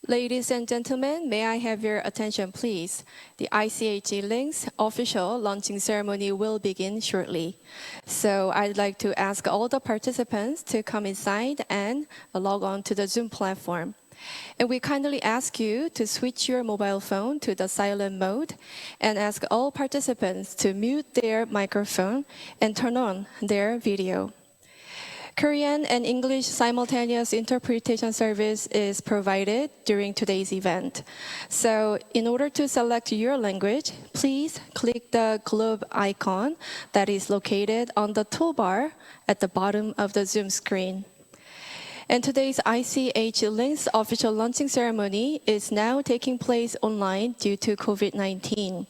Ladies and gentlemen, may I have your attention, please? The ichLinks official launching ceremony will begin shortly. So I'd like to ask all the participants to come inside and log on to the Zoom platform. And we kindly ask you to switch your mobile phone to the silent mode and ask all participants to mute their microphone and turn on their video. Korean and English simultaneous interpretation service is provided during today's event. So in order to select your language, please click the globe icon that is located on the toolbar at the bottom of the Zoom screen. And today's ichLinks official launching ceremony is now taking place online due to COVID-19.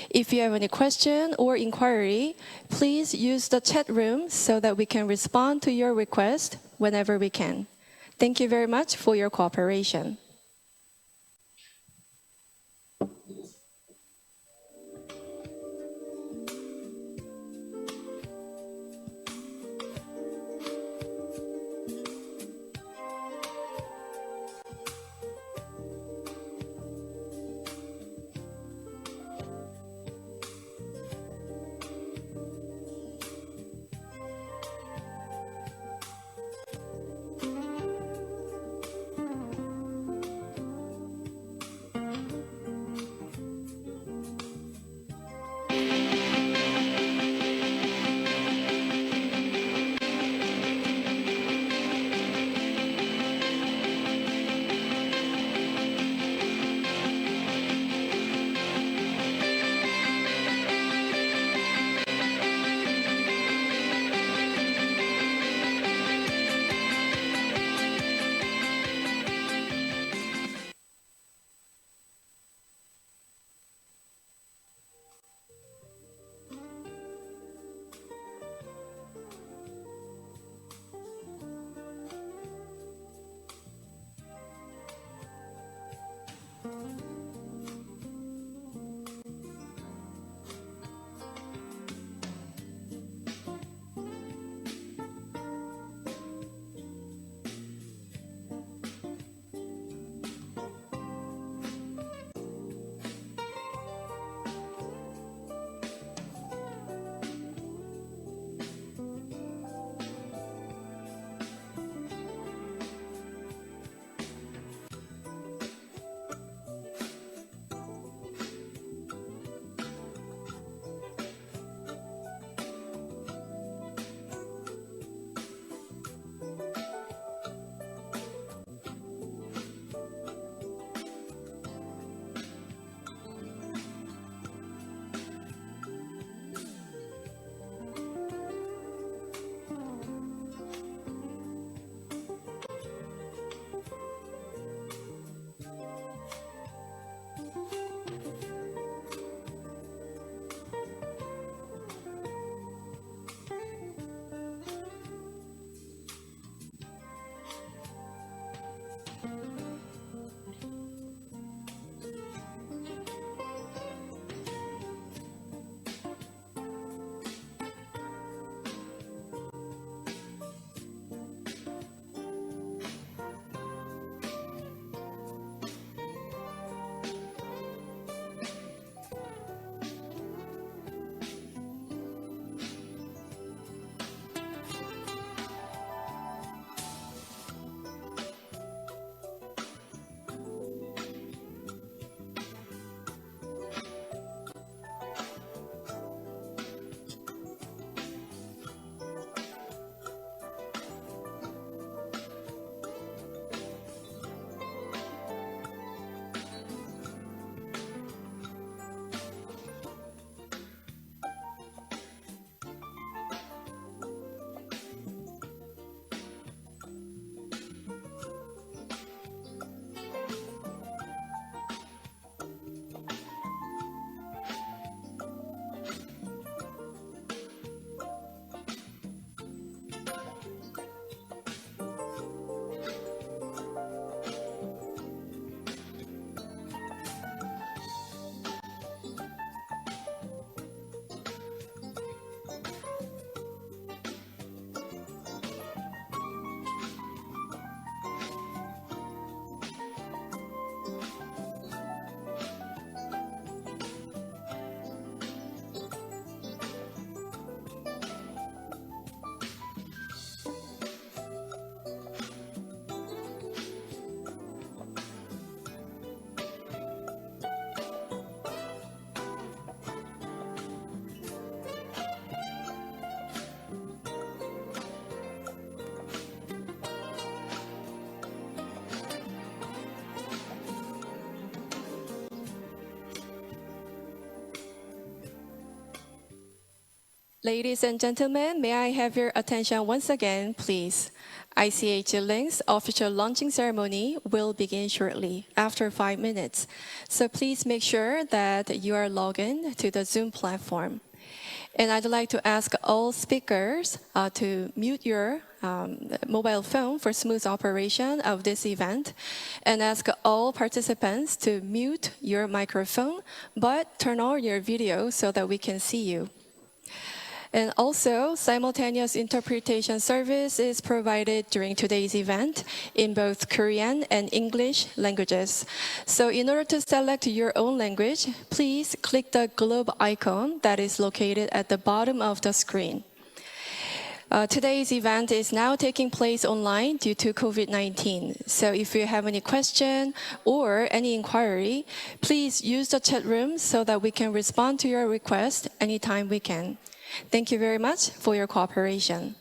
If you have any question or inquiry, please use the chat room so that we can respond to your request whenever we can. Thank you very much for your cooperation. Ladies and gentlemen, may I have your attention once again, please? ichLinks official launching ceremony will begin shortly, after 5 minutes. So please make sure that you are logged in to the Zoom platform. And I'd like to ask all speakers to mute your mobile phone for smooth operation of this event, and ask all participants to mute your microphone, but turn on your video so that we can see you. And also, simultaneous interpretation service is provided during today's event in both Korean and English languages. So in order to select your own language, please click the globe icon that is located at the bottom of the screen. Today's event is now taking place online due to COVID-19. So if you have any question or any inquiry, please use the chat room so that we can respond to your request anytime we can. Thank you very much for your cooperation.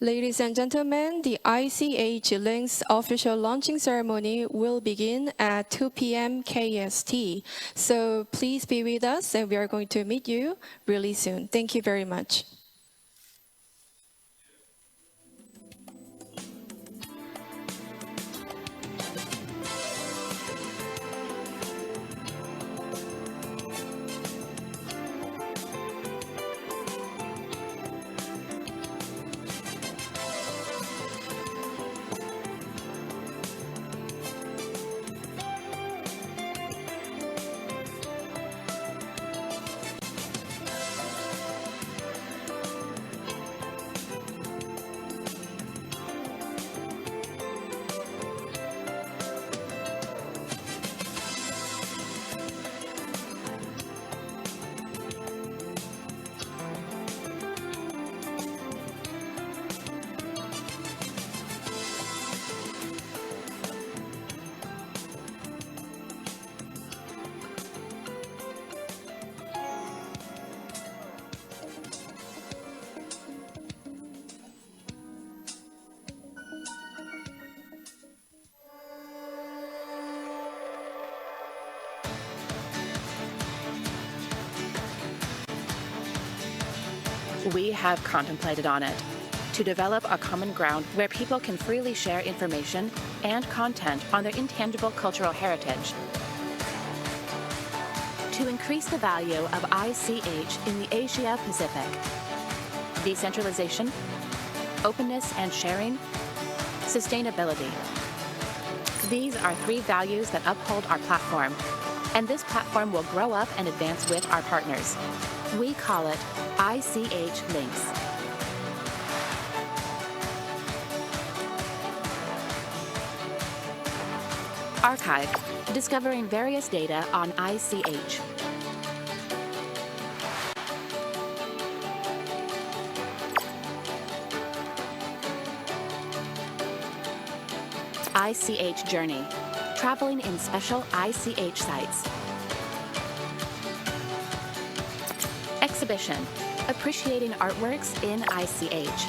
Ladies and gentlemen, the ichLinks official launching ceremony will begin at 2 p.m. KST. So please be with us, and we are going to meet you really soon. Thank you very much. We have contemplated on it to develop a common ground where people can freely share information and content on their intangible cultural heritage. To increase the value of ICH in the Asia Pacific. Decentralization, openness and sharing, sustainability. These are 3 values that uphold our platform, and this platform will grow up and advance with our partners. We call it ichLinks. Archive, discovering various data on ICH. ICH Journey, traveling in special ICH sites. Exhibition, appreciating artworks in ICH.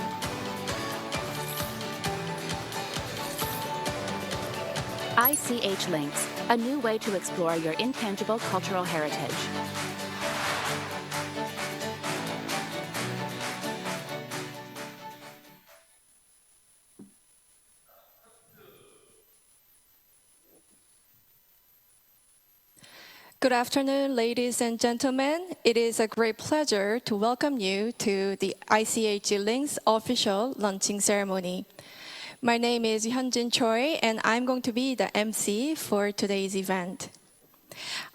ichLinks, a new way to explore your intangible cultural heritage. Good afternoon, ladies and gentlemen. It is a great pleasure to welcome you to the ichLinks official launching ceremony. My name is Hyunjin Choi, and I'm going to be the MC for today's event.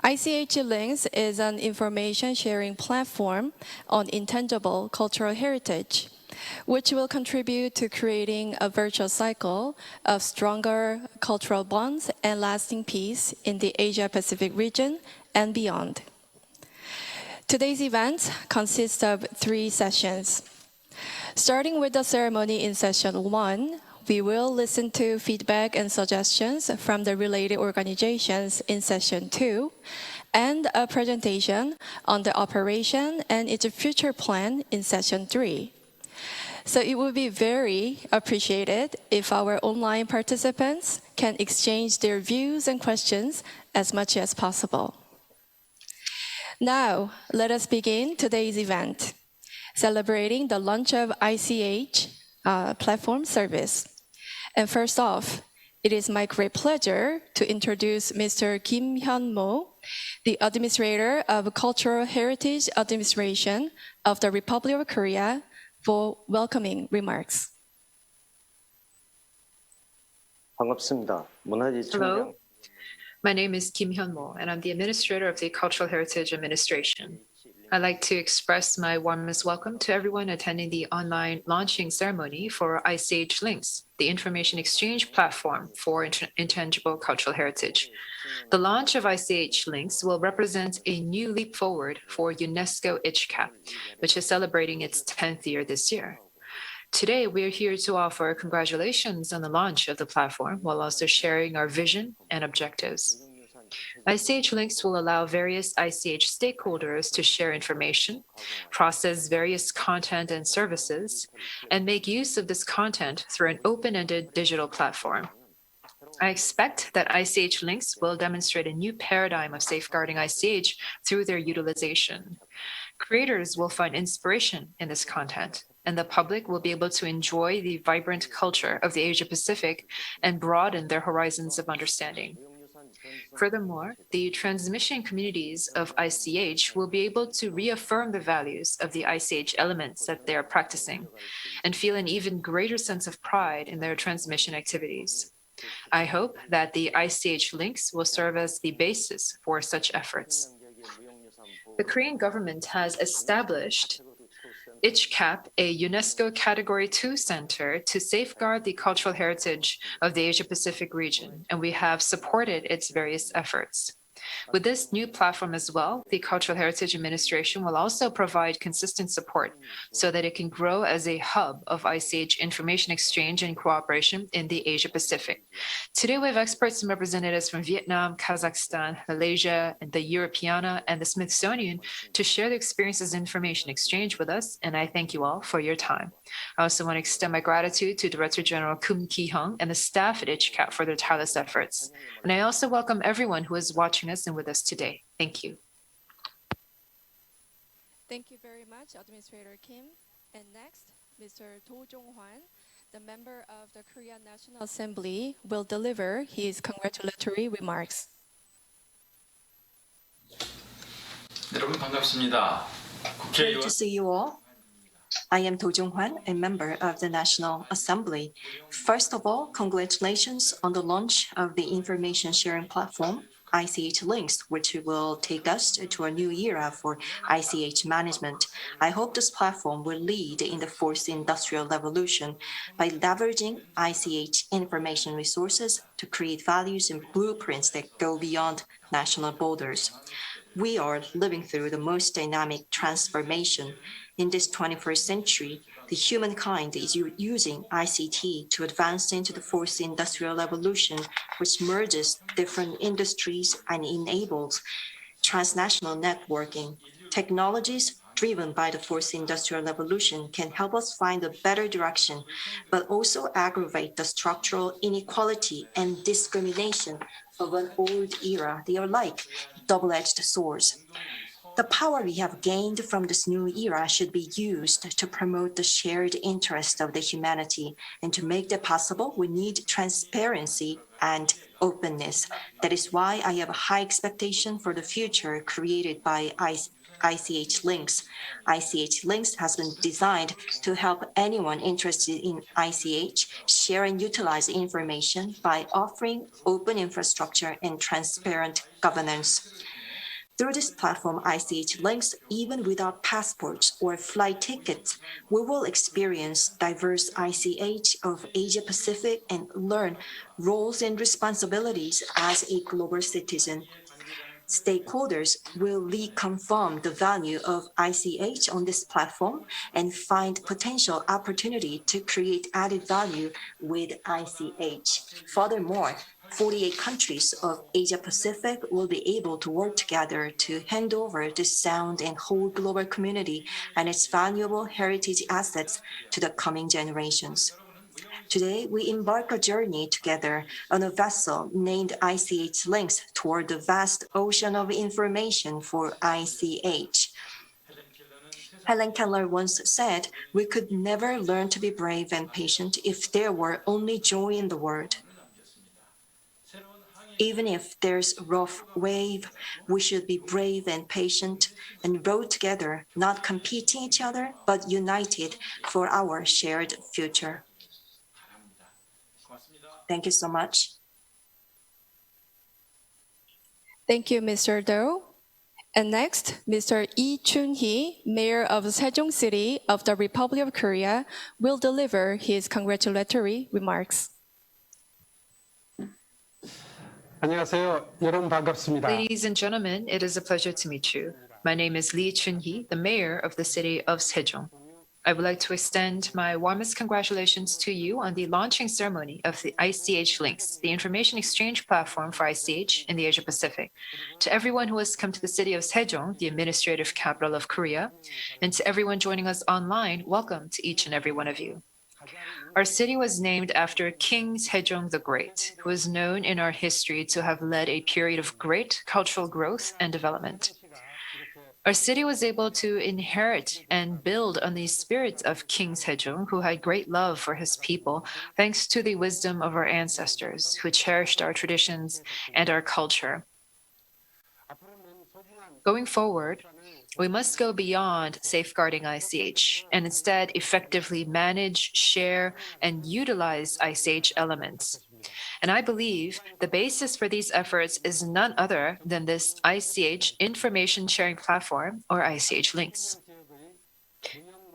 ichLinks is an information sharing platform on intangible cultural heritage, which will contribute to creating a virtual cycle of stronger cultural bonds and lasting peace in the Asia-Pacific region and beyond. Today's event consists of 3 sessions. Starting with the ceremony in session 1, we will listen to feedback and suggestions from the related organizations in session 2, and a presentation on the operation and its future plan in session 3. So it would be very appreciated if our online participants can exchange their views and questions as much as possible. Now, let us begin today's event, celebrating the launch of ICH platform service. And first off, it is my great pleasure to introduce Mr. Kim Hyun-mo, the Administrator of Cultural Heritage Administration of the Republic of Korea, for welcoming remarks. 반갑습니다. Hello, my name is Kim Hyun-mo, and I'm the Administrator of the Cultural Heritage Administration. I'd like to express my warmest welcome to everyone attending the online launching ceremony for ichLinks, the information exchange platform for intangible cultural heritage. The launch of ichLinks will represent a new leap forward for UNESCO ICHCAP, which is celebrating its 10th year this year. Today, we are here to offer congratulations on the launch of the platform while also sharing our vision and objectives. ichLinks will allow various ICH stakeholders to share information, process various content and services, and make use of this content through an open-ended digital platform. I expect that ichLinks will demonstrate a new paradigm of safeguarding ICH through their utilization. Creators will find inspiration in this content, and the public will be able to enjoy the vibrant culture of the Asia-Pacific and broaden their horizons of understanding. Furthermore, the transmission communities of ICH will be able to reaffirm the values of the ICH elements that they are practicing and feel an even greater sense of pride in their transmission activities. I hope that the ichLinks will serve as the basis for such efforts. The Korean government has established ICHCAP, a UNESCO Category 2 center to safeguard the cultural heritage of the Asia-Pacific region, and we have supported its various efforts. With this new platform as well, the Cultural Heritage Administration will also provide consistent support so that it can grow as a hub of ICH information exchange and cooperation in the Asia-Pacific. Today, we have experts and representatives from Vietnam, Kazakhstan, Malaysia, and the Europeana, and the Smithsonian to share their experiences and information exchange with us, and I thank you all for your time. I also want to extend my gratitude to Director General Kim Ki-hung and the staff at ICHCAP for their tireless efforts. And I also welcome everyone who is watching us and with us today. Thank you. Thank you very much, Administrator Kim. And next, Mr. Do Jong-hwan, the member of the Korean National Assembly, will deliver his congratulatory remarks. 여러분 반갑습니다. Great to see you all. I am Do Jong-hwan, a member of the National Assembly. First of all, congratulations on the launch of the information sharing platform, ICHLinks, which will take us to a new era for ICH management. I hope this platform will lead in the fourth industrial revolution by leveraging ICH information resources to create values and blueprints that go beyond national borders. We are living through the most dynamic transformation. In this 21st century, the humankind is using ICT to advance into the fourth industrial revolution, which merges different industries and enables transnational networking. Technologies driven by the fourth industrial revolution can help us find a better direction, but also aggravate the structural inequality and discrimination of an old era. They are like double-edged swords. The power we have gained from this new era should be used to promote the shared interest of the humanity. And to make that possible, we need transparency and openness. That is why I have a high expectation for the future created by ICHLinks. ICHLinks has been designed to help anyone interested in ICH share and utilize information by offering open infrastructure and transparent governance. Through this platform, ICHLinks, even without passports or flight tickets, we will experience diverse ICH of Asia Pacific and learn roles and responsibilities as a global citizen. Stakeholders will reconfirm the value of ICH on this platform and find potential opportunity to create added value with ICH. Furthermore, 48 countries of Asia Pacific will be able to work together to hand over this sound and whole global community and its valuable heritage assets to the coming generations. Today, we embark a journey together on a vessel named ICHLinks toward the vast ocean of information for ICH. Helen Keller once said, "We could never learn to be brave and patient if there were only joy in the world." Even if there's a rough wave, we should be brave and patient and row together, not competing each other, but united for our shared future. Thank you so much. Thank you, Mr. Do. And next, Mr. Lee Chun-hee, Mayor of Sejong City of the Republic of Korea, will deliver his congratulatory remarks. 안녕하세요. 여러분 반갑습니다. Ladies and gentlemen, it is a pleasure to meet you. My name is Lee Chun-hee, the mayor of the city of Sejong. I would like to extend my warmest congratulations to you on the launching ceremony of the ICHLinks, the information exchange platform for ICH in the Asia Pacific. To everyone who has come to the city of Sejong, the administrative capital of Korea, and to everyone joining us online, welcome to each and every one of you. Our city was named after King Sejong the Great, who is known in our history to have led a period of great cultural growth and development. Our city was able to inherit and build on the spirit of King Sejong, who had great love for his people, thanks to the wisdom of our ancestors, who cherished our traditions and our culture. Going forward, we must go beyond safeguarding ICH and instead effectively manage, share, and utilize ICH elements. And I believe the basis for these efforts is none other than this ICH information sharing platform, or ICHLinks.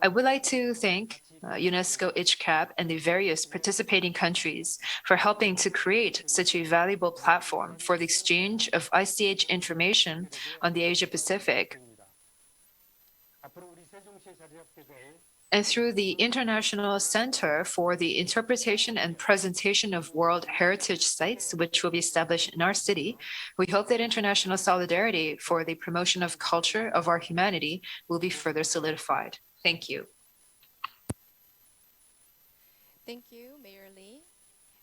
I would like to thank UNESCO, ICHCAP, and the various participating countries for helping to create such a valuable platform for the exchange of ICH information on the Asia Pacific. And through the International Center for the Interpretation and Presentation of World Heritage Sites, which will be established in our city, we hope that international solidarity for the promotion of culture of our humanity will be further solidified. Thank you. Thank you, Mayor Lee.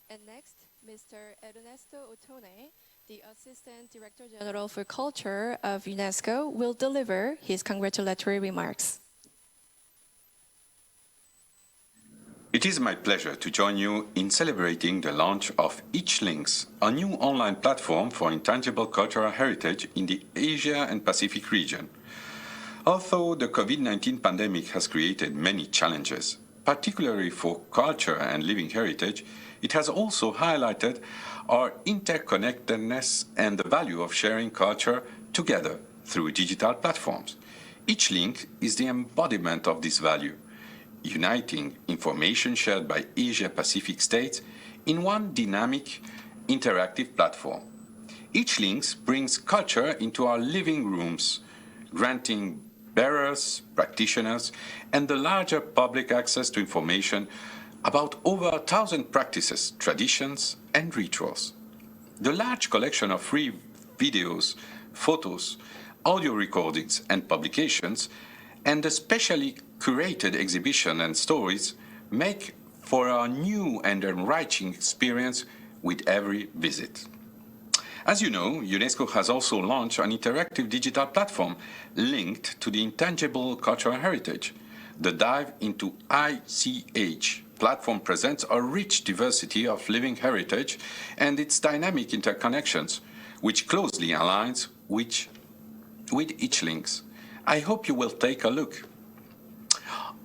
And next, Mr. Ernesto Otone, the Assistant Director General for Culture of UNESCO, will deliver his congratulatory remarks. It is my pleasure to join you in celebrating the launch of ichLinks, a new online platform for intangible cultural heritage in the Asia and Pacific region. Although the COVID-19 pandemic has created many challenges, particularly for culture and living heritage, it has also highlighted our interconnectedness and the value of sharing culture together through digital platforms. Each link is the embodiment of this value, uniting information shared by Asia-Pacific states in one dynamic, interactive platform. Each link brings culture into our living rooms, granting bearers, practitioners, and the larger public access to information about over 1,000 practices, traditions, and rituals. The large collection of free videos, photos, audio recordings, and publications, and the specially curated exhibition and stories make for a new and enriching experience with every visit. As you know, UNESCO has also launched an interactive digital platform linked to the intangible cultural heritage. The Dive into ICH platform presents a rich diversity of living heritage and its dynamic interconnections, which closely aligns with ichLinks. I hope you will take a look.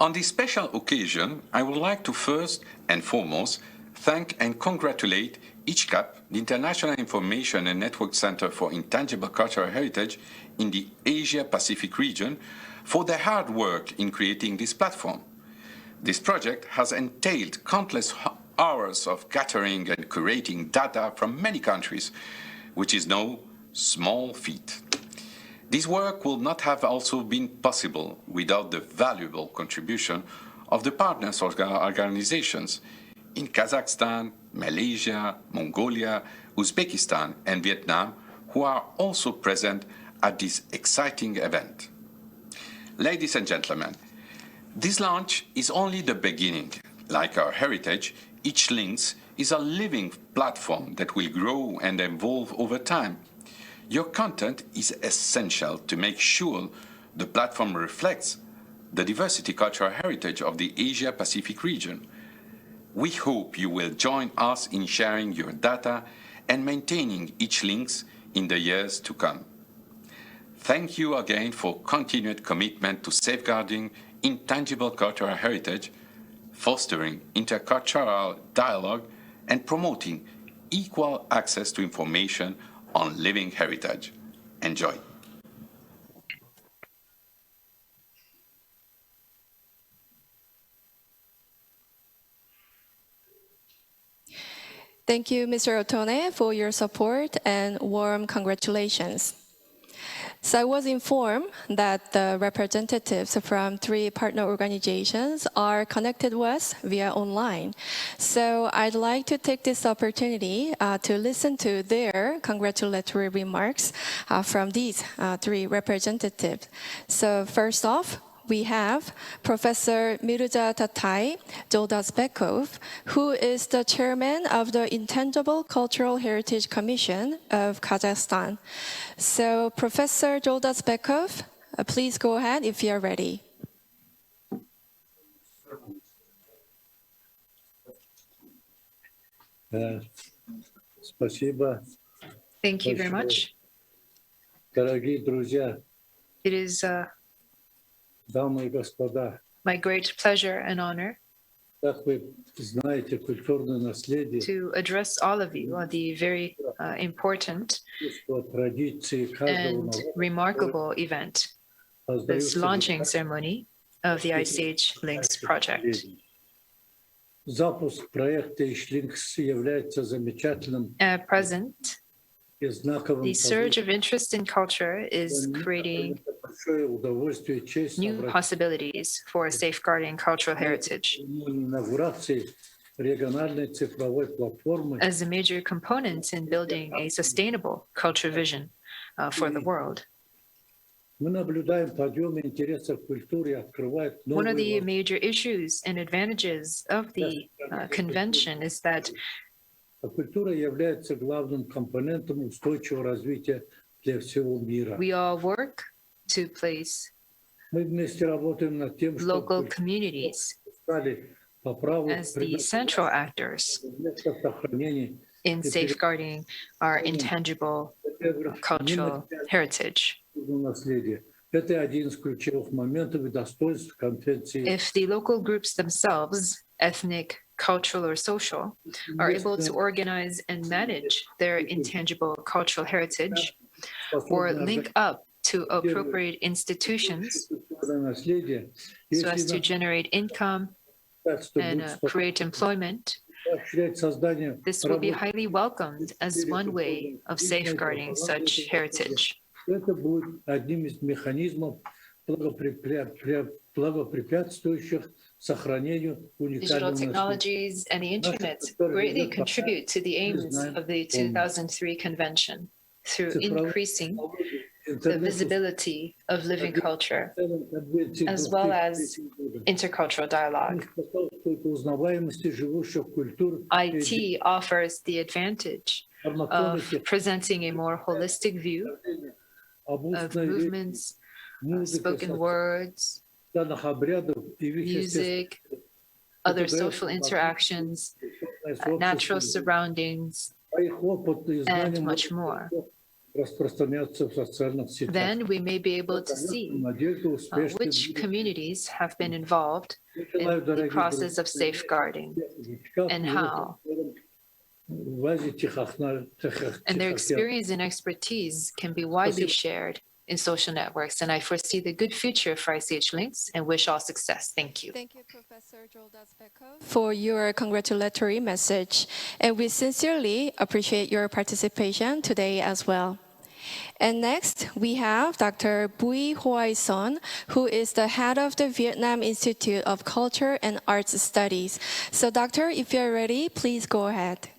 On this special occasion, I would like to first and foremost thank and congratulate ICHCAP, the International Information and Network Center for Intangible Cultural Heritage in the Asia-Pacific region, for their hard work in creating this platform. This project has entailed countless hours of gathering and curating data from many countries, which is no small feat. This work would not have also been possible without the valuable contribution of the partners organizations in Kazakhstan, Malaysia, Mongolia, Uzbekistan, and Vietnam, who are also present at this exciting event. Ladies and gentlemen, this launch is only the beginning. Like our heritage, ichLinks is a living platform that will grow and evolve over time. Your content is essential to make sure the platform reflects the diversity cultural heritage of the Asia-Pacific region. We hope you will join us in sharing your data and maintaining ichLinks in the years to come. Thank you again for continued commitment to safeguarding intangible cultural heritage, fostering intercultural dialogue, and promoting equal access to information on living heritage. Enjoy. Thank you, Mr. Otone, for your support and warm congratulations. So I was informed that the representatives from 3 partner organizations are connected with us via online. So I'd like to take this opportunity to listen to their congratulatory remarks from these 3 representatives. So first off, we have Professor Miruja Tatai Joldasbekov, who is the chairman of the Intangible Cultural Heritage Commission of Kazakhstan. So, Professor Joldasbekov, please go ahead if you're ready. Thank you very much. It is my great pleasure and honor to address all of you on the very important and remarkable event, this launching ceremony of the ichLinks project. At present, the surge of interest in culture is creating new possibilities for safeguarding cultural heritage. As a major component in building a sustainable culture vision for the world. One of the major issues and advantages of the convention is that we all work to place local communities as the central actors in safeguarding our intangible cultural heritage. If the local groups themselves, ethnic, cultural, or social, are able to organize and manage their intangible cultural heritage or link up to appropriate institutions so as to generate income and create employment, this will be highly welcomed as one way of safeguarding such heritage. Digital technologies and the internet greatly contribute to the aims of the 2003 convention through increasing the visibility of living culture, as well as intercultural dialogue. IT offers the advantage of presenting a more holistic view of movements, spoken words, music, other social interactions, natural surroundings, and much more. Then we may be able to see which communities have been involved in the process of safeguarding and how. And their experience and expertise can be widely shared in social networks. And I foresee the good future for ICHLinks and wish all success. Thank you. Thank you, Professor for your congratulatory message. And we sincerely appreciate your participation today as well. And next, we have Dr. Bui Hoai Son, who is the head of the Vietnam Institute of Culture and Arts Studies. So, Doctor, if you're ready, please go ahead.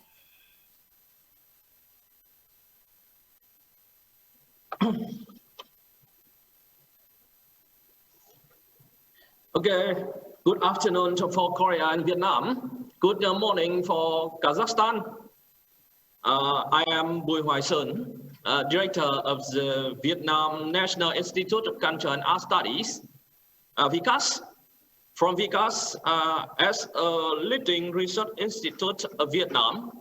Okay, good afternoon for Korea and Vietnam. Good morning for Kazakhstan. I am Bui Hoai Son, Director of the Vietnam National Institute of Culture and Art Studies, VICAS. From VICAS, as a leading research institute of Vietnam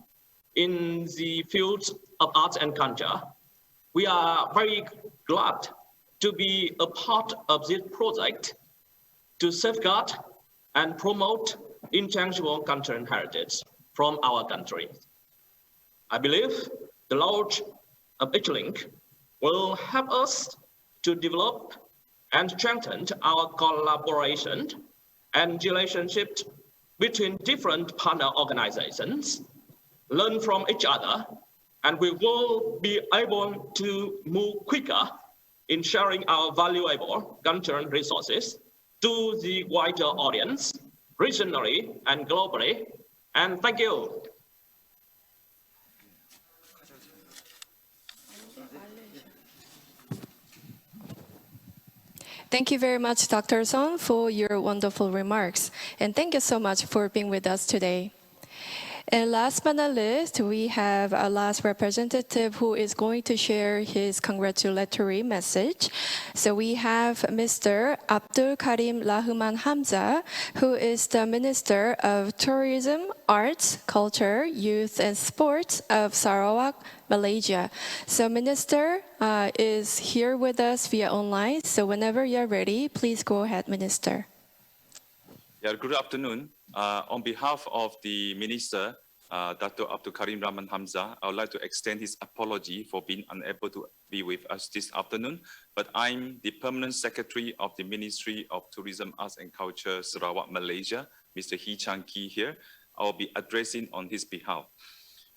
in the fields of arts and culture, we are very glad to be a part of this project to safeguard and promote intangible culture and heritage from our country. I believe the launch of ichLinks will help us to develop and strengthen our collaboration and relationship between different partner organizations, learn from each other, and we will be able to move quicker in sharing our valuable cultural resources to the wider audience, regionally and globally. And thank you. Thank you very much, Dr. Son, for your wonderful remarks. And thank you so much for being with us today. And last but not least, we have a last representative who is going to share his congratulatory message. So we have Mr. Abdul Karim Lahuman Hamza, who is the Minister of Tourism, Arts, Culture, Youth and Sports of Sarawak, Malaysia. So Minister is here with us via online. So whenever you're ready, please go ahead, Minister. Yeah, good afternoon. On behalf of the Minister, Dr. Abdul Karim Rahman Hamza, I would like to extend his apology for being unable to be with us this afternoon. But I'm the Permanent Secretary of the Ministry of Tourism, Arts and Culture, Sarawak, Malaysia, Mr. Hee Chan Kee here. I will be addressing on his behalf.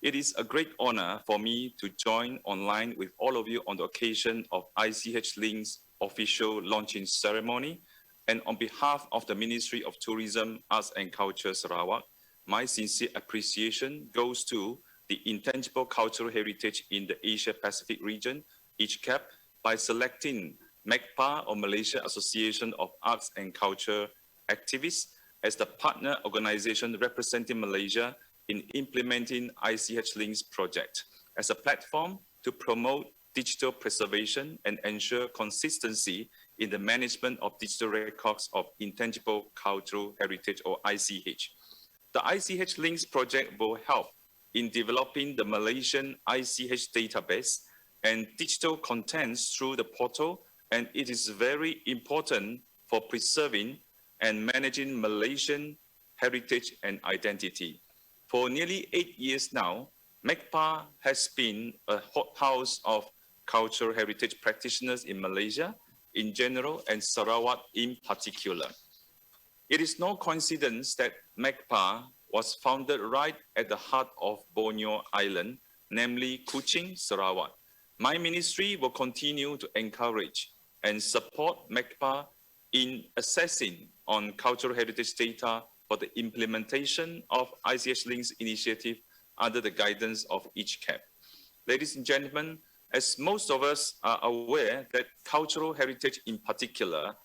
It is a great honor for me to join online with all of you on the occasion of ICHLinks official launching ceremony. And on behalf of the Ministry of Tourism, Arts and Culture, Sarawak, my sincere appreciation goes to the intangible cultural heritage in the Asia-Pacific region, ICHCAP, by selecting MACPA, or Malaysia Association of Arts and Culture Activists, as the partner organization representing Malaysia in implementing ICHLinks project as a platform to promote digital preservation and ensure consistency in the management of digital records of intangible cultural heritage, or ICH. The ICHLinks project will help in developing the Malaysian ICH database and digital contents through the portal, and it is very important for preserving and managing Malaysian heritage and identity. For nearly 8 years now, MECPA has been a hothouse of cultural heritage practitioners in Malaysia in general and Sarawak in particular. It is no coincidence that MECPA was founded right at the heart of Borneo Island, namely Kuching, Sarawak. My ministry will continue to encourage and support MECPA in assessing on cultural heritage data for the implementation of ICHLinks initiative under the guidance of ICHCAP. Ladies and gentlemen, as most of us are aware that cultural heritage in particular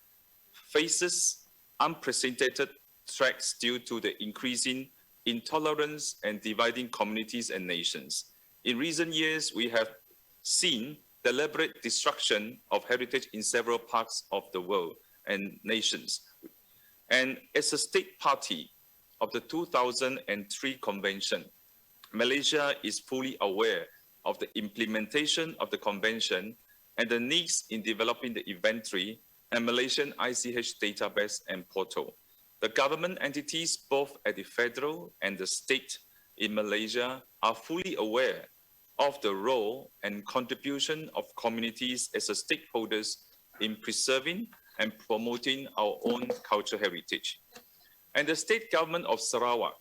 faces unprecedented threats due to the increasing intolerance and dividing communities and nations. In recent years, we have seen deliberate destruction of heritage in several parts of the world and nations. And as a state party of the 2003 convention, Malaysia is fully aware of the implementation of the convention and the needs in developing the inventory and Malaysian ICH database and portal. The government entities, both at the federal and the state in Malaysia, are fully aware of the role and contribution of communities as a stakeholders in preserving and promoting our own cultural heritage. And the state government of Sarawak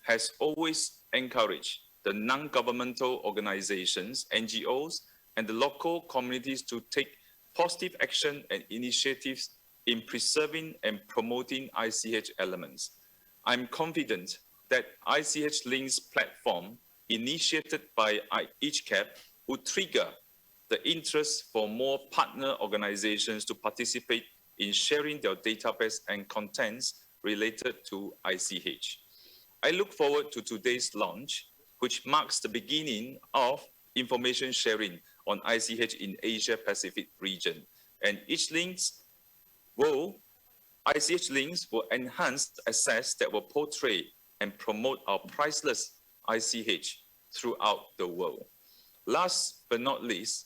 has always encouraged the non-governmental organizations, NGOs, and the local communities to take positive action and initiatives in preserving and promoting ICH elements. I'm confident that ICHLinks platform initiated by ICHCAP would trigger the interest for more partner organizations to participate in sharing their database and contents related to ICH. I look forward to today's launch, which marks the beginning of information sharing on ICH in Asia Pacific region. And ICHLinks will enhance access that will portray and promote our priceless ICH throughout the world. Last but not least,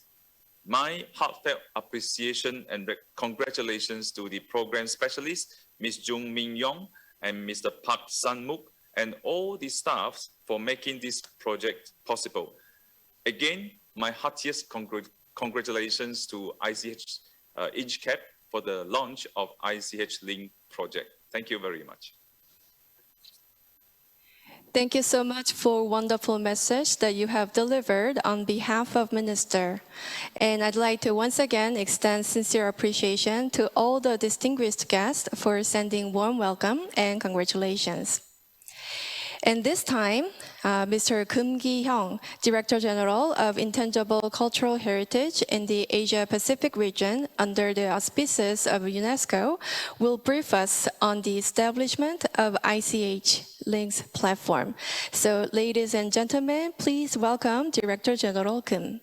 my heartfelt appreciation and congratulations to the program specialists, Ms. Jung Min Yong and Mr. Park San Muk, and all the staffs for making this project possible. Again, my heartiest congratulations to ICHCAP for the launch of ICHLink project. Thank you very much. Thank you so much for a wonderful message that you have delivered on behalf of Minister. And I'd like to once again extend sincere appreciation to all the distinguished guests for sending warm welcome and congratulations. And this time, Mr. Kim Ki-hyung, Director General of Intangible Cultural Heritage in the Asia Pacific region under the auspices of UNESCO, will brief us on the establishment of ICHLinks platform. So, ladies and gentlemen, please welcome Director General Kim.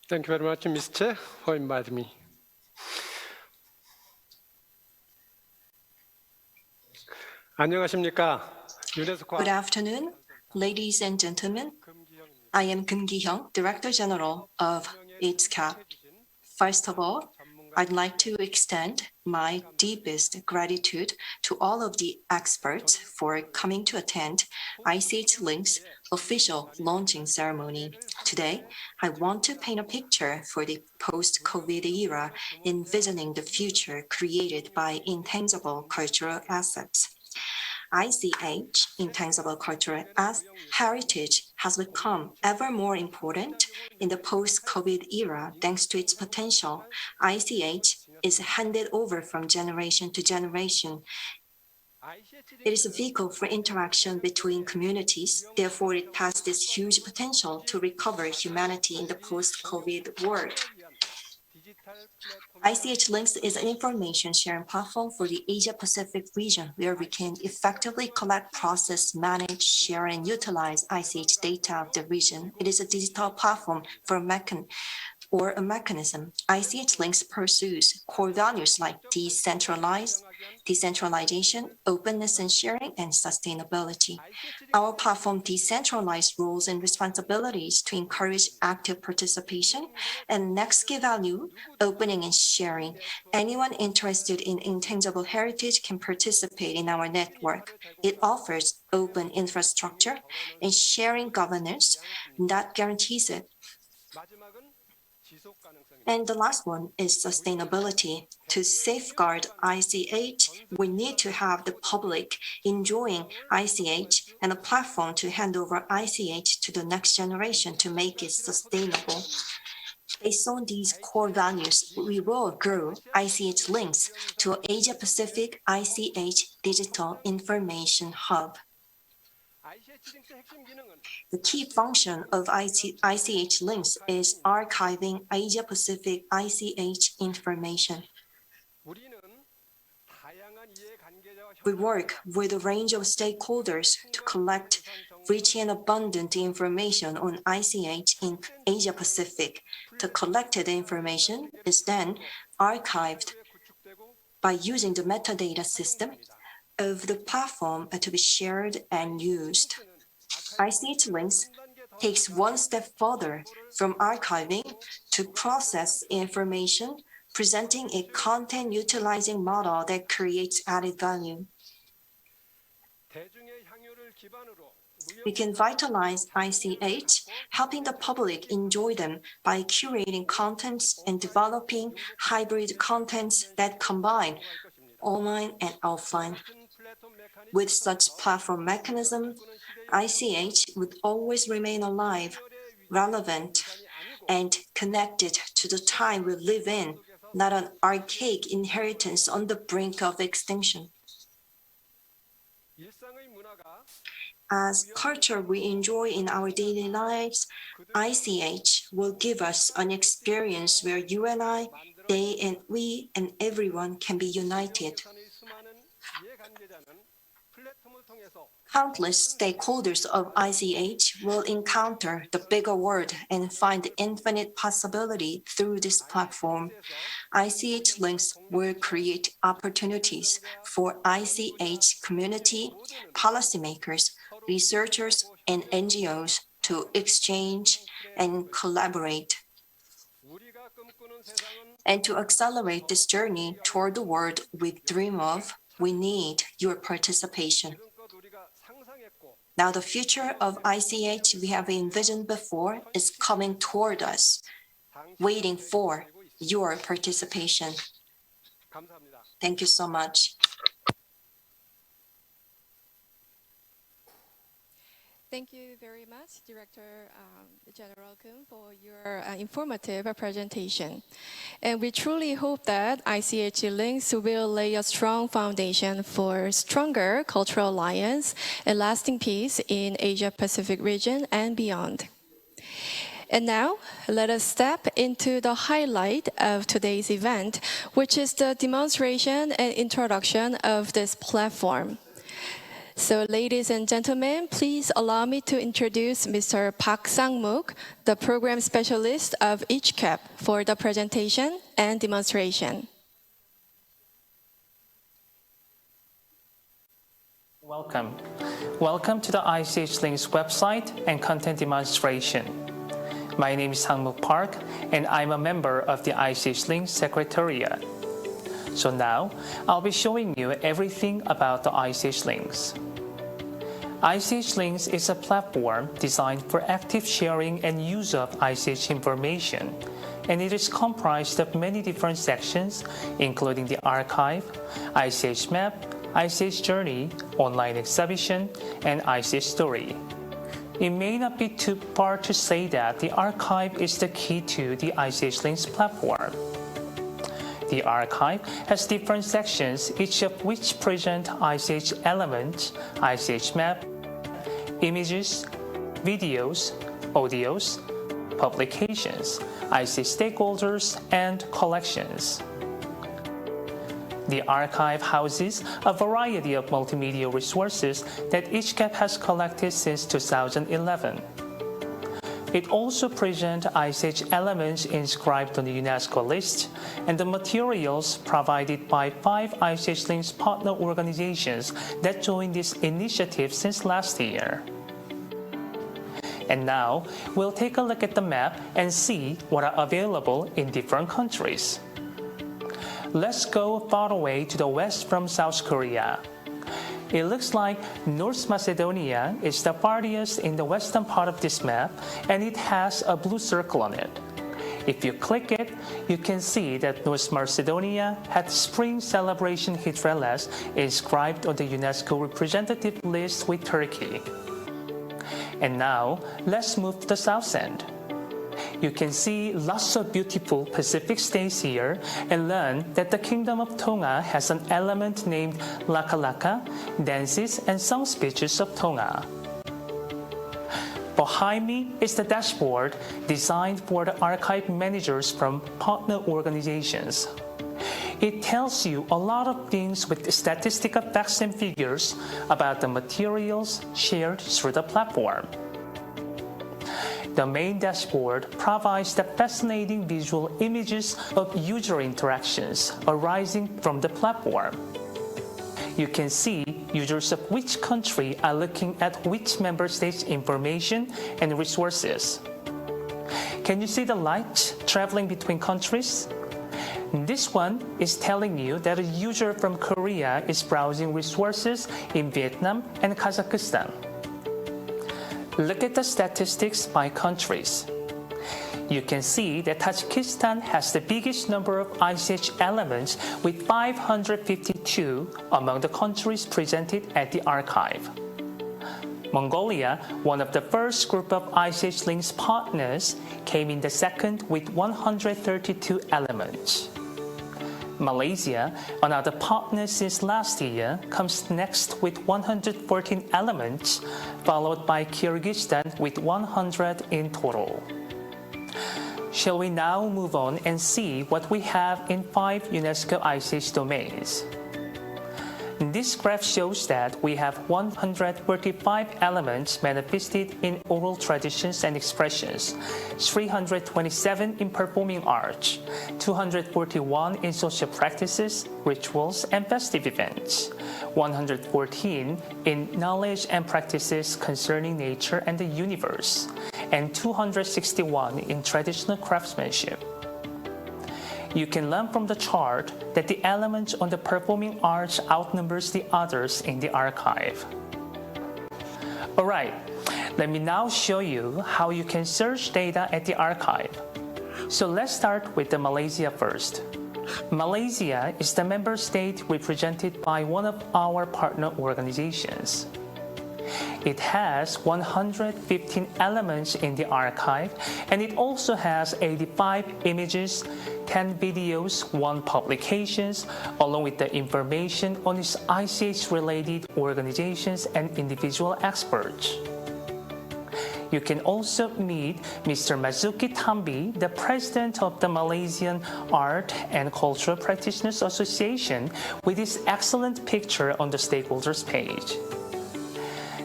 Thank you very much, Ms. Che, for inviting me. 안녕하십니까? Good afternoon, ladies and gentlemen. I am Kim Ki-hyung, Director General of ICHCAP. First of all, I'd like to extend my deepest gratitude to all of the experts for coming to attend ICHLinks official launching ceremony. Today, I want to paint a picture for the post-COVID era, envisioning the future created by intangible cultural assets. ICH, intangible cultural heritage, has become ever more important in the post-COVID era thanks to its potential. ICH is handed over from generation to generation. It is a vehicle for interaction between communities. Therefore, it has this huge potential to recover humanity in the post-COVID world. ICHLinks is an information sharing platform for the Asia-Pacific region where we can effectively collect, process, manage, share, and utilize ICH data of the region. It is a digital platform for or a mechanism, ICHLinks pursues core values like decentralization, openness and sharing, and sustainability. Our platform decentralized roles and responsibilities to encourage active participation, and next key value, opening and sharing. Anyone interested in intangible heritage can participate in our network. It offers open infrastructure and sharing governance that guarantees it. And the last one is sustainability. To safeguard ICH, we need to have the public enjoying ICH and a platform to hand over ICH to the next generation to make it sustainable. Based on these core values, we will grow ichLinks to Asia Pacific ICH Digital Information Hub. The key function of ICHLinks is archiving Asia Pacific ICH information. We work with a range of stakeholders to collect rich and abundant information on ICH in Asia Pacific. The collected information is then archived by using the metadata system of the platform to be shared and used. ICHLinks takes one step further from archiving to process information, presenting a content utilizing model that creates added value. We can vitalize ICH, helping the public enjoy them by curating contents and developing hybrid contents that combine online and offline. With such platform mechanism, ICH would always remain alive, relevant, and connected to the time we live in, not an archaic inheritance on the brink of extinction. As culture we enjoy in our daily lives, ICH will give us an experience where you and I, they and we, and everyone can be united. Countless stakeholders of ICH will encounter the bigger world and find infinite possibility through this platform. ICHLinks will create opportunities for ICH community, policymakers, researchers, and NGOs to exchange and collaborate. And to accelerate this journey toward the world we dream of, we need your participation. Now the future of ICH we have envisioned before is coming toward us, waiting for your participation. Thank you so much. Thank you very much, Director General Kun, for your informative presentation. And we truly hope that ICHLinks will lay a strong foundation for stronger cultural alliance and lasting peace in Asia-Pacific region and beyond. And now, let us step into the highlight of today's event, which is the demonstration and introduction of this platform. So, ladies and gentlemen, please allow me to introduce Mr. Park Sang-mook, the Program Specialist of ICHCAP, for the presentation and demonstration. Welcome. Welcome to the ICHLinks website and content demonstration. My name is Sang-mook Park, and I'm a member of the ICHLinks Secretariat. So now, I'll be showing you everything about the ICHLinks. ICHLinks is a platform designed for active sharing and use of ICH information, and it is comprised of many different sections, including the archive, ICH map, ICH journey, online exhibition, and ICH story. It may not be too far to say that the archive is the key to the ICHLinks platform. The archive has different sections, each of which present ICH elements, ICH map, images, videos, audios, publications, ICH stakeholders, and collections. The archive houses a variety of multimedia resources that ICHCAP has collected since 2011. It also presents ICH elements inscribed on the UNESCO list and the materials provided by 5 ichLinks partner organizations that joined this initiative since last year. And now, we'll take a look at the map and see what are available in different countries. Let's go far away to the west from South Korea. It looks like North Macedonia is the farthest in the western part of this map, and it has a blue circle on it. If you click it, you can see that North Macedonia had Spring Celebration Hydreles inscribed on the UNESCO representative list with Turkey. And now, let's move to the south end. You can see lots of beautiful Pacific states here and learn that the Kingdom of Tonga has an element named Laka Laka, dances, and song speeches of Tonga. Behind me is the dashboard designed for the archive managers from partner organizations. It tells you a lot of things with statistical facts and figures about the materials shared through the platform. The main dashboard provides the fascinating visual images of user interactions arising from the platform. You can see users of which country are looking at which member state's information and resources. Can you see the light traveling between countries? This one is telling you that a user from Korea is browsing resources in Vietnam and Kazakhstan. Look at the statistics by countries. You can see that Tajikistan has the biggest number of ICH elements with 552 among the countries presented at the archive. Mongolia, one of the first group of ichLinks partners, came in the second with 132 elements. Malaysia, another partner since last year, comes next with 114 elements, followed by Kyrgyzstan with 100 in total. Shall we now move on and see what we have in 5 UNESCO ICH domains? This graph shows that we have 145 elements manifested in oral traditions and expressions, 327 in performing arts, 241 in social practices, rituals, and festive events, 114 in knowledge and practices concerning nature and the universe, and 261 in traditional craftsmanship. You can learn from the chart that the elements on the performing arts outnumbers the others in the archive. Alright, let me now show you how you can search data at the archive. So let's start with the Malaysia first. Malaysia is the member state represented by one of our partner organizations. It has 115 elements in the archive, and it also has 85 images, 10 videos, 1 publications, along with the information on its ICH-related organizations and individual experts. You can also meet Mr. Mazuki Tambi, the president of the Malaysian Art and Cultural Practitioners Association, with his excellent picture on the stakeholders page.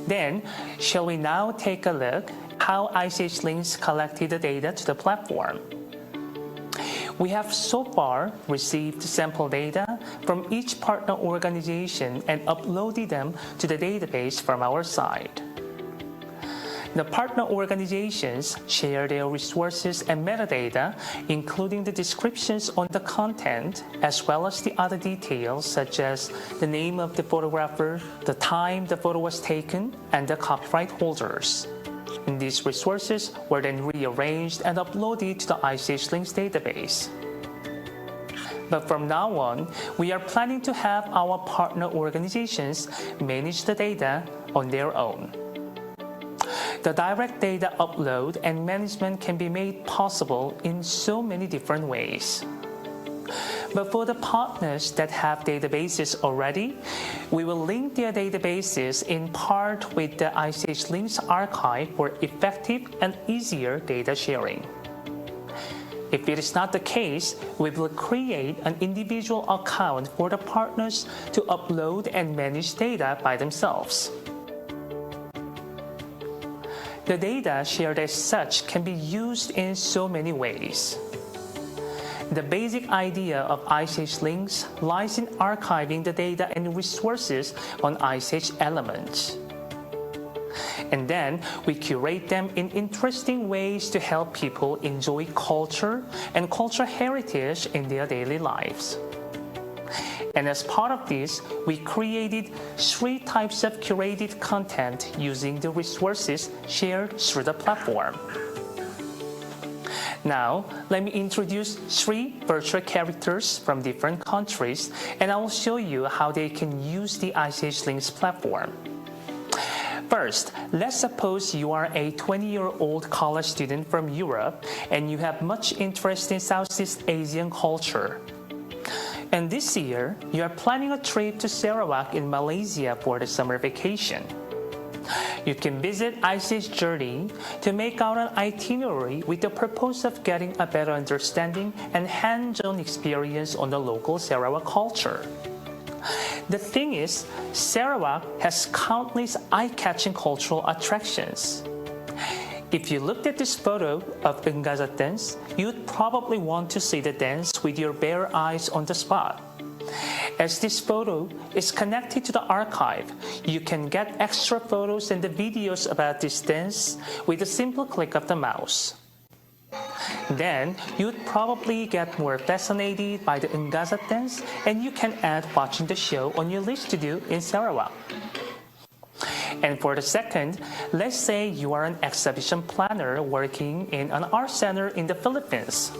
Then, shall we now take a look how ichLinks collected the data to the platform? We have so far received sample data from each partner organization and uploaded them to the database from our side. The partner organizations share their resources and metadata, including the descriptions on the content, as well as the other details such as the name of the photographer, the time the photo was taken, and the copyright holders. And these resources were then rearranged and uploaded to the ichLinks database. But from now on, we are planning to have our partner organizations manage the data on their own. The direct data upload and management can be made possible in so many different ways. But for the partners that have databases already, we will link their databases in part with the ichLinks archive for effective and easier data sharing. If it is not the case, we will create an individual account for the partners to upload and manage data by themselves. The data shared as such can be used in so many ways. The basic idea of ichLinks lies in archiving the data and resources on ICH elements. And then we curate them in interesting ways to help people enjoy culture and cultural heritage in their daily lives. And as part of this, we created 3 types of curated content using the resources shared through the platform. Now, let me introduce 3 virtual characters from different countries, and I will show you how they can use the ichLinks platform. First, let's suppose you are a 20-year-old college student from Europe and you have much interest in Southeast Asian culture. And this year, you are planning a trip to Sarawak in Malaysia for the summer vacation. You can visit ICH Journey to make out an itinerary with the purpose of getting a better understanding and hands-on experience on the local Sarawak culture. The thing is, Sarawak has countless eye-catching cultural attractions. If you looked at this photo of Ngazat dance, you'd probably want to see the dance with your bare eyes on the spot. As this photo is connected to the archive, you can get extra photos and the videos about this dance with a simple click of the mouse. Then, you'd probably get more fascinated by the Ngazat dance, and you can add watching the show on your list to do in Sarawak. And for the second, let's say you are an exhibition planner working in an art center in the Philippines.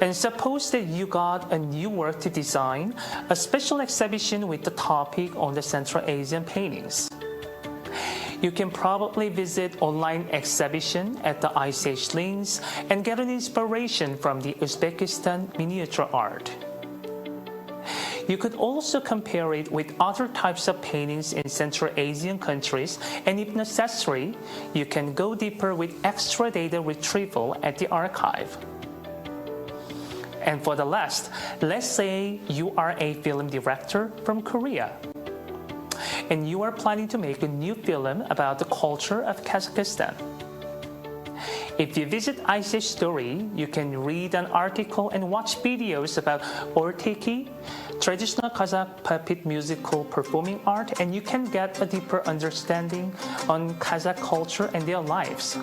And suppose that you got a new work to design, a special exhibition with the topic on the Central Asian paintings. You can probably visit online exhibition at the ichLinks and get an inspiration from the Uzbekistan miniature art. You could also compare it with other types of paintings in Central Asian countries, and if necessary, you can go deeper with extra data retrieval at the archive. And for the last, let's say you are a film director from Korea, and you are planning to make a new film about the culture of Kazakhstan. If you visit ICH Story, you can read an article and watch videos about Orteki, traditional Kazakh puppet musical performing art, and you can get a deeper understanding on Kazakh culture and their lives.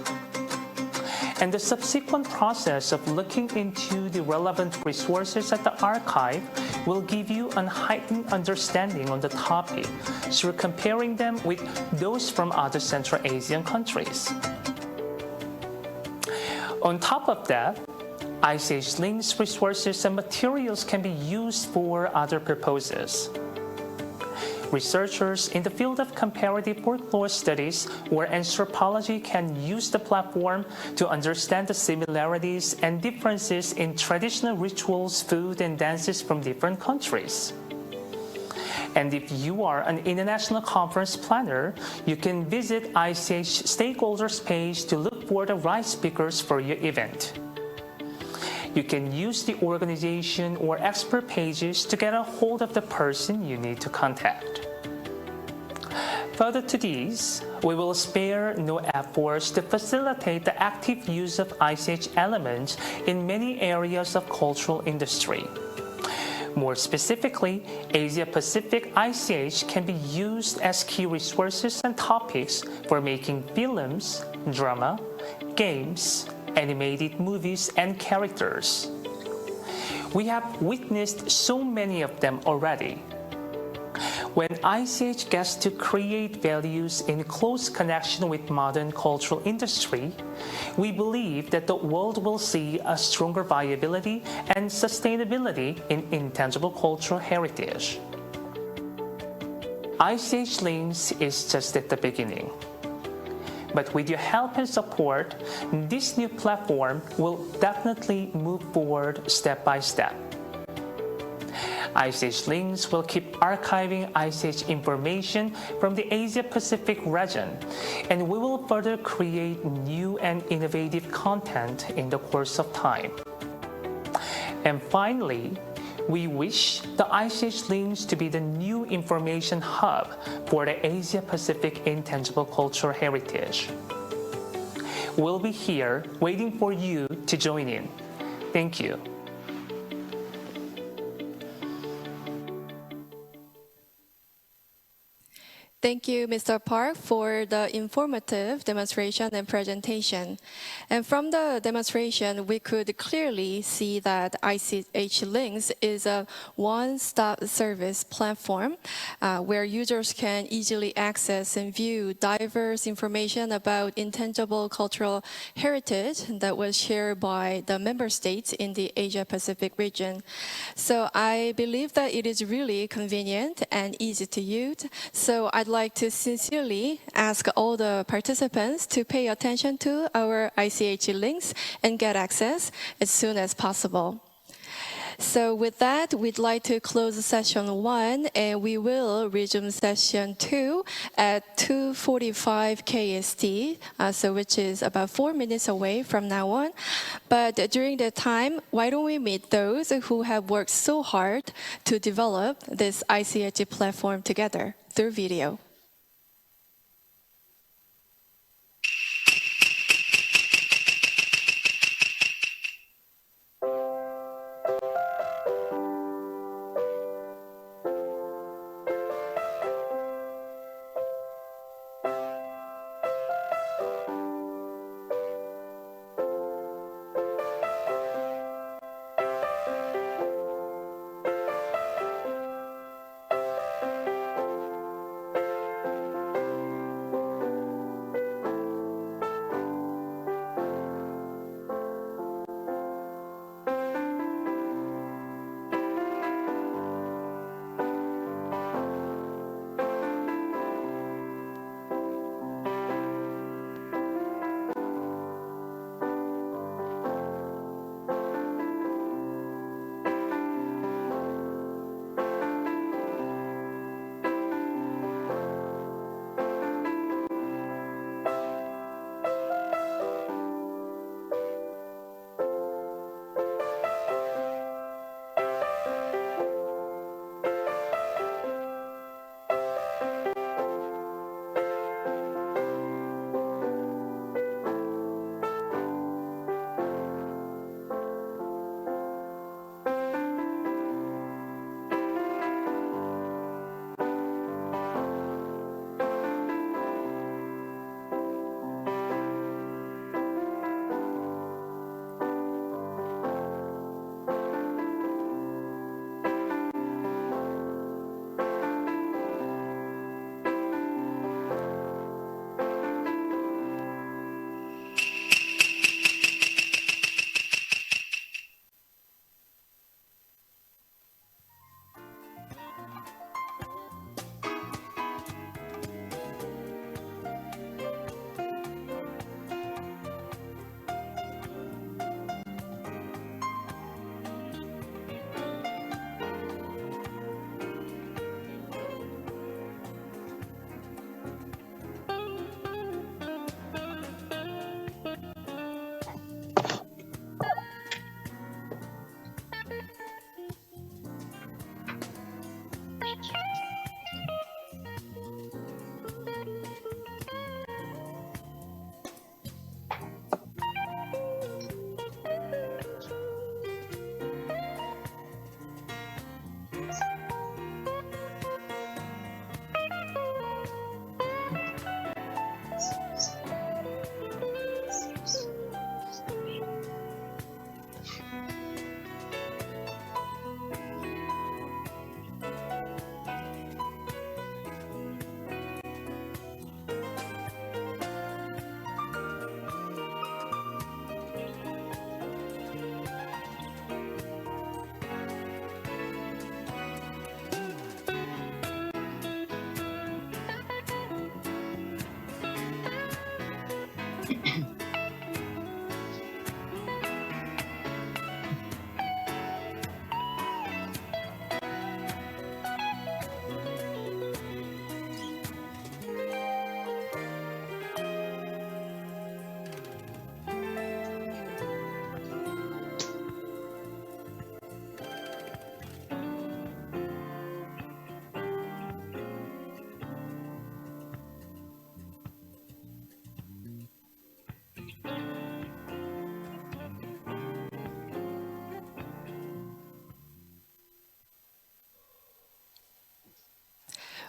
And the subsequent process of looking into the relevant resources at the archive will give you a heightened understanding on the topic through comparing them with those from other Central Asian countries. On top of that, ichLinks resources and materials can be used for other purposes. Researchers in the field of comparative folklore studies or anthropology can use the platform to understand the similarities and differences in traditional rituals, food, and dances from different countries. And if you are an international conference planner, you can visit ICH Stakeholders page to look for the right speakers for your event. You can use the organization or expert pages to get a hold of the person you need to contact. Further to these, we will spare no efforts to facilitate the active use of ICH elements in many areas of cultural industry. More specifically, Asia-Pacific ICH can be used as key resources and topics for making films, drama, games, animated movies, and characters. We have witnessed so many of them already. When ICH gets to create values in close connection with modern cultural industry, we believe that the world will see a stronger viability and sustainability in intangible cultural heritage. ichLinks is just at the beginning. But with your help and support, this new platform will definitely move forward step by step. ichLinks will keep archiving ICH information from the Asia-Pacific region, and we will further create new and innovative content in the course of time. And finally, we wish the ichLinks to be the new information hub for the Asia-Pacific intangible cultural heritage. will be here waiting for you to join in. Thank you. Thank you, Mr. Park, for the informative demonstration and presentation. And from the demonstration, we could clearly see that ichLinks is a one-stop service platform where users can easily access and view diverse information about intangible cultural heritage that was shared by the member states in the Asia-Pacific region. So I believe that it is really convenient and easy to use. So I'd like to sincerely ask all the participants to pay attention to our ichLinks and get access as soon as possible. So with that, we'd like to close session 1, and we will resume session 2 at 2:45 KST, which is about 4 minutes away from now on. But during that time, why don't we meet those who have worked so hard to develop this ICHC platform together through video.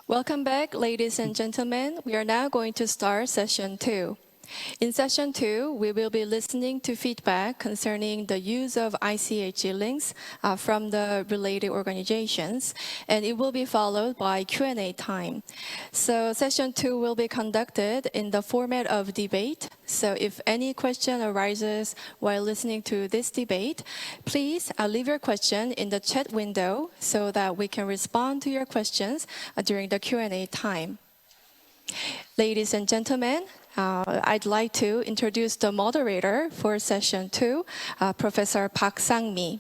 Welcome back, ladies and gentlemen. We are now going to start session 2. In session 2, we will be listening to feedback concerning the use of ichLinks from the related organizations, and it will be followed by Q&A time. So session 2 will be conducted in the format of debate. So if any question arises while listening to this debate, please leave your question in the chat window so that we can respond to your questions during the Q&A time. Ladies and gentlemen, I'd like to introduce the moderator for session 2, Professor Park Sang-mi.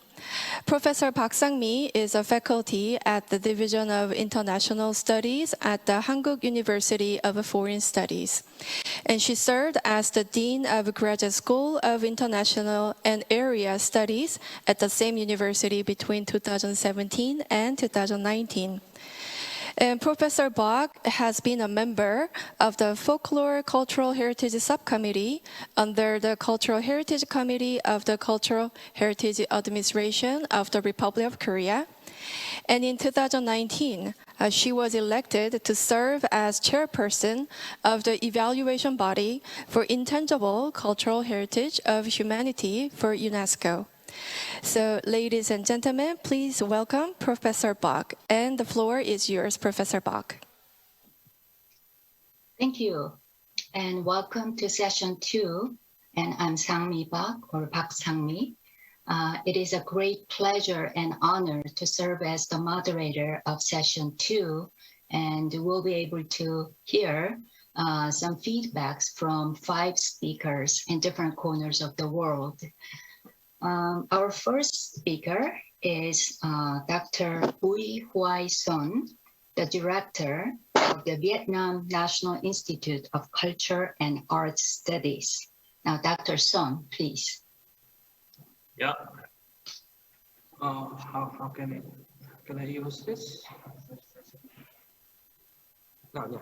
Professor Park Sang-mi is a faculty at the Division of International Studies at the Hankuk University of Foreign Studies. And she served as the Dean of Graduate School of International and Area Studies at the same university between 2017 and 2019. And Professor Park has been a member of the Folklore Cultural Heritage Subcommittee under the Cultural Heritage Committee of the Cultural Heritage Administration of the Republic of Korea. And in 2019, she was elected to serve as chairperson of the evaluation body for intangible cultural heritage of humanity for UNESCO. So, ladies and gentlemen, please welcome Professor Park. And the floor is yours, Professor Park. Thank you. And welcome to session 2. And I'm Sang-mi Park, or Park Sang-mi. It is a great pleasure and honor to serve as the moderator of session 2. And we'll be able to hear some feedbacks from 5 speakers in different corners of the world. Our first speaker is Dr. Bui Hoai Son, the director of the Vietnam National Institute of Culture and Arts Studies. Now, Dr. Son, please. Yeah. How can I use this? No, yeah.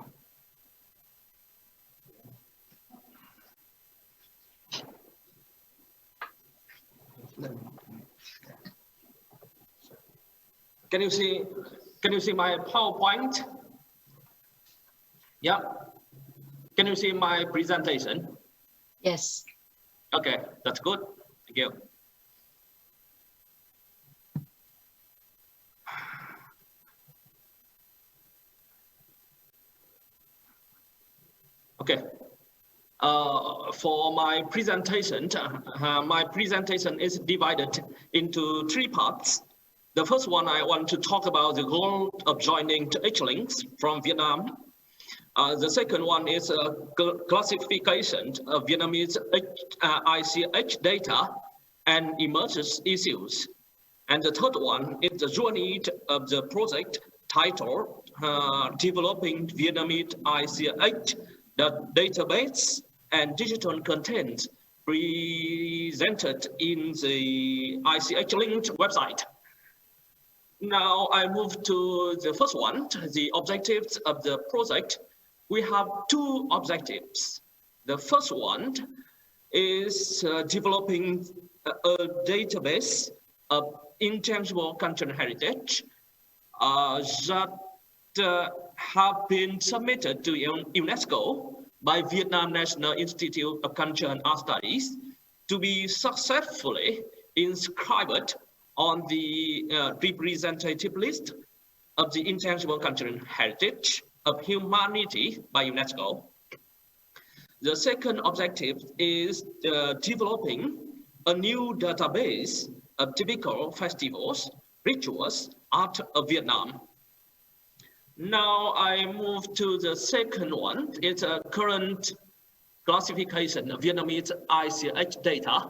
Can you see my PowerPoint? Yeah. Can you see my presentation? Yes. Okay, that's good. Thank you. Okay. For my presentation is divided into 3 parts. The first one, I want to talk about the goal of joining to ichLinks from Vietnam. The second one is a classification of Vietnamese ICH data and emergence issues. And the third one is the journey of the project titled Developing Vietnamese ICH, the database and digital content presented in the ichLinks website. Now I move to the first one, the objectives of the project. We have 2 objectives. The first one is developing a database of intangible cultural heritage that have been submitted to UNESCO by Vietnam National Institute of Culture and Art Studies to be successfully inscribed on the representative list of the intangible cultural heritage of humanity by UNESCO. The second objective is developing a new database of typical festivals, rituals, art of Vietnam. Now I move to the second one. It's a current classification of Vietnamese ICH data.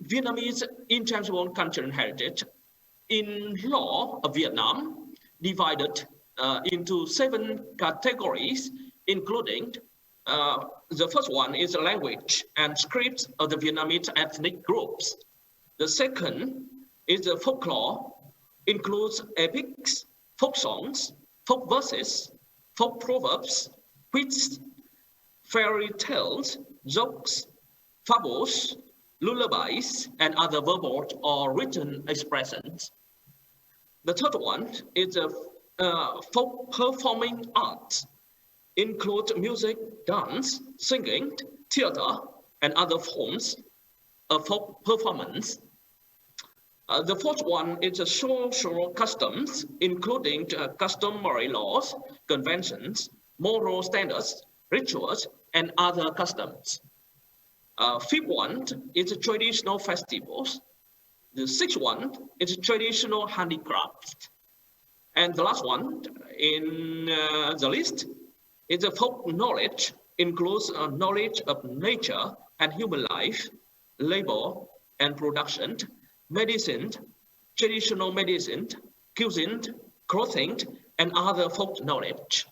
Vietnamese intangible cultural heritage in law of Vietnam divided into 7 categories, including the first one is language and scripts of the Vietnamese ethnic groups. The second is the folklore, includes epics, folk songs, folk verses, folk proverbs, wits, fairy tales, jokes, fables, lullabies, and other verbal or written expressions. The third one is the folk performing arts include music, dance, singing, theater, and other forms of folk performance. The fourth one is social customs, including customary laws, conventions, moral standards, rituals, and other customs. Fifth one is traditional festivals. The sixth one is traditional handicrafts. And the last one in the list is folk knowledge, includes knowledge of nature and human life, labor and production, medicine, traditional medicine, cuisine, clothing, and other folk knowledge.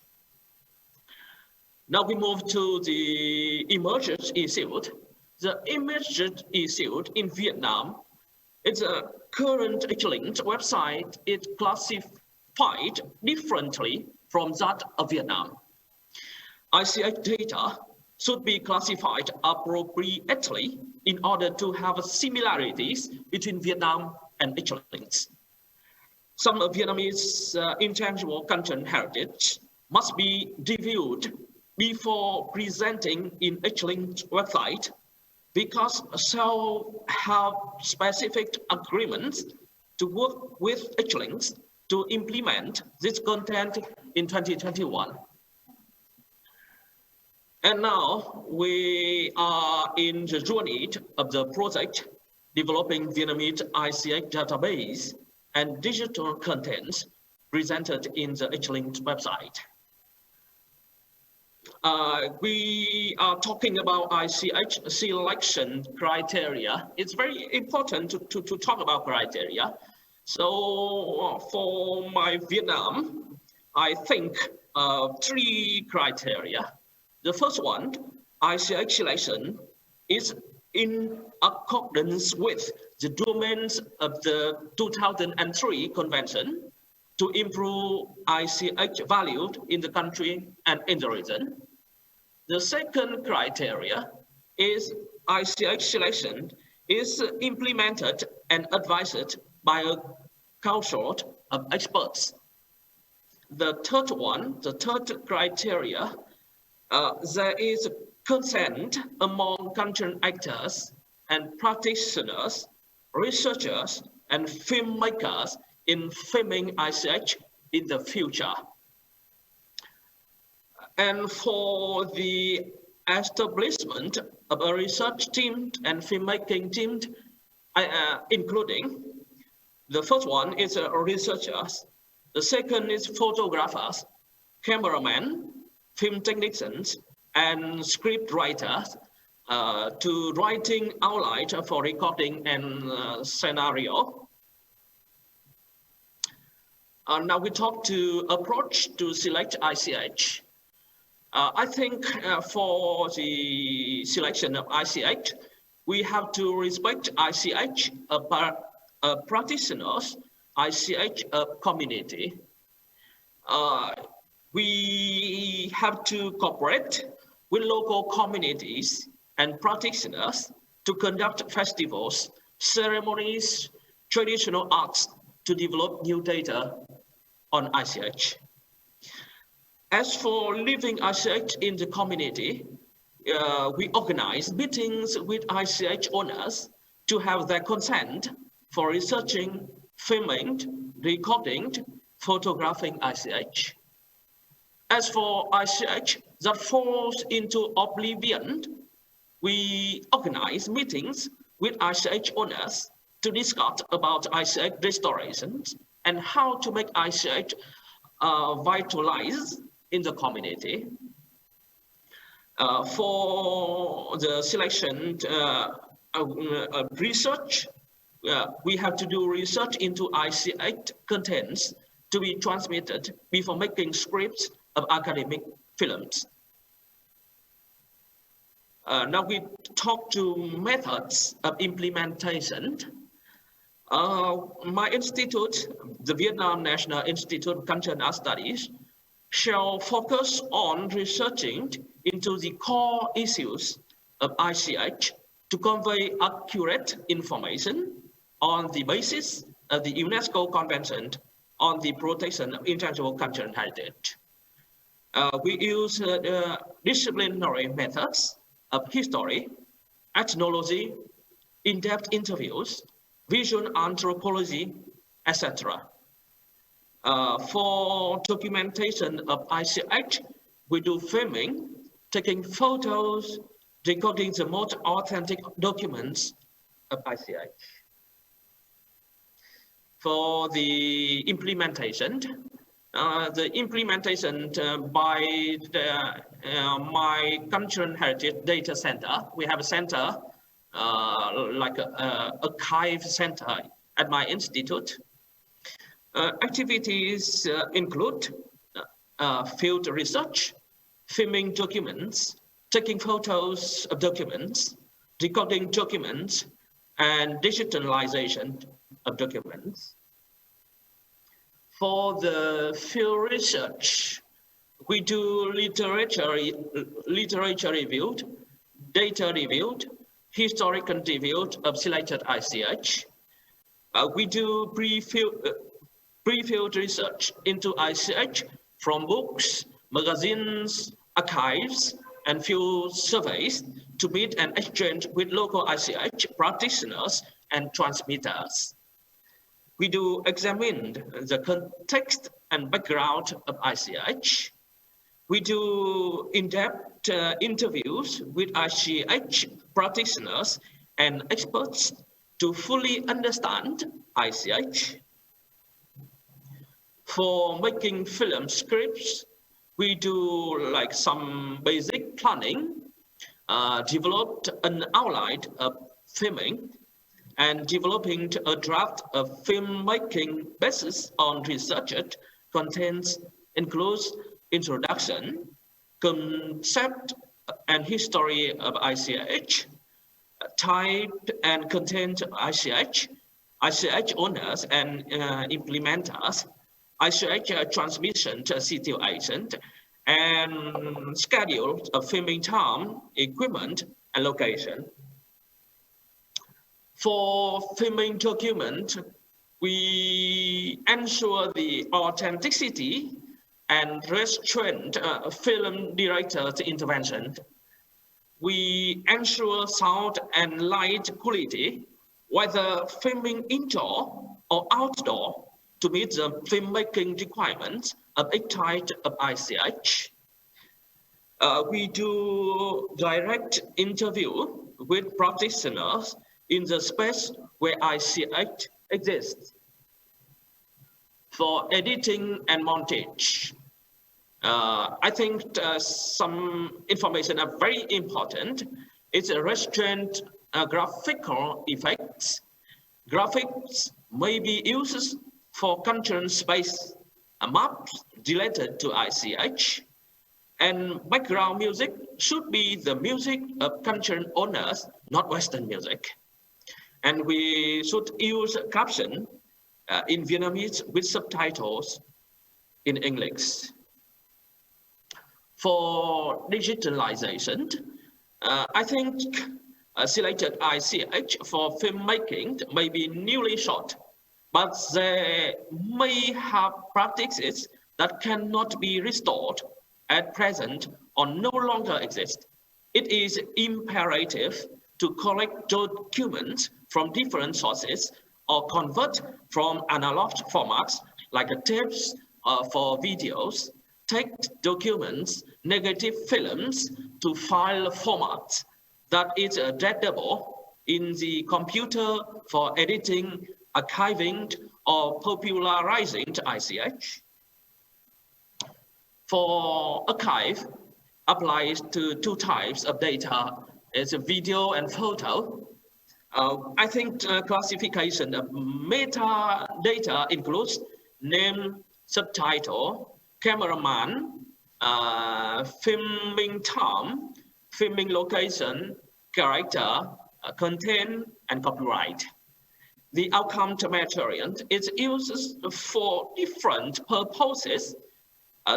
Now we move to the emergent issues. The emergent issues in Vietnam, it's a current ichLinks website. It's classified differently from that of Vietnam. ICH data should be classified appropriately in order to have similarities between Vietnam and ichLinks. Some Vietnamese intangible content heritage must be reviewed before presenting in ichLinks website, because shall have specific agreements to work with ichLinks to implement this content in 2021. And now we are in the journey of the project developing Vietnamese ICH database and digital contents presented in the ichLinks website. We are talking about ICH selection criteria. It's very important to talk about criteria. So for my Vietnam, I think 3 criteria. The first one, ICH selection is in accordance with the domains of the 2003 Convention to improve ICH value in the country and in the region. The second criteria is ICH selection is implemented and advised by a council of experts. The third one, the third criteria, there is consent among content actors and practitioners, researchers, and filmmakers in filming ICH in the future. And for the establishment of a research team and filmmaking team, including the first one is researchers, the second is photographers, cameramen, film technicians, and script writers to writing outline for recording and scenario. Now we talk to approach to select ICH. I think for the selection of ICH, we have to respect ICH practitioners, ICH community. We have to cooperate with local communities and practitioners to conduct festivals, ceremonies, traditional arts to develop new data on ICH. As for living ICH in the community, we organize meetings with ICH owners to have their consent for researching, filming, recording, photographing ICH. As for ICH that falls into oblivion, we organize meetings with ICH owners to discuss about ICH restorations and how to make ICH vitalize in the community. For the selection research, we have to do research into ICH contents to be transmitted before making scripts of academic films. Now we talk to methods of implementation. My institute, the Vietnam National Institute of Content Art Studies, shall focus on researching into the core issues of ICH to convey accurate information on the basis of the UNESCO Convention on the protection of intangible cultural heritage. We use disciplinary methods of history, ethnology, in-depth interviews, visual anthropology, etc. For documentation of ICH, we do filming, taking photos, decoding the most authentic documents of ICH. For the implementation by my Cultural Heritage Data Center, we have a center like a archive center at my institute. Activities include field research, filming documents, taking photos of documents, decoding documents, and digitalization of documents. For the field research, we do literature review, data review, historical review of selected ICH. We do pre-field research into ICH from books, magazines, archives, and field surveys to meet and exchange with local ICH practitioners and transmitters. We do examine the context and background of ICH. We do in-depth interviews with ICH practitioners and experts to fully understand ICH. For making film scripts, we do like some basic planning, developed an outline of filming, and developing a draft of filmmaking basis on researched contents includes introduction, concept and history of ICH, type and content of ICH owners and implementers, ICH transmission situation, and schedule of filming time, equipment, and location. For filming document, we ensure the authenticity and restraint film director's intervention. We ensure sound and light quality, whether filming indoor or outdoor, to meet the filmmaking requirements of each type of ICH. We do direct interview with practitioners in the space where ICH exists. For editing and montage, I think some information are very important. It's a restraint graphical effects. Graphics may be used for content space maps related to ICH, and background music should be the music of content owners, not Western music. And we should use caption in Vietnamese with subtitles in English. For digitalization, I think selected ICH for filmmaking may be newly shot, but they may have practices that cannot be restored at present or no longer exist. It is imperative to collect documents from different sources or convert from analog formats like tapes for videos, text documents, negative films to file formats that is readable in the computer for editing, archiving, or popularizing ICH. For archive, applies to two types of data. It's a video and photo. I think classification of metadata includes name, subtitle, cameraman, filming time, filming location, character, content, and copyright. The outcome material is used for different purposes,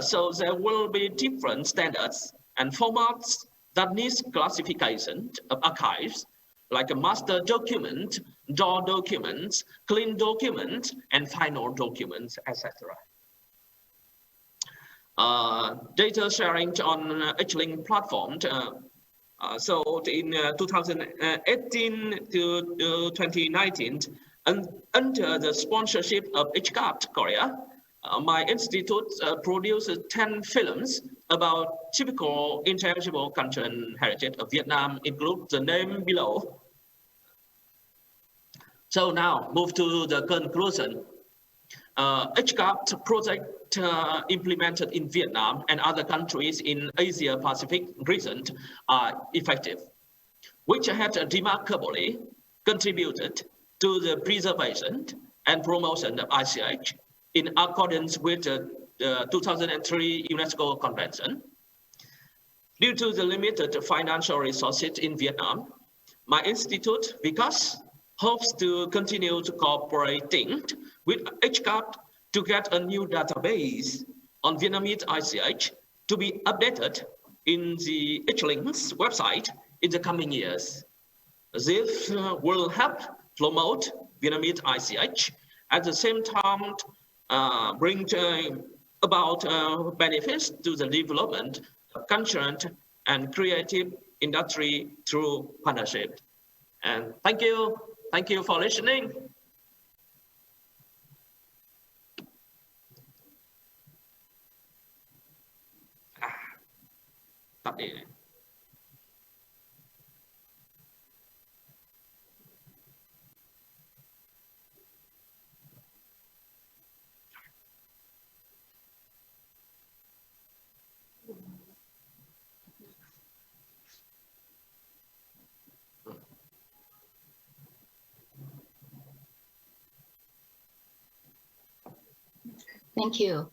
so there will be different standards and formats that need classification of archives like a master document, draw documents, clean documents, and final documents, etc. Data sharing on ichLinks platform. So in 2018 to 2019, and under the sponsorship of ICHCAP Korea, my institute produced 10 films about typical intangible culture and heritage of Vietnam, include the name below. So now move to the conclusion. ICHCAP project implemented in Vietnam and other countries in Asia Pacific region are effective, which have remarkably contributed to the preservation and promotion of ICH in accordance with the 2003 UNESCO Convention. Due to the limited financial resources in Vietnam, my institute, VICAS, hopes to continue to cooperating with ICHCAP to get a new database on Vietnamese ICH to be updated in the ichLinks website in the coming years. This will help promote Vietnamese ICH, at the same time bring about benefits to the development of cultural and creative industry through partnership. And thank you for listening. Tắt đi này. Thank you,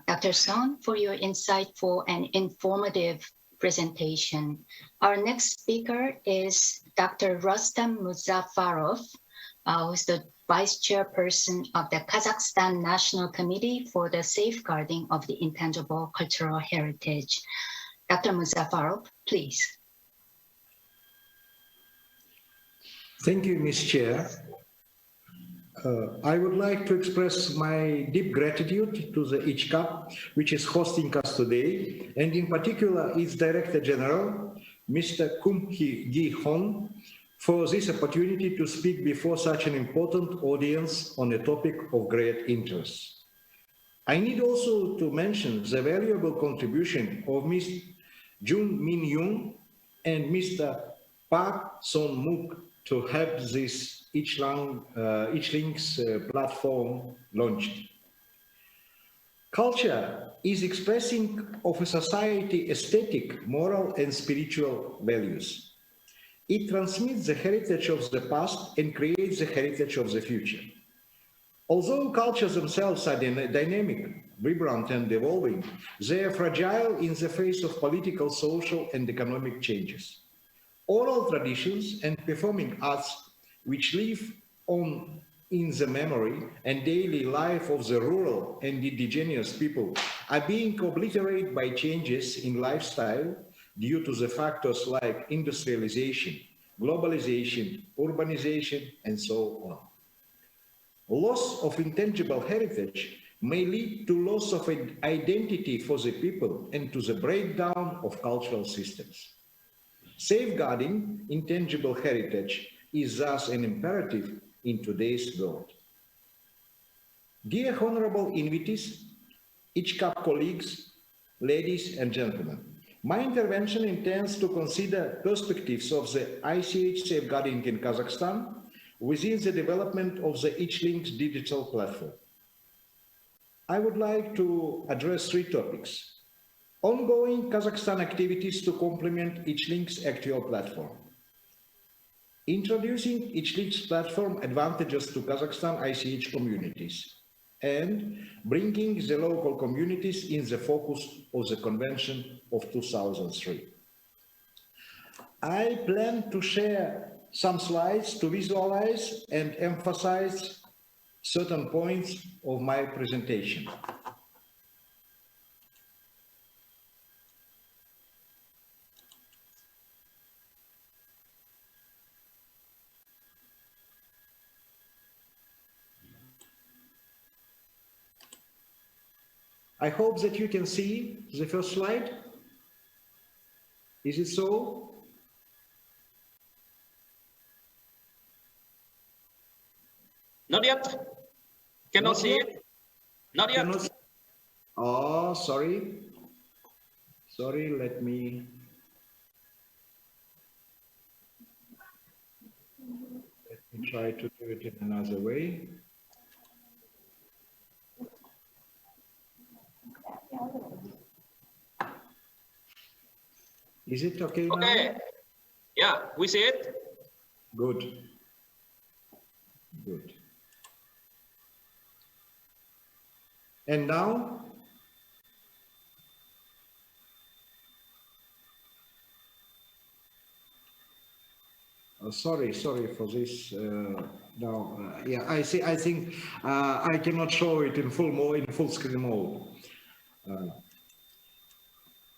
Dr. Son, for your insightful and informative presentation. Our next speaker is Dr. Rustam Muzaffarov, who is the Vice Chairperson of the Kazakhstan National Committee for the Safeguarding of the Intangible Cultural Heritage. Dr. Muzaffarov, please. Thank you, Ms. Chair. I would like to express my deep gratitude to the ICHCAP, which is hosting us today, and in particular its Director General, Mr. Kum Gi Hon, for this opportunity to speak before such an important audience on a topic of great interest. I need also to mention the valuable contribution of Ms. Jun Min Yoon and Mr. Park Son Mook to have this ichLinks platform launched. Culture is expressing of a society aesthetic, moral, and spiritual values. It transmits the heritage of the past and creates the heritage of the future. Although cultures themselves are dynamic, vibrant, and evolving, they are fragile in the face of political, social, and economic changes. Oral traditions and performing arts, which live on in the memory and daily life of the rural and indigenous people, are being obliterated by changes in lifestyle due to the factors like industrialization, globalization, urbanization, and so on. Loss of intangible heritage may lead to loss of identity for the people and to the breakdown of cultural systems. Safeguarding intangible heritage is thus an imperative in today's world. Dear honorable invitees, ICHCAP colleagues, ladies and gentlemen, my intervention intends to consider perspectives of the ICH safeguarding in Kazakhstan within the development of the ichLinks digital platform. I would like to address three topics. Ongoing Kazakhstan activities to complement ichLinks actual platform. Introducing ichLinks platform advantages to Kazakhstan ICH communities and bringing the local communities in the focus of the Convention of 2003. I plan to share some slides to visualize and emphasize certain points of my presentation. I hope that you can see the first slide. Is it so? Not yet. Cannot see it. Not yet. Cannot... Oh, sorry. Sorry, let me try to do it in another way. Is it okay now? Yeah, we see it. Good. Good. And now? Sorry for this. Yeah, I see. I think I cannot show it in full screen mode.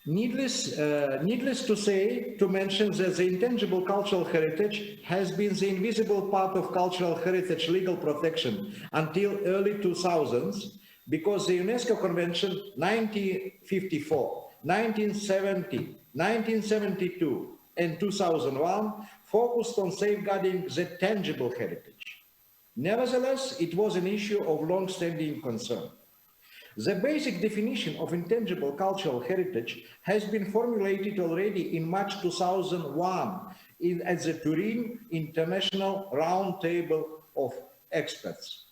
Needless to mention that the intangible cultural heritage has been the invisible part of cultural heritage legal protection until early 2000s, because the UNESCO Convention 1954, 1970, 1972, and 2001 focused on safeguarding the tangible heritage. Nevertheless, it was an issue of long-standing concern. The basic definition of intangible cultural heritage has been formulated already in March 2001 at the Turin International Roundtable of Experts.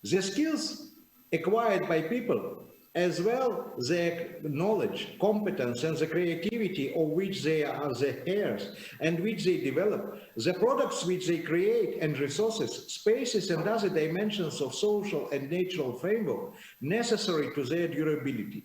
The skills acquired by people, as well the knowledge, competence, and the creativity of which they are the heirs and which they develop, the products which they create, and resources, spaces, and other dimensions of social and natural framework necessary to their durability.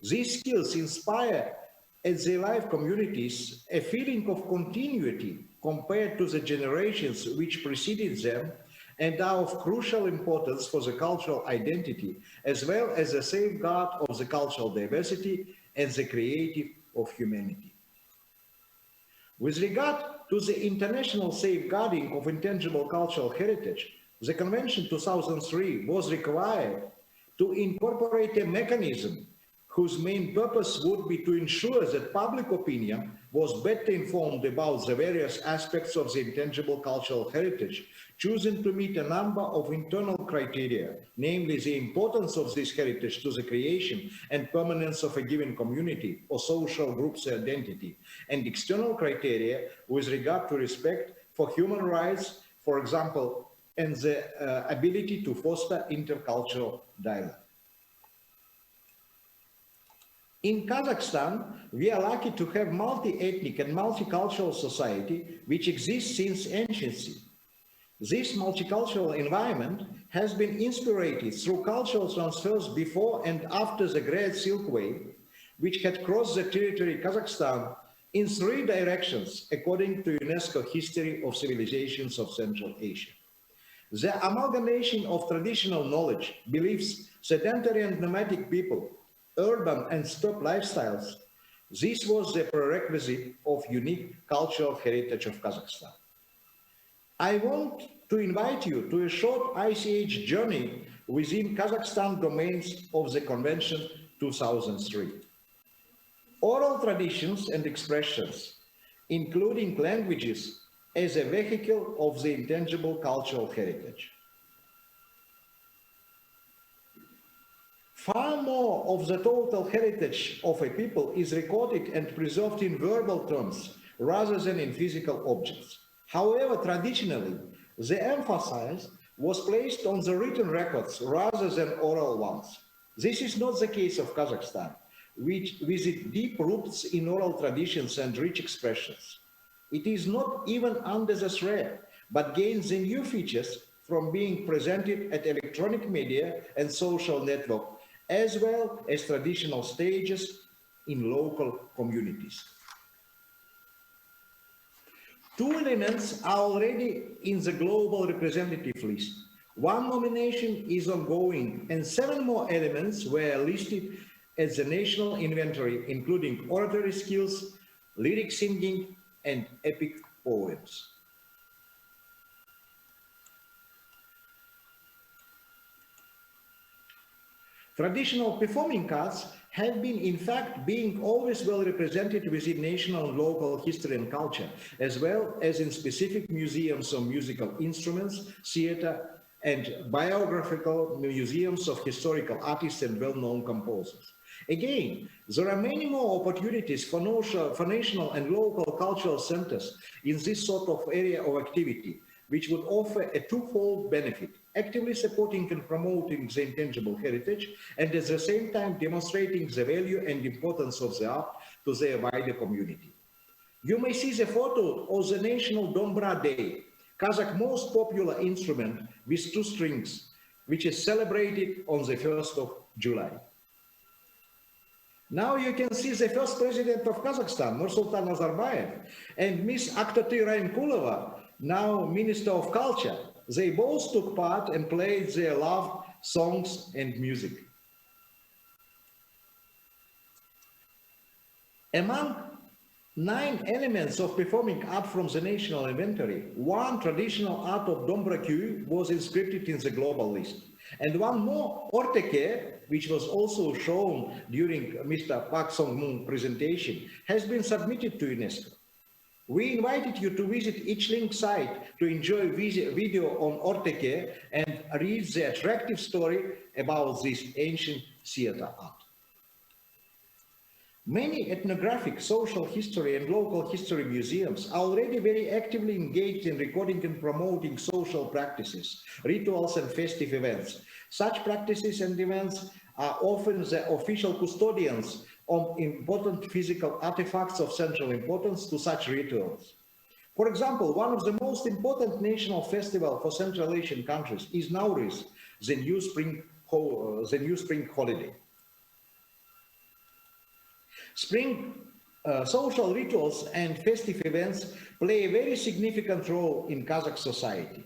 These skills inspire at their life communities a feeling of continuity compared to the generations which preceded them, and are of crucial importance for the cultural identity, as well as the safeguard of the cultural diversity and the creative of humanity. With regard to the international safeguarding of intangible cultural heritage, the Convention 2003 was required to incorporate a mechanism whose main purpose would be to ensure that public opinion was better informed about the various aspects of the intangible cultural heritage, choosing to meet a number of internal criteria, namely the importance of this heritage to the creation and permanence of a given community or social group's identity, and external criteria with regard to respect for human rights, for example, and the ability to foster intercultural dialogue. In Kazakhstan, we are lucky to have multi-ethnic and multicultural society which exists since anciency. This multicultural environment has been inspired through cultural transfers before and after the Great Silk Way, which had crossed the territory of Kazakhstan in 3 directions according to UNESCO History of Civilizations of Central Asia. The amalgamation of traditional knowledge, beliefs, sedentary and nomadic people, urban and steppe lifestyles, this was the prerequisite of unique cultural heritage of Kazakhstan. I want to invite you to a short ICH journey within Kazakhstan domains of the Convention 2003. Oral traditions and expressions, including languages, as a vehicle of the intangible cultural heritage. Far more of the total heritage of a people is recorded and preserved in verbal terms rather than in physical objects. However, traditionally, the emphasis was placed on the written records rather than oral ones. This is not the case of Kazakhstan, which with its deep roots in oral traditions and rich expressions. It is not even under the threat, but gains the new features from being presented at electronic media and social networks, as well as traditional stages in local communities. 2 elements are already in the global representative list. 1 nomination is ongoing, and 7 more elements were listed as the national inventory, including oratory skills, lyric singing, and epic poems. Traditional performing arts have been, in fact, being always well represented within national and local history and culture, as well as in specific museums of musical instruments, theater, and biographical museums of historical artists and well-known composers. Again, there are many more opportunities for national and local cultural centers in this sort of area of activity, which would offer a twofold benefit: actively supporting and promoting the intangible heritage, and at the same time demonstrating the value and importance of the art to their wider community. You may see the photo of the National Dombra Day, Kazakh most popular instrument with 2 strings, which is celebrated on the 1st of July. Now you can see the first president of Kazakhstan, Nursultan Nazarbayev, and Miss Aktati Raimkulova, now Minister of Culture. They both took part and played their loved songs and music. Among 9 elements of performing art from the national inventory, 1 traditional art of Dombra Kyu was inscribed in the global list. And 1 more, Orteke, which was also shown during Mr. Park Song-moon's presentation, has been submitted to UNESCO. We invited you to visit ichLinks site to enjoy video on Orteke and read the attractive story about this ancient theater art. Many ethnographic, social history and local history museums are already very actively engaged in recording and promoting social practices, rituals and festive events. Such practices and events are often the official custodians of important physical artifacts of central importance to such rituals. For example, one of the most important national festivals for Central Asian countries is Nowruz, the new spring holiday. Spring social rituals and festive events play a very significant role in Kazakh society.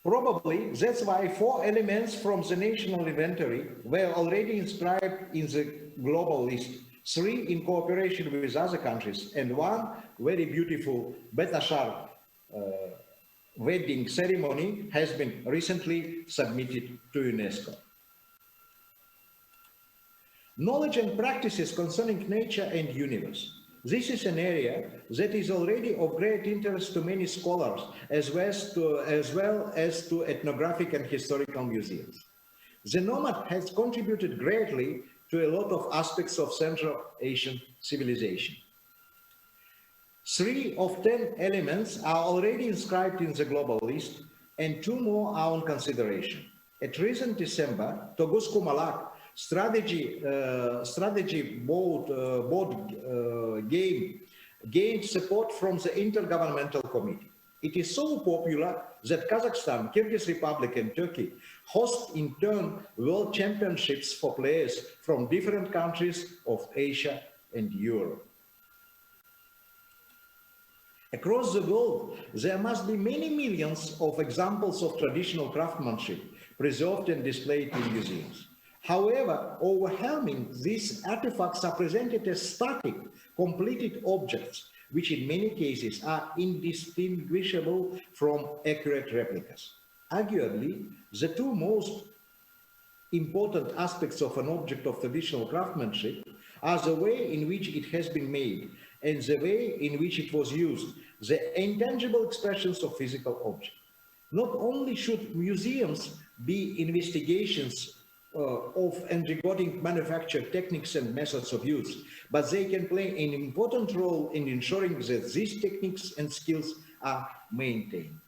Probably that's why 4 elements from the national inventory were already inscribed in the global list, 3 in cooperation with other countries, and 1 very beautiful Betashar wedding ceremony has been recently submitted to UNESCO. Knowledge and practices concerning nature and universe. This is an area that is already of great interest to many scholars, as well as to ethnographic and historical museums. The nomad has contributed greatly to a lot of aspects of Central Asian civilization. 3 of 10 elements are already inscribed in the global list, and 2 more are on consideration. At recent December, Togus Kumalak strategy board game gained support from the Intergovernmental Committee. It is so popular that Kazakhstan, Kyrgyz Republic and Turkey host in turn world championships for players from different countries of Asia and Europe. Across the world, there must be many millions of examples of traditional craftsmanship preserved and displayed in museums. However, overwhelming, these artifacts are presented as static, completed objects, which in many cases are indistinguishable from accurate replicas. Arguably, the 2 most important aspects of an object of traditional craftsmanship are the way in which it has been made and the way in which it was used, the intangible expressions of physical object. Not only should museums be investigations of and regarding manufacture techniques and methods of use, but they can play an important role in ensuring that these techniques and skills are maintained.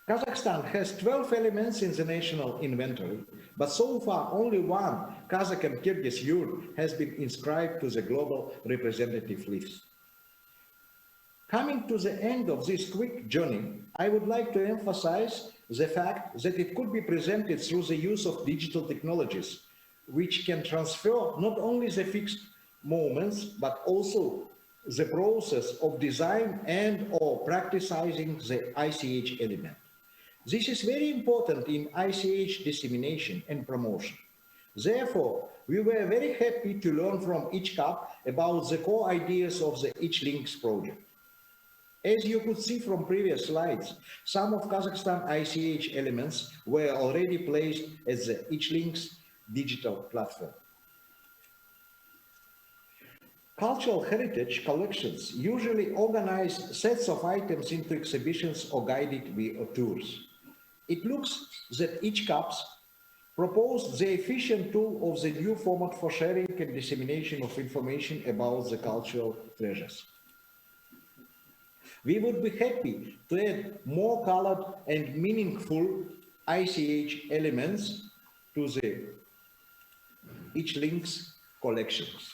Kazakhstan has 12 elements in the national inventory, but so far only 1, Kazakh and Kyrgyz yurt, has been inscribed to the global representative list. Coming to the end of this quick journey, I would like to emphasize the fact that it could be presented through the use of digital technologies, which can transfer not only the fixed moments, but also the process of design and or practicing the ICH element. This is very important in ICH dissemination and promotion. Therefore, we were very happy to learn from ICHCAP about the core ideas of the ichLinks project. As you could see from previous slides, some of Kazakhstan ICH elements were already placed as the ichLinks digital platform. Cultural heritage collections usually organize sets of items into exhibitions or guided tours. It looks that ICHCAP proposed the efficient tool of the new format for sharing and dissemination of information about the cultural treasures. We would be happy to add more colored and meaningful ICH elements to the ichLinks collections.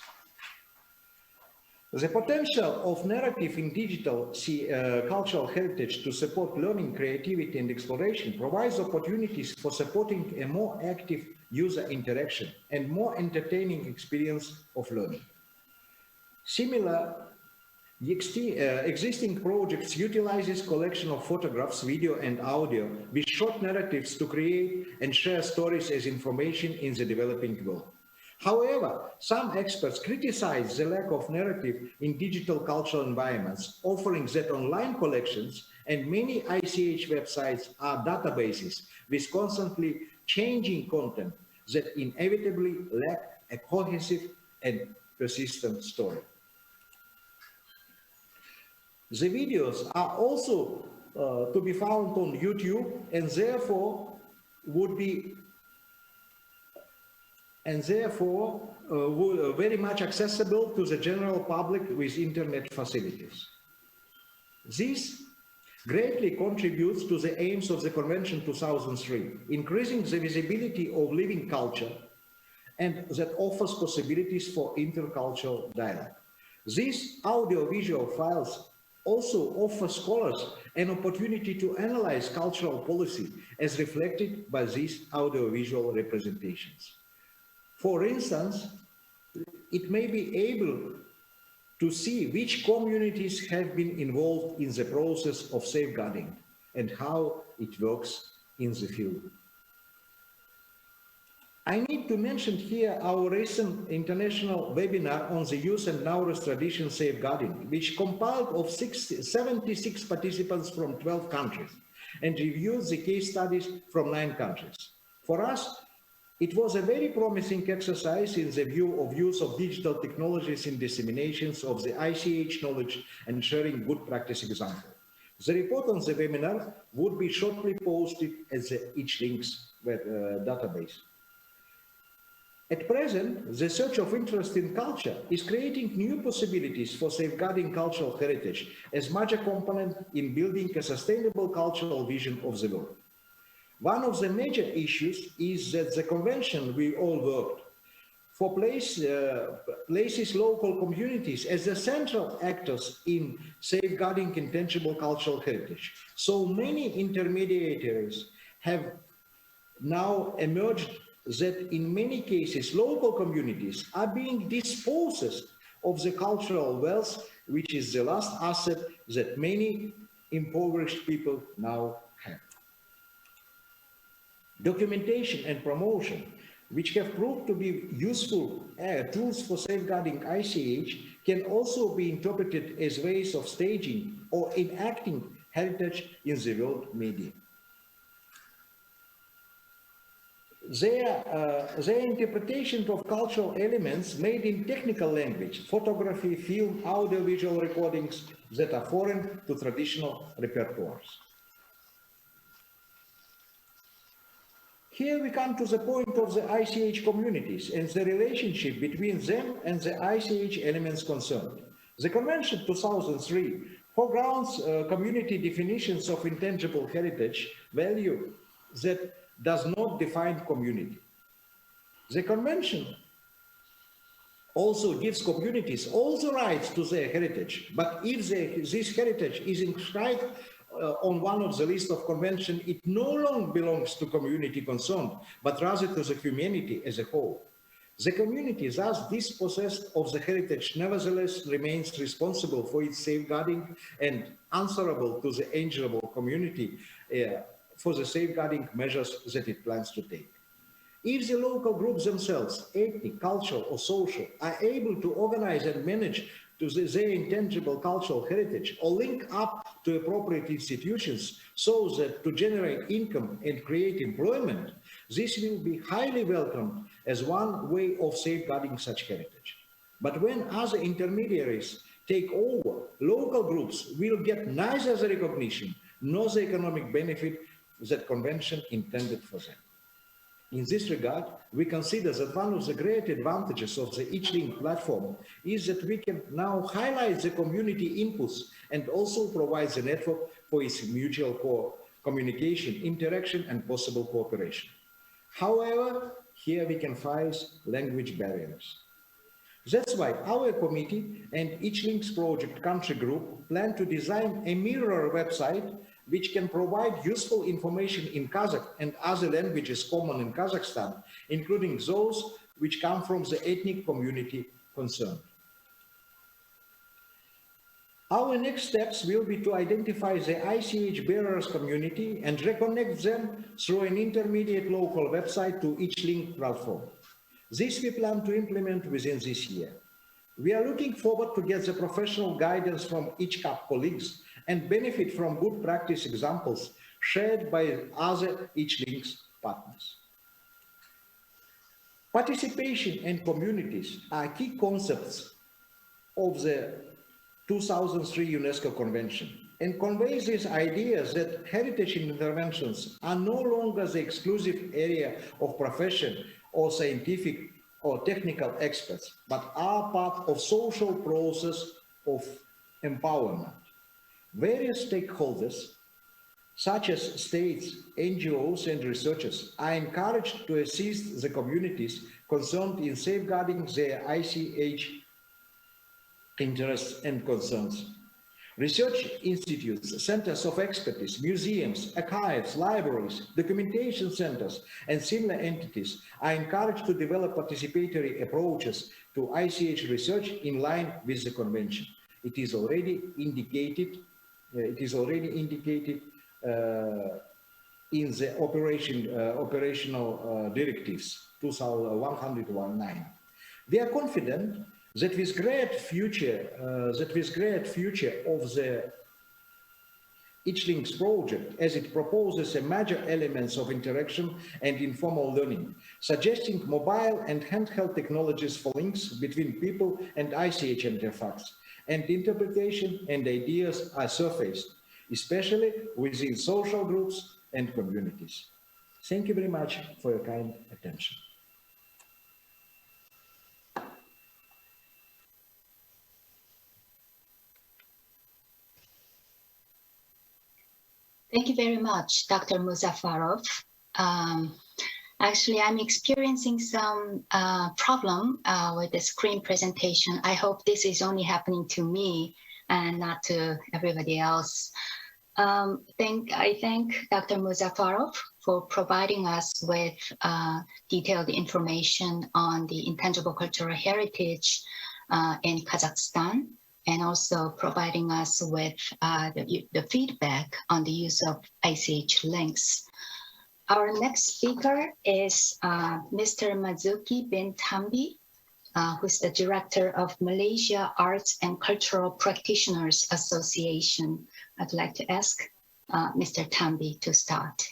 The potential of narrative in digital cultural heritage to support learning, creativity and exploration provides opportunities for supporting a more active user interaction and more entertaining experience of learning. Similar existing projects utilizes collection of photographs, video and audio with short narratives to create and share stories as information in the developing world. However, some experts criticize the lack of narrative in digital cultural environments, offering that online collections and many ICH websites are databases with constantly changing content that inevitably lack a cohesive and persistent story. The videos are also to be found on YouTube and therefore would be very much accessible to the general public with internet facilities. This greatly contributes to the aims of the Convention 2003, increasing the visibility of living culture and that offers possibilities for intercultural dialogue. These audiovisual files also offer scholars an opportunity to analyze cultural policy as reflected by these audiovisual representations. For instance, it may be able to see which communities have been involved in the process of safeguarding and how it works in the field. I need to mention here our recent international webinar on the youth and Nauruz tradition safeguarding, which compiled of 76 participants from 12 countries and reviewed the case studies from 9 countries. For us, it was a very promising exercise in the view of use of digital technologies in disseminations of the ICH knowledge and sharing good practice example. The report on the webinar would be shortly posted as the ichLinks database. At present, the search of interest in culture is creating new possibilities for safeguarding cultural heritage as major component in building a sustainable cultural vision of the world. One of the major issues is that the convention we all worked for places local communities as the central actors in safeguarding intangible cultural heritage. So many intermediaries have now emerged that in many cases local communities are being dispossessed of the cultural wealth, which is the last asset that many impoverished people now have. Documentation and promotion, which have proved to be useful tools for safeguarding ICH, can also be interpreted as ways of staging or enacting heritage in the world media. Their interpretation of cultural elements made in technical language, photography, film, audiovisual recordings that are foreign to traditional repertoires. Here we come to the point of the ICH communities and the relationship between them and the ICH elements concerned. The Convention 2003 foregrounds community definitions of intangible heritage value that does not define community. The Convention also gives communities all the rights to their heritage, but if this heritage is inscribed on one of the list of convention, it no longer belongs to community concerned, but rather to the humanity as a whole. The community, thus dispossessed of the heritage, nevertheless remains responsible for its safeguarding and answerable to the eligible community for the safeguarding measures that it plans to take. If the local groups themselves, ethnic, cultural or social, are able to organize and manage to their intangible cultural heritage or link up to appropriate institutions so that to generate income and create employment, this will be highly welcomed as one way of safeguarding such heritage. But when other intermediaries take over, local groups will get neither the recognition nor the economic benefit that convention intended for them. In this regard, we consider that one of the great advantages of the ichLinks platform is that we can now highlight the community inputs and also provide the network for its mutual communication, interaction, and possible cooperation. However, here we can face language barriers. That's why our committee and ichLinks project country group plan to design a mirror website which can provide useful information in Kazakh and other languages common in Kazakhstan, including those which come from the ethnic community concerned. Our next steps will be to identify the ICH bearers community and reconnect them through an intermediate local website to ichLinks platform. This we plan to implement within this year. We are looking forward to get the professional guidance from ICHCAP colleagues and benefit from good practice examples shared by other ichLinks partners. Participation and communities are key concepts of the 2003 UNESCO Convention and convey these ideas that heritage interventions are no longer the exclusive area of profession or scientific or technical experts, but are part of social process of empowerment. Various stakeholders, such as states, NGOs, and researchers, are encouraged to assist the communities concerned in safeguarding their ICH interests and concerns. Research institutes, centers of expertise, museums, archives, libraries, documentation centers, and similar entities are encouraged to develop participatory approaches to ICH research in line with the convention. It is already indicated. In the operational directives 2119. We are confident that with great future of the ichLinks project, as it proposes a major elements of interaction and informal learning, suggesting mobile and handheld technologies for links between people and ICH artifacts, and interpretation and ideas are surfaced, especially within social groups and communities. Thank you very much for your kind attention. Thank you very much, Dr. Muzaffarov. Actually, I'm experiencing some problem with the screen presentation. I hope this is only happening to me and not to everybody else. I thank Dr. Muzaffarov for providing us with detailed information on the intangible cultural heritage in Kazakhstan, and also providing us with the feedback on the use of ichLinks. Our next speaker is Mr. Marzuki bin Tambi, who's the director of Malaysia Arts and Cultural Practitioners Association. I'd like to ask Mr. Tambi to start.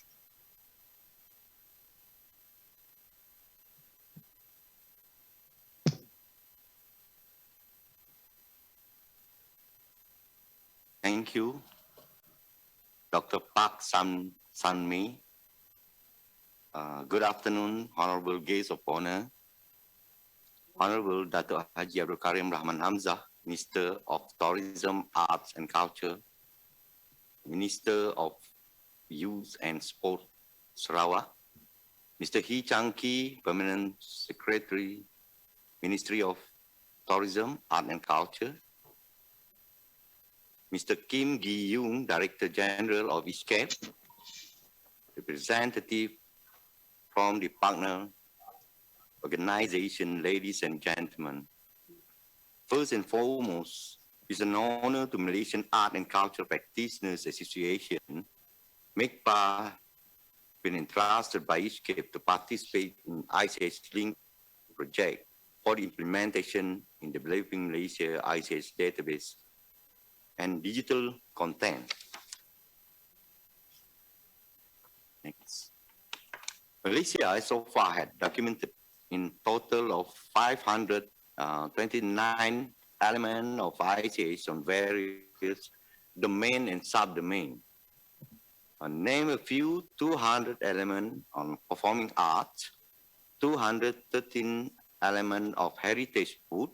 Thank you, Dr. Park San-mi. Good afternoon, honorable guests of honor, Honorable Dr. Haji Abdul Karim Rahman Hamzah, Minister of Tourism, Arts and Culture, Minister of Youth and Sport, Sarawak, Mr. Hee Chang-ki, Permanent Secretary, Ministry of Tourism, Art and Culture, Mr. Kim Gi-yoon, Director General of ICHCAP, representative from the partner organization, ladies and gentlemen. First and foremost, it's an honor to Malaysian Art and Culture Practitioners Association, MACPA, been entrusted by ICHCAP to participate in ichLinks project for the implementation in developing Malaysia ICH database and digital content. Next. Malaysia so far had documented in total of 529 elements of ICH on various domain and subdomain. Name a few: 200 elements on performing arts, 213 elements of heritage food,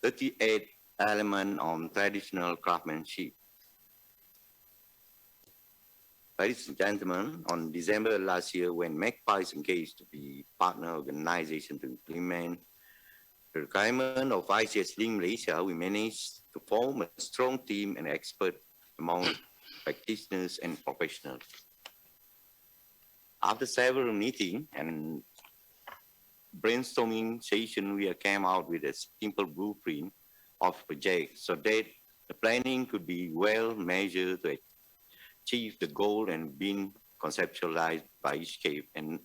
38 elements on traditional craftsmanship. Ladies and gentlemen, on December last year, when MACPA is engaged to be partner organization to implement the requirement of ICH Link Malaysia, we managed to form a strong team and expert among practitioners and professionals. After several meetings and brainstorming session, we came out with a simple blueprint of project so that the planning could be well measured to achieve the goal and being conceptualized by ICHCAP and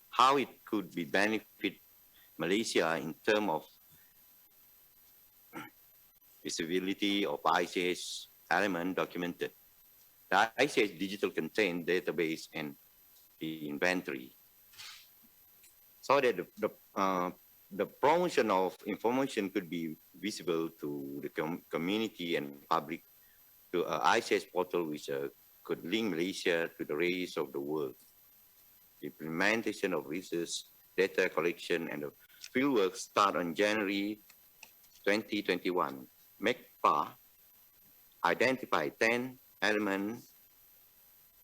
how it could be benefit Malaysia in terms of visibility of ICH element documented, the ICH digital content database and the inventory, so that the promotion of information could be visible to the community and public to ICH portal which could link Malaysia to the rest of the world. The implementation of research, data collection, and the fieldwork start on January 2021. MACPA identified 10 elements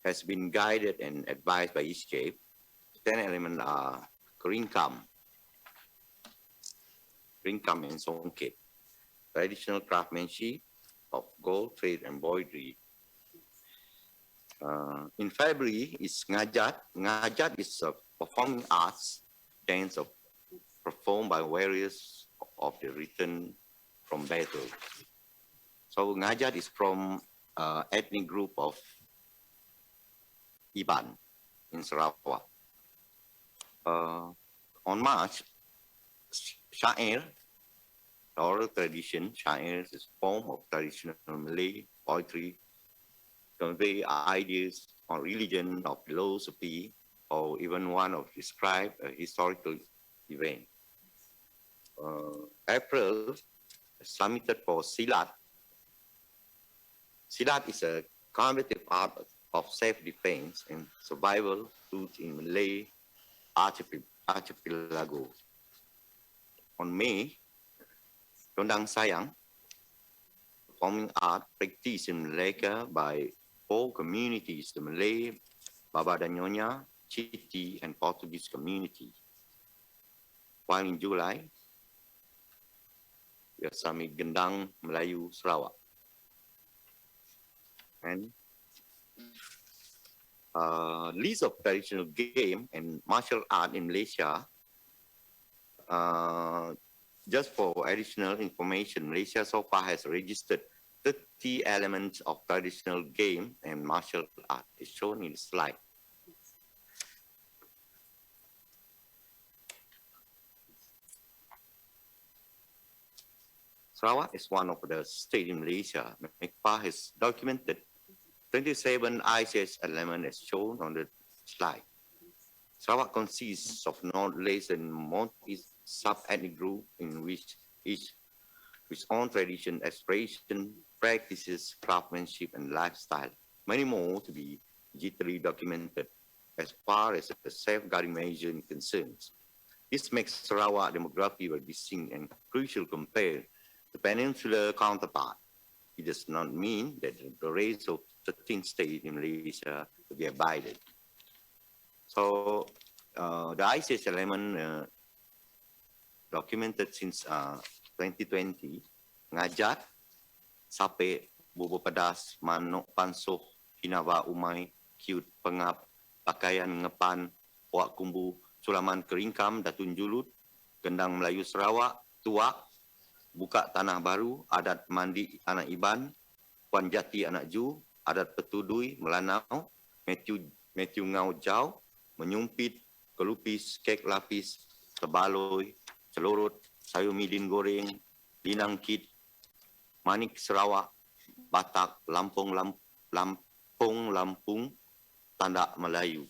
has been guided and advised by ICHCAP. 10 elements are Ringkam and Songket, traditional craftsmanship of gold, thread, embroidery. In February is Ngajat. Ngajat is a performing arts dance performed by warriors of the return from battle. So Ngajat is from ethnic group of Iban in Sarawak. On March, Syair, the oral tradition. Syair is a form of traditional Malay poetry, convey ideas on religion, of philosophy, or even one of describe a historical event. April, submitted for Silat. Silat is a combative art of self-defense and survival rooted in Malay archipelago. On May, Tondang Sayang, performing art practiced in Malacca by 4 communities, the Malay, Baba dan Nyonya, Chiti, and Portuguese community. While in July, we have Sami Gendang Melayu Sarawak. And list of traditional game and martial art in Malaysia. Just for additional information, Malaysia so far has registered 30 elements of traditional game and martial art. It's shown in the slide. Sarawak is one of the states in Malaysia. MACPA has documented 27 ICH elements as shown on the slide. Sarawak consists of not less than multi sub-ethnic group in which each with own tradition, expression, practices, craftsmanship, and lifestyle. Many more to be digitally documented as far as the safeguarding measure concerns. This makes Sarawak demography very distinct and crucial compared to peninsular counterpart. It does not mean that the rest of 13 states in Malaysia will be abided. So the ICH element documented since 2020, Ngajat, Sape, Bubu Pedas, Manok, Pansuh, Hinawa, Umay, Kiut, Pengap, Pakaian, Ngepan, Wak Kumbu, Sulaman Keringkam, Datun Julut, Gendang Melayu Sarawak, Tuak, Buka Tanah Baru, Adat Mandi Anak Iban, Puan Jati Anak Ju, Adat Petudui, Melanau, Matthew Ngau Jau, Menyumpit, Kelupis, Kek Lapis, Tebaloi, Celorot, Sayur Midin Goreng, Linang Kit, Manik Sarawak, Batak, Lampung, Tanda Melayu.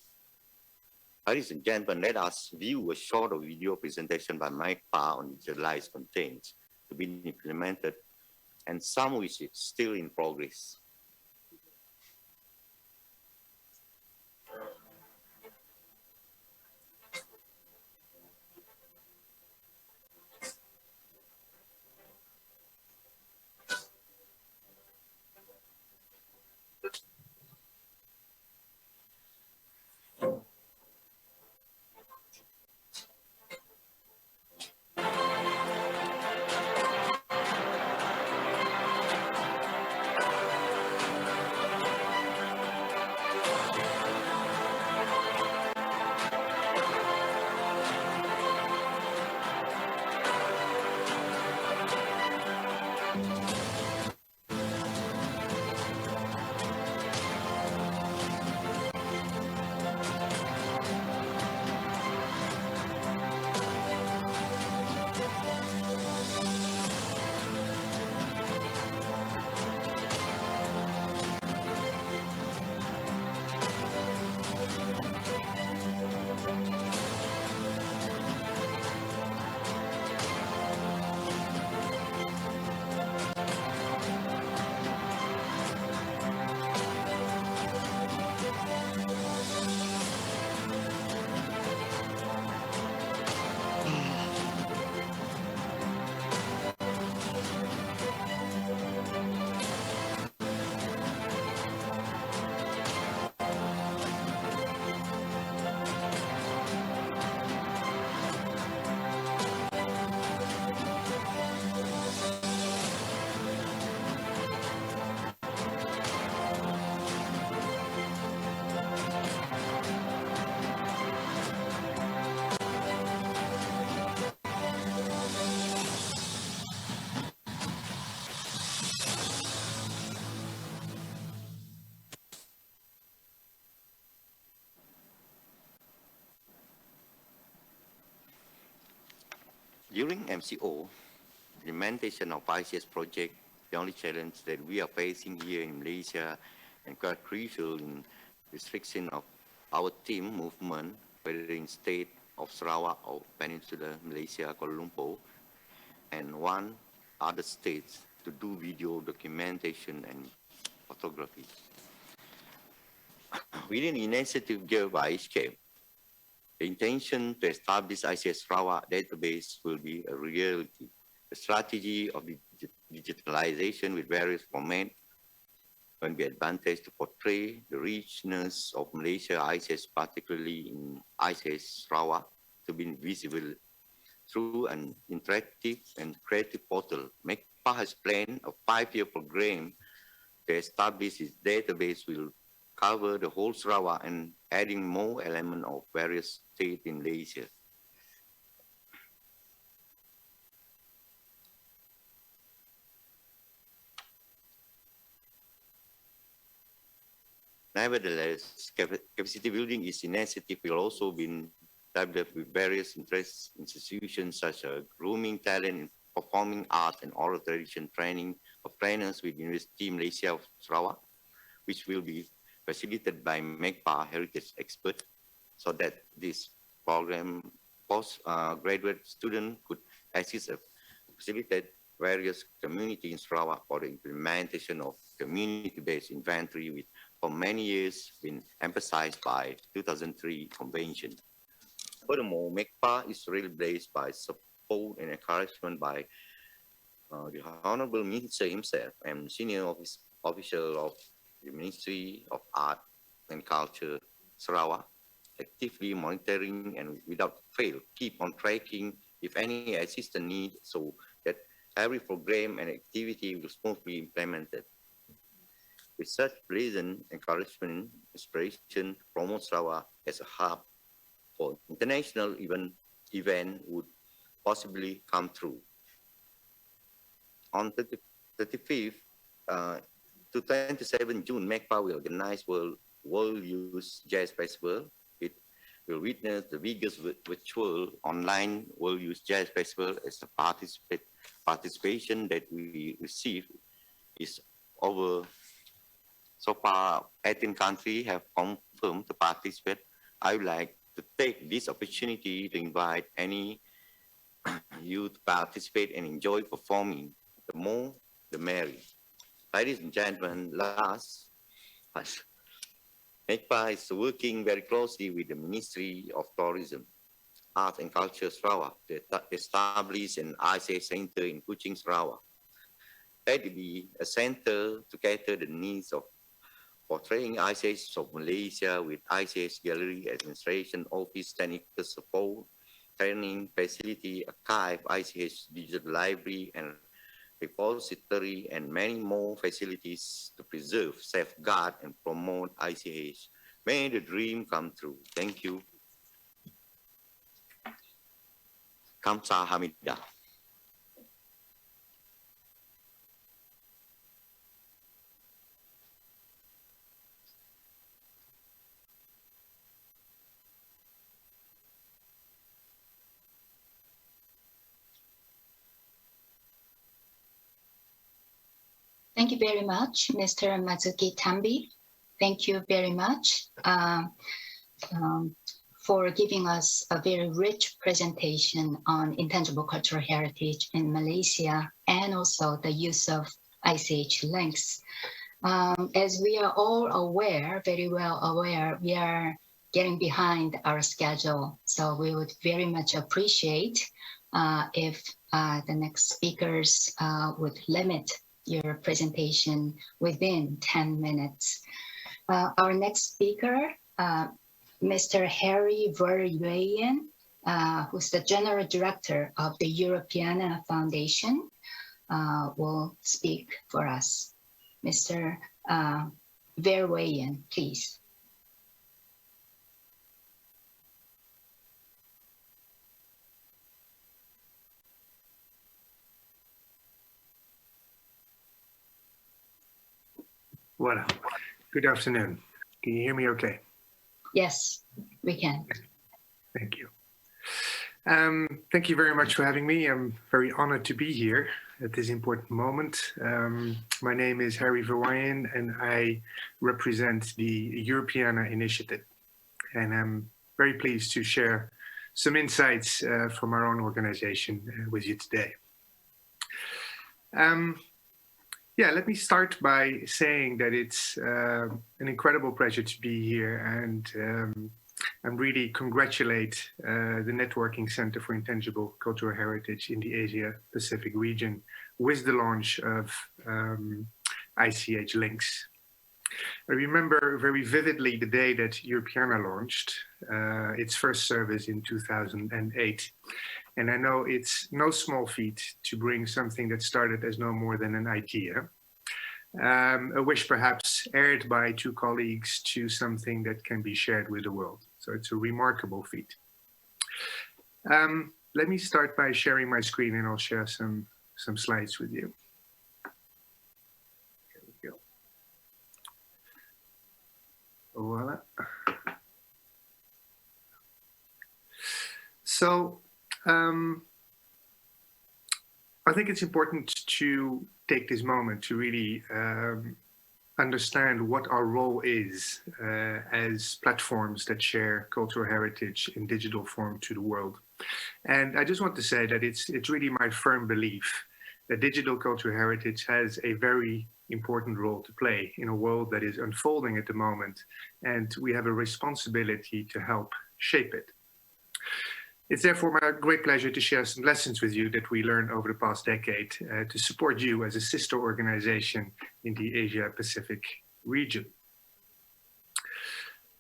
Ladies and gentlemen, let us view a short video presentation by Mike Pa on digitalized content to be implemented, and some which is still in progress. During MCO, implementation of ICS project, the only challenge that we are facing here in Malaysia and quite crucial in restriction of our team movement, whether in state of Sarawak or Peninsular Malaysia, Kuala Lumpur, and one other states to do video documentation and photography. Within the initiative given by ICHCAP, the intention to establish ICS Sarawak database will be a reality. The strategy of digitalization with various formats will be advantage to portray the richness of Malaysia ICS, particularly in ICS Sarawak, to be visible through an interactive and creative portal. MECPA has planned a 5-year program to establish its database will cover the whole Sarawak and adding more elements of various states in Malaysia. Nevertheless, capacity building is initiative will also be developed with various interest institutions such as grooming talent, performing arts and oral tradition training of trainers with University Malaysia of Sarawak, which will be facilitated by MECPA heritage expert, so that this program postgraduate student could assist and facilitate various communities in Sarawak for the implementation of community-based inventory with for many years been emphasized by 2003 convention. Furthermore, MECPA is really blessed by support and encouragement by the Honorable Minister himself and senior official of the Ministry of Art and Culture, Sarawak, actively monitoring and without fail keep on tracking if any assistance needed so that every program and activity will smoothly implemented. With such pleasant encouragement, inspiration to promote Sarawak as a hub for international event would possibly come true. On 35th to 27 June, MECPA will organize World Youth Jazz Festival with will witness the biggest virtual online World Youth Jazz Festival as the participation that we receive is over. So far, 18 countries have confirmed to participate. I would like to take this opportunity to invite any youth to participate and enjoy performing. The more, the merry. Ladies and gentlemen, ICHCAP is working very closely with the Ministry of Tourism, Arts and Culture Sarawak to establish an ICH center in Kuching, Sarawak. Let it be a center to cater the needs of portraying ICH of Malaysia with ICH Gallery, Administration Office, Technical Support, Training Facility, Archive, ICH Digital Library, and Repository, and many more facilities to preserve, safeguard, and promote ICH. May the dream come true. Thank you. Kamsahamnida. Thank you very much, Mr. Matsuki Tambi. Thank you very much for giving us a very rich presentation on intangible cultural heritage in Malaysia and also the use of ichLinks. As we are all aware, very well aware, we are getting behind our schedule. So we would very much appreciate if the next speakers would limit your presentation within 10 minutes. Our next speaker, Mr. Harry Verweijen, who's the General Director of the Europeana Foundation, will speak for us. Mr. Verweijen, please. Voilà. Good afternoon. Can you hear me okay? Yes, we can. Thank you. Thank you very much for having me. I'm very honored to be here at this important moment. My name is Harry Verweijen and I represent the Europeana initiative. And I'm very pleased to share some insights from our own organization with you today. Yeah, let me start by saying that it's an incredible pleasure to be here, and I really congratulate the Networking Center for Intangible Cultural Heritage in the Asia-Pacific region with the launch of ichLinks. I remember very vividly the day that Europeana launched its first service in 2008. And I know it's no small feat to bring something that started as no more than an idea, a wish perhaps aired by two colleagues, to something that can be shared with the world. So it's a remarkable feat. Let me start by sharing my screen and I'll share some slides with you. Here we go. Voila. So, I think it's important to take this moment to really understand what our role is as platforms that share cultural heritage in digital form to the world. And I just want to say that it's really my firm belief that digital cultural heritage has a very important role to play in a world that is unfolding at the moment, and we have a responsibility to help shape it. It's therefore my great pleasure to share some lessons with you that we learned over the past decade to support you as a sister organization in the Asia-Pacific region.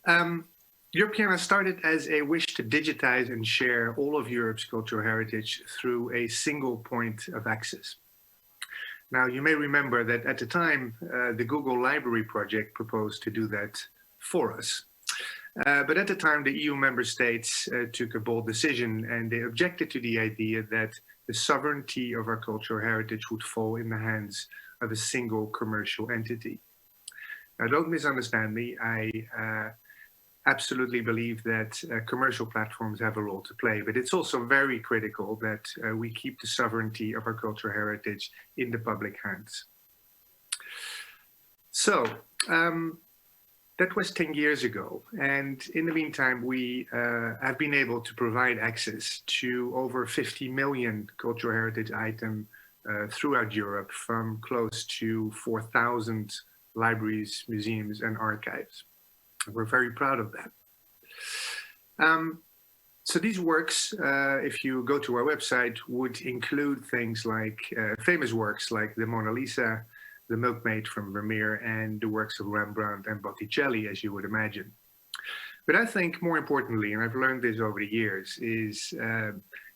Europeana started as a wish to digitize and share all of Europe's cultural heritage through a single point of access. Now, you may remember that at the time, the Google Library project proposed to do that for us. But at the time, the EU member states took a bold decision, and they objected to the idea that the sovereignty of our cultural heritage would fall in the hands of a single commercial entity. Now, don't misunderstand me. I absolutely believe that commercial platforms have a role to play, but it's also very critical that we keep the sovereignty of our cultural heritage in the public hands. So that was 10 years ago. And in the meantime, we have been able to provide access to over 50 million cultural heritage items throughout Europe from close to 4,000 libraries, museums, and archives. We're very proud of that. So these works, if you go to our website, would include things like famous works like the Mona Lisa, the Milkmaid from Vermeer, and the works of Rembrandt and Botticelli, as you would imagine. But I think more importantly, and I've learned this over the years, is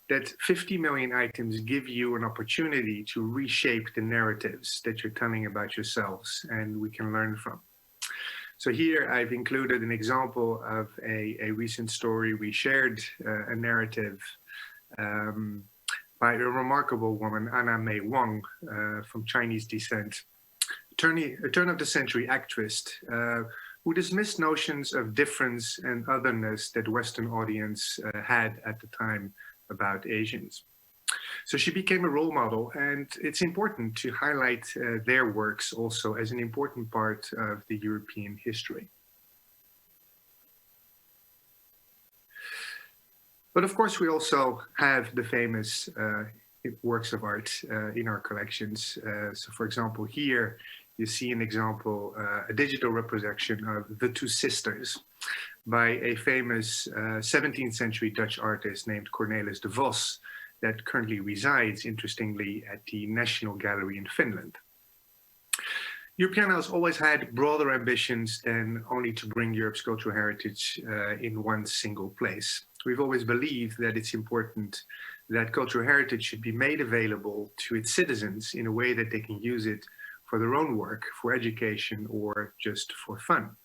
that 50 million items give you an opportunity to reshape the narratives that you're telling about yourselves, and we can learn from. So here I've included an example of a recent story. We shared a narrative by a remarkable woman, Anna May Wang, from Chinese descent, a turn-of-the-century actress who dismissed notions of difference and otherness that Western audience had at the time about Asians. So she became a role model, and it's important to highlight their works also as an important part of the European history. But of course, we also have the famous works of art in our collections. So for example, here you see an example, a digital reproduction of The Two Sisters by a famous 17th century Dutch artist named Cornelis de Vos, that currently resides, interestingly, at the National Gallery in Finland. Europeana has always had broader ambitions than only to bring Europe's cultural heritage in one single place. We've always believed that it's important that cultural heritage should be made available to its citizens in a way that they can use it for their own work, for education, or just for fun.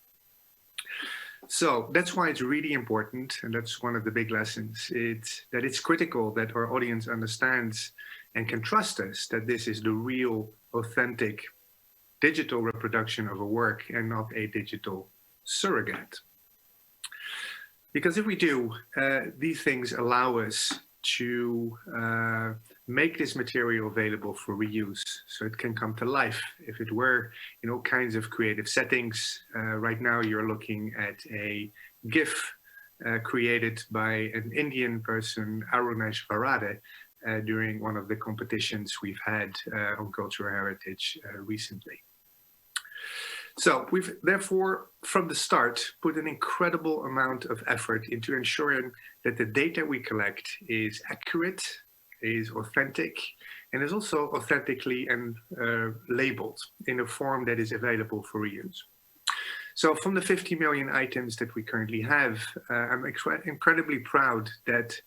So that's why it's really important, and that's one of the big lessons, that it's critical that our audience understands and can trust us that this is the real, authentic, digital reproduction of a work and not a digital surrogate. Because if we do, these things allow us to make this material available for reuse, so it can come to life. If it were in all kinds of creative settings, right now you're looking at a GIF created by an Indian person, Arunesh Varade, during one of the competitions we've had on cultural heritage recently. So we've therefore, from the start, put an incredible amount of effort into ensuring that the data we collect is accurate, is authentic, and is also authentically and labeled in a form that is available for reuse. So from the 50 million items that we currently have, I'm incredibly proud that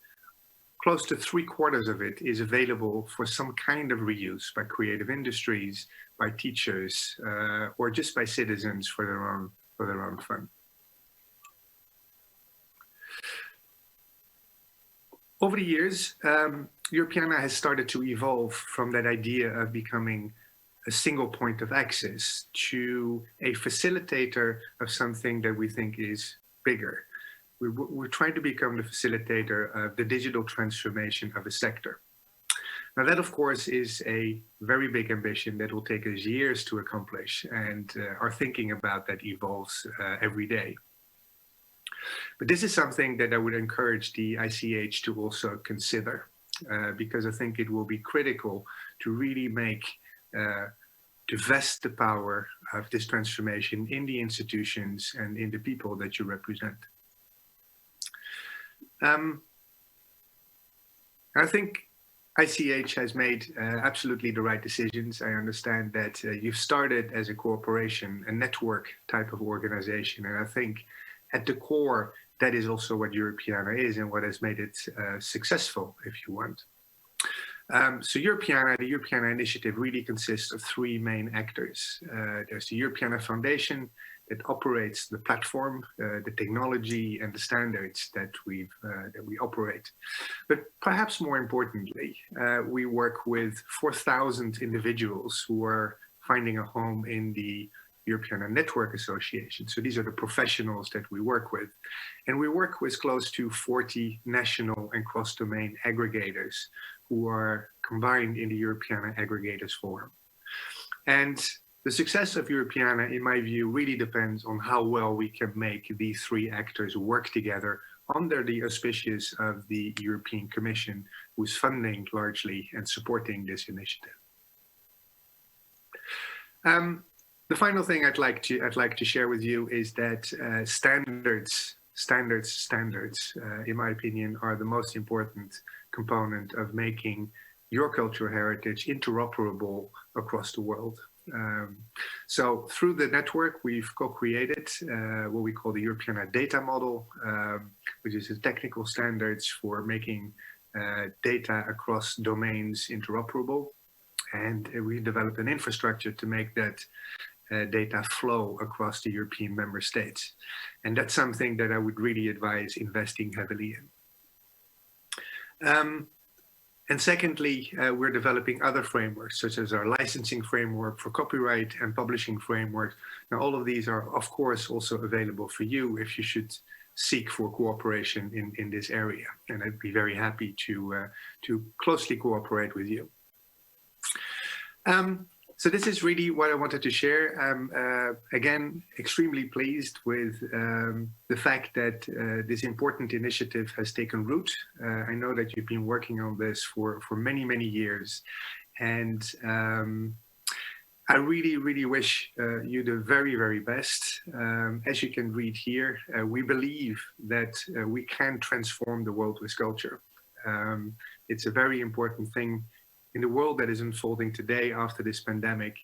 close to 3/4 of it is available for some kind of reuse by creative industries, by teachers, or just by citizens for their own fun. Over the years, Europeana has started to evolve from that idea of becoming a single point of access to a facilitator of something that we think is bigger. We're trying to become the facilitator of the digital transformation of a sector. Now that, of course, is a very big ambition that will take us years to accomplish, and our thinking about that evolves every day. But this is something that I would encourage the ICH to also consider, because I think it will be critical to really to vest the power of this transformation in the institutions and in the people that you represent. I think ICH has made absolutely the right decisions. I understand that you've started as a cooperation, a network type of organization, and I think at the core, that is also what Europeana is and what has made it successful, if you want. So Europeana, the Europeana initiative really consists of three main actors. There's the Europeana Foundation that operates the platform, the technology and the standards that we operate. But perhaps more importantly, we work with 4,000 individuals who are finding a home in the Europeana Network Association. So these are the professionals that we work with. And we work with close to 40 national and cross-domain aggregators who are combined in the Europeana Aggregators Forum. And the success of Europeana, in my view, really depends on how well we can make these three actors work together under the auspices of the European Commission, who's funding largely and supporting this initiative. The final thing I'd like to share with you is that standards, in my opinion, are the most important component of making your cultural heritage interoperable across the world. So through the network, we've co-created what we call the Europeana data model, which is the technical standards for making data across domains interoperable. And we developed an infrastructure to make that data flow across the European member states. And that's something that I would really advise investing heavily in. And secondly, we're developing other frameworks, such as our licensing framework for copyright and publishing framework. Now, all of these are, of course, also available for you if you should seek for cooperation in this area. And I'd be very happy to closely cooperate with you. So this is really what I wanted to share. Again, extremely pleased with the fact that this important initiative has taken root. I know that you've been working on this for many, many years. And I really, really wish you the very, very best. As you can read here, we believe that we can transform the world with culture. It's a very important thing in the world that is unfolding today after this pandemic,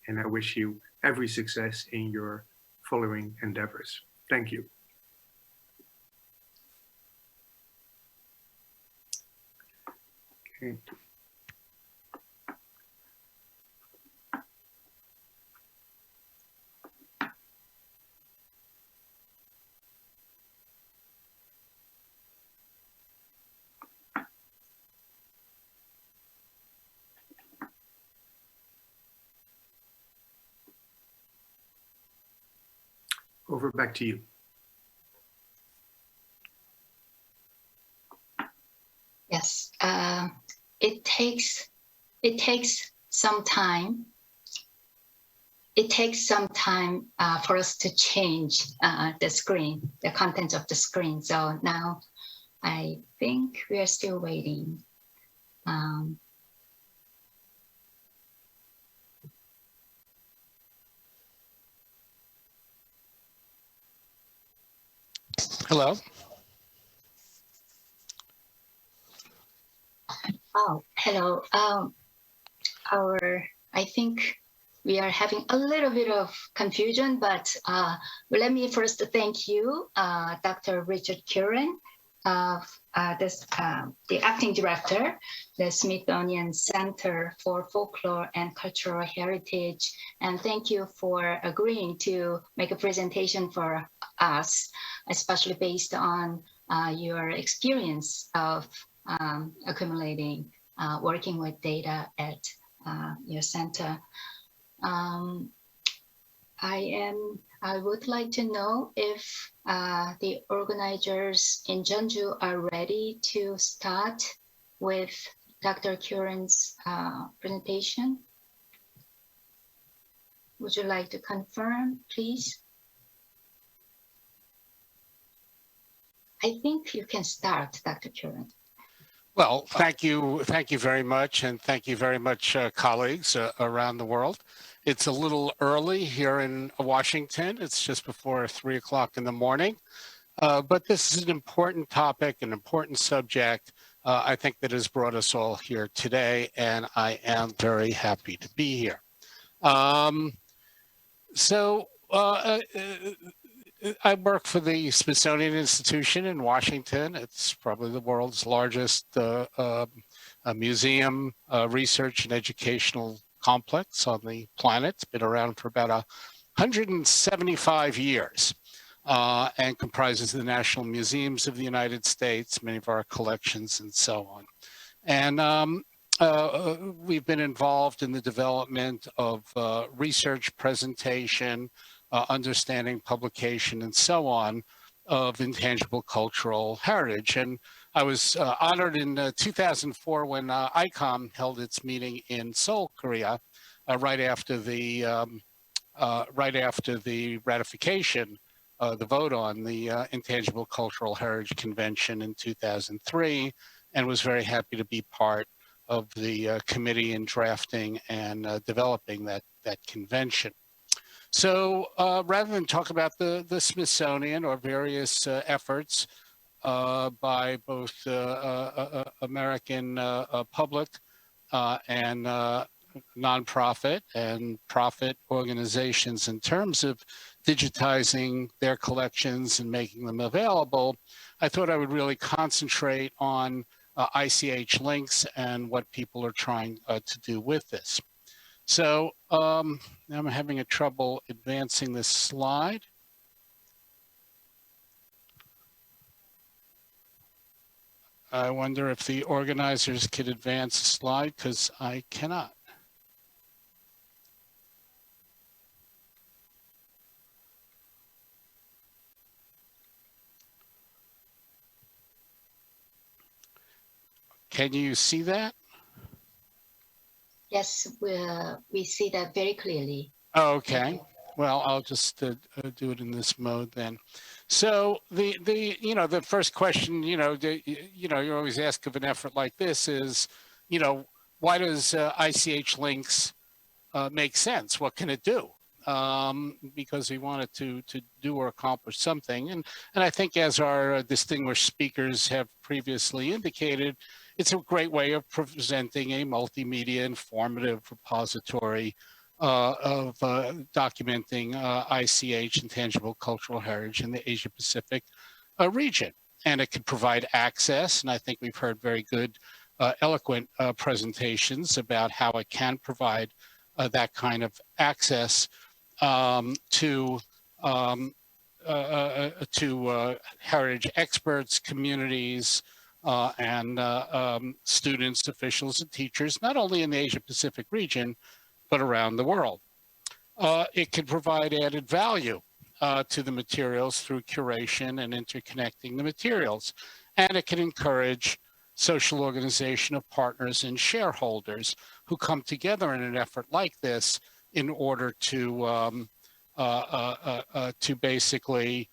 and I wish you every success in your following endeavors. Thank you. Okay. Over back to you. Yes, it takes some time. It takes some time for us to change the screen, the content of the screen. So now I think we are still waiting. Hello. Oh, hello. I think we are having a little bit of confusion, but let me first thank you, Dr. Richard Curran, the acting director, the Smithsonian Center for Folklore and Cultural Heritage. And thank you for agreeing to make a presentation for us, especially based on your experience of accumulating, working with data at your center. I would like to know if the organizers in Jeonju are ready to start with Dr. Curran's presentation. Would you like to confirm, please? I think you can start, Dr. Curran. Well, thank you very much, and thank you very much, colleagues around the world. It's a little early here in Washington. It's just before 3 o'clock in the morning, but this is an important topic, an important subject. I think that has brought us all here today, and I am very happy to be here. I work for the Smithsonian Institution in Washington. It's probably the world's largest museum, research and educational complex on the planet. It's been around for about 175 years and comprises the National Museums of the United States, many of our collections and so on. And we've been involved in the development of research presentation, understanding publication, and so on of intangible cultural heritage. And I was honored in 2004 when ICOM held its meeting in Seoul, Korea, right after the ratification, the vote on the Intangible Cultural Heritage Convention in 2003, and was very happy to be part of the committee in drafting and developing that convention. So rather than talk about the Smithsonian or various efforts by both American public and nonprofit and profit organizations in terms of digitizing their collections and making them available, I thought I would really concentrate on ICHLinks and what people are trying to do with this. So I'm having a trouble advancing this slide. I wonder if the organizers could advance the slide, because I cannot. Can you see that? Yes, we see that very clearly. Okay. Well, I'll just do it in this mode then. So the first question, you always ask of an effort like this is, why does ICHLinks make sense? What can it do? Because we wanted to do or accomplish something. And I think, as our distinguished speakers have previously indicated, it's a great way of presenting a multimedia informative repository of documenting ICH, intangible cultural heritage, in the Asia Pacific region. And it can provide access, and I think we've heard very good, eloquent presentations about how it can provide that kind of access to heritage experts, communities, and students, officials, and teachers, not only in the Asia Pacific region, but around the world. It can provide added value to the materials through curation and interconnecting the materials. And it can encourage social organization of partners and shareholders who come together in an effort like this in order to basically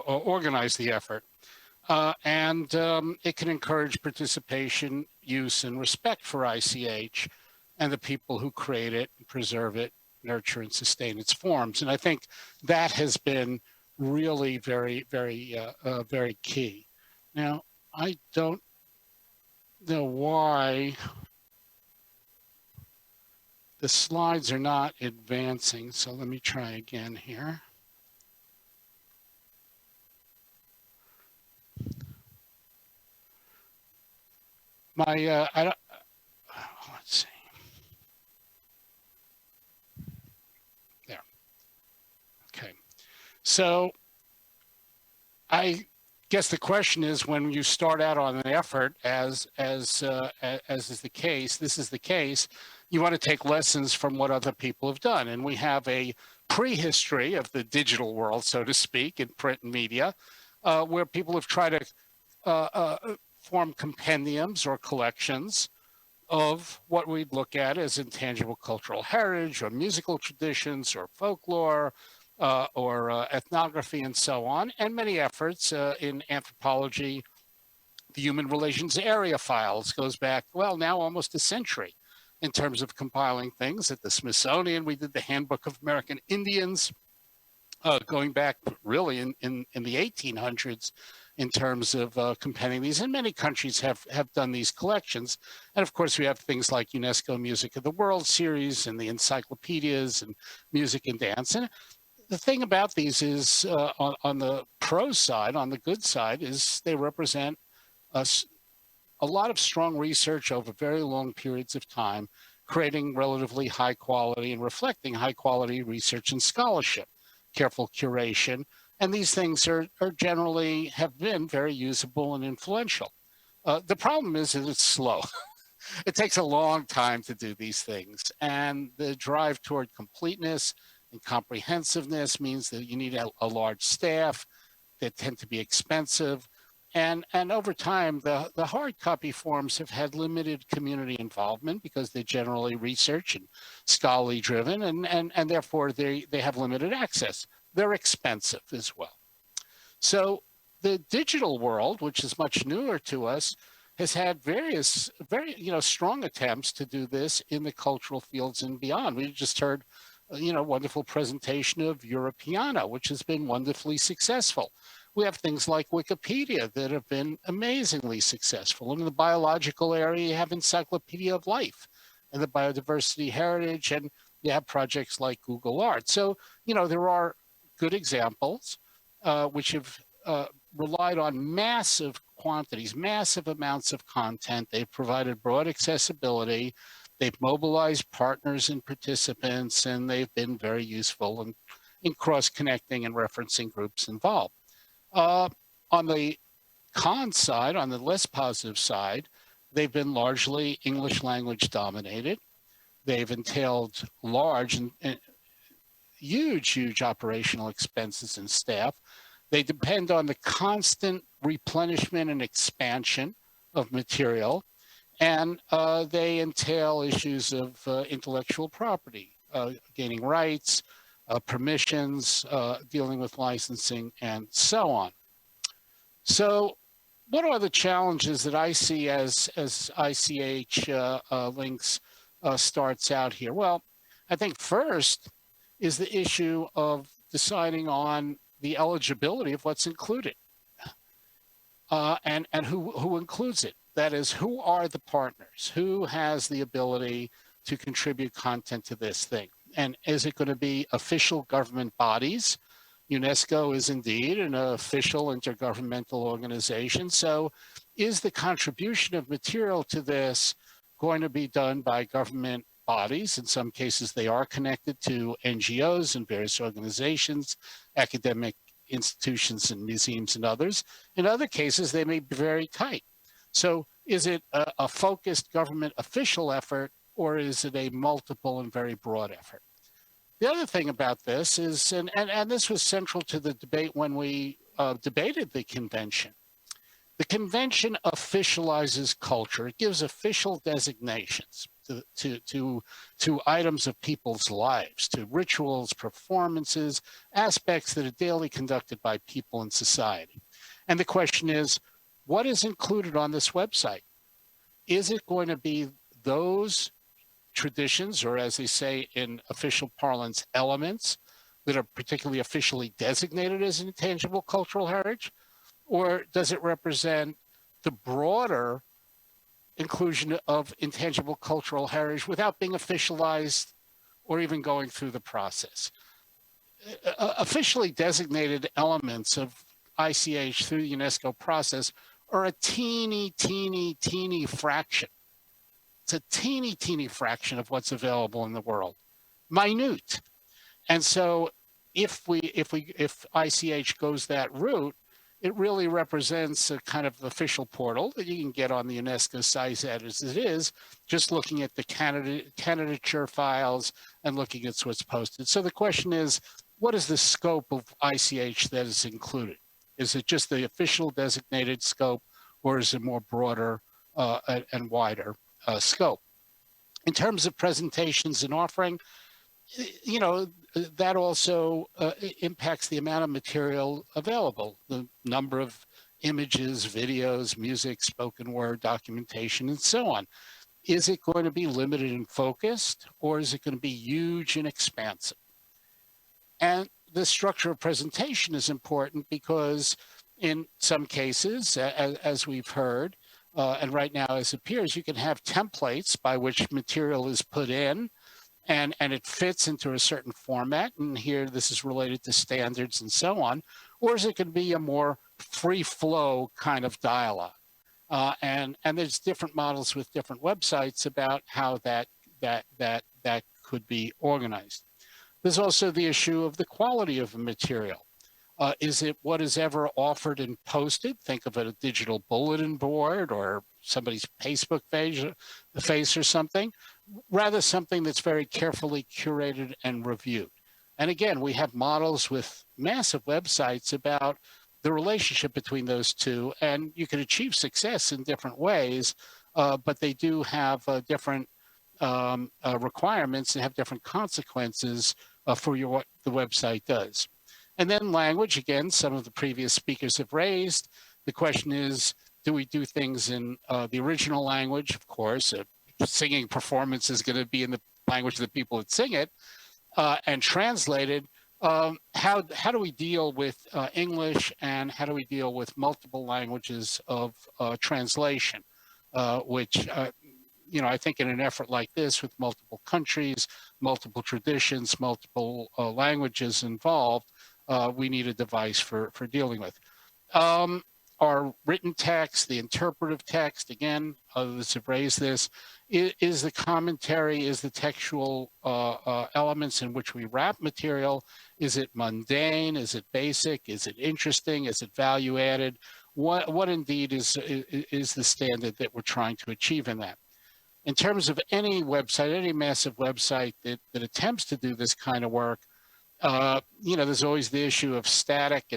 organize the effort. And it can encourage participation, use, and respect for ICH and the people who create it, preserve it, nurture, and sustain its forms. And I think that has been really very, very key. Now, I don't know why the slides are not advancing, so let me try again here. Let's see. There. Okay. So I guess the question is, when you start out on an effort, as is the case, this is the case, you want to take lessons from what other people have done. And we have a prehistory of the digital world, so to speak, in print and media, where people have tried to form compendiums or collections of what we'd look at as intangible cultural heritage, or musical traditions, or folklore, or ethnography, and so on. And many efforts in anthropology. The Human Relations Area Files goes back, well, now almost a century in terms of compiling things. At the Smithsonian, we did the Handbook of American Indians, going back really in the 1800s, in terms of compending these. And many countries have done these collections. And of course, we have things like UNESCO Music of the World series and the encyclopedias and music and dance. And the thing about these is, on the pro side, on the good side, is they represent a lot of strong research over very long periods of time, creating relatively high quality and reflecting high quality research and scholarship, careful curation, And these things are generally have been very usable and influential. The problem is that it's slow. It takes a long time to do these things. And the drive toward completeness and comprehensiveness means that you need a large staff that tend to be expensive. And over time, the hard copy forms have had limited community involvement because they're generally research and scholarly driven, and therefore they have limited access. They're expensive as well. So the digital world, which is much newer to us, has had various very strong attempts to do this in the cultural fields and beyond. We just heard wonderful presentation of Europeana, which has been wonderfully successful. We have things like Wikipedia that have been amazingly successful. In the biological area, you have Encyclopedia of Life and the biodiversity heritage, and you have projects like Google Art. So, there are good examples which have relied on massive quantities, massive amounts of content. They've provided broad accessibility. They've mobilized partners and participants, and they've been very useful in cross-connecting and referencing groups involved. On the con side, on the less positive side, they've been largely English language dominated. They've entailed large and huge operational expenses and staff. They depend on the constant replenishment and expansion of material, and they entail issues of intellectual property, gaining rights, permissions, dealing with licensing, and so on. So what are the challenges that I see as ICH Links starts out here? Well, I think first is the issue of deciding on the eligibility of what's included and who includes it. That is, who are the partners? Who has the ability to contribute content to this thing? And is it going to be official government bodies? UNESCO is indeed an official intergovernmental organization. So is the contribution of material to this going to be done by government bodies? In some cases, they are connected to NGOs and various organizations, academic institutions and museums and others. In other cases, they may be very tight. So is it a focused government official effort, or is it a multiple and very broad effort? The other thing about this is, and this was central to the debate when we debated the convention, the convention officializes culture. It gives official designations to items of people's lives, to rituals, performances, aspects that are daily conducted by people in society. And the question is, what is included on this website? Is it going to be those traditions, or as they say in official parlance, elements that are particularly officially designated as intangible cultural heritage? Or does it represent the broader inclusion of intangible cultural heritage without being officialized or even going through the process? Officially designated elements of ICH through the UNESCO process are a teeny fraction. It's a teeny fraction of what's available in the world, minute. And so if ICH goes that route, it really represents a kind of official portal that you can get on the UNESCO site as it is, just looking at the candidature files and looking at what's posted. So the question is, what is the scope of ICH that is included? Is it just the official designated scope, or is it more broader and wider scope? In terms of presentations and offering, that also impacts the amount of material available, the number of images, videos, music, spoken word, documentation, and so on. Is it going to be limited and focused, or is it going to be huge and expansive? And the structure of presentation is important because in some cases, as we've heard, and right now as appears, you can have templates by which material is put in, and it fits into a certain format. And here, this is related to standards and so on. Or is it going to be a more free flow kind of dialogue? And there's different models with different websites about how that could be organized. There's also the issue of the quality of the material. Is it what is ever offered and posted? Think of it a digital bulletin board or somebody's Facebook face or something, rather something that's very carefully curated and reviewed. And again, we have models with massive websites about the relationship between those two, and you can achieve success in different ways, but they do have different requirements and have different consequences for what the website does. And then language, again, some of the previous speakers have raised. The question is, do we do things in the original language? Of course, a singing performance is going to be in the language of the people that sing it, and translated. How do we deal with English, and how do we deal with multiple languages of translation, which I think in an effort like this with multiple countries, multiple traditions, multiple languages involved, we need a device for dealing with. Our written text, the interpretive text, again, others have raised this, is the commentary, is the textual elements in which we wrap material, is it mundane, is it basic, is it interesting, is it value added? What indeed is the standard that we're trying to achieve in that? In terms of any website, any massive website that attempts to do this kind of work, there's always the issue of static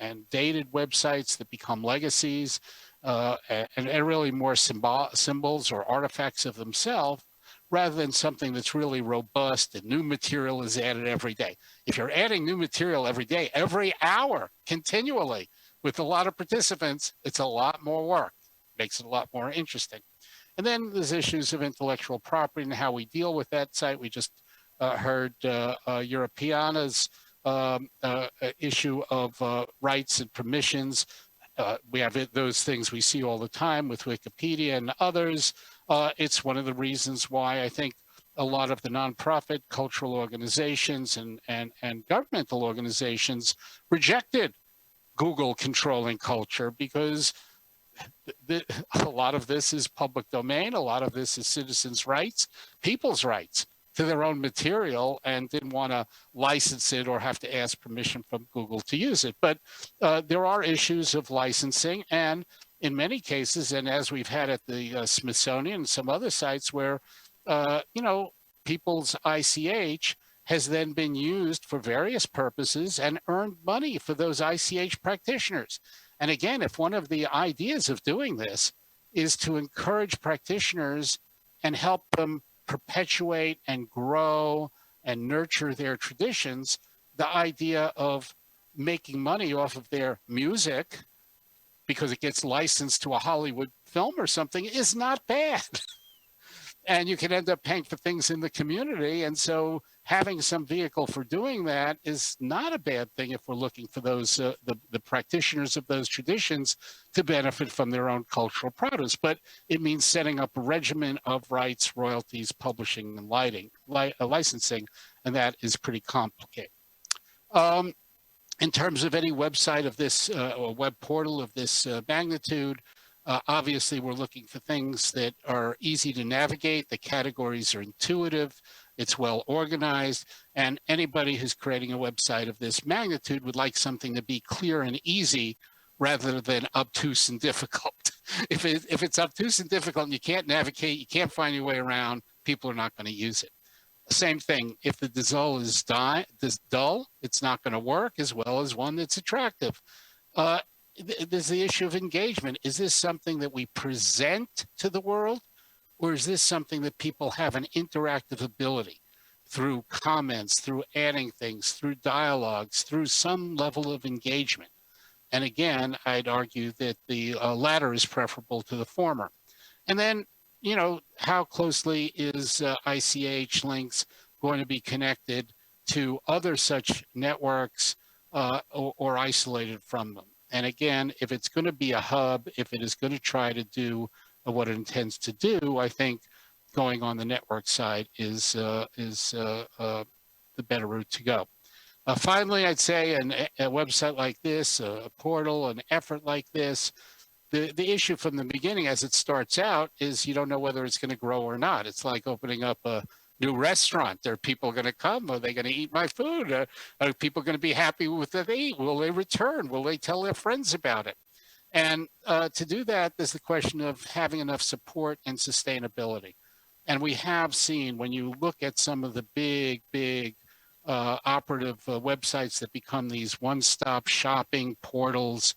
and dated websites that become legacies and really more symbols or artifacts of themselves, rather than something that's really robust and new material is added every day. If you're adding new material every day, every hour, continually, with a lot of participants, it's a lot more work. Makes it a lot more interesting. And then there's issues of intellectual property and how we deal with that site. We just heard Europeana's issue of rights and permissions. We have those things we see all the time with Wikipedia and others. It's one of the reasons why I think a lot of the nonprofit cultural organizations and governmental organizations rejected Google controlling culture, because a lot of this is public domain. A lot of this is citizens' rights, people's rights to their own material, and didn't want to license it or have to ask permission from Google to use it. But there are issues of licensing, and in many cases, and as we've had at the Smithsonian and some other sites where, people's ICH has then been used for various purposes and earned money for those ICH practitioners. And again, if one of the ideas of doing this is to encourage practitioners and help them perpetuate and grow and nurture their traditions, the idea of making money off of their music because it gets licensed to a Hollywood film or something is not bad. And you can end up paying for things in the community. And so having some vehicle for doing that is not a bad thing if we're looking for those the practitioners of those traditions to benefit from their own cultural produce. But it means setting up a regimen of rights, royalties, publishing, and licensing, and that is pretty complicated. In terms of any website of this or web portal of this magnitude, obviously, we're looking for things that are easy to navigate. The categories are intuitive. It's well organized. And anybody who's creating a website of this magnitude would like something to be clear and easy rather than obtuse and difficult. If it's obtuse and difficult and you can't navigate, you can't find your way around, people are not going to use it. Same thing, if the design is dull, it's not going to work as well as one that's attractive. There's the issue of engagement. Is this something that we present to the world, or is this something that people have an interactive ability through comments, through adding things, through dialogues, through some level of engagement? And again, I'd argue that the latter is preferable to the former. And then, how closely is ichLinks going to be connected to other such networks or isolated from them? And again, if it's going to be a hub, if it is going to try to do what it intends to do, I think going on the network side is the better route to go. Finally, I'd say a website like this, a portal, an effort like this, the issue from the beginning as it starts out is you don't know whether it's going to grow or not. It's like opening up a new restaurant. Are people going to come? Are they going to eat my food? Are people going to be happy with what they eat? Will they return? Will they tell their friends about it? And to do that, there's the question of having enough support and sustainability. And we have seen, when you look at some of the big operative websites that become these one-stop shopping portals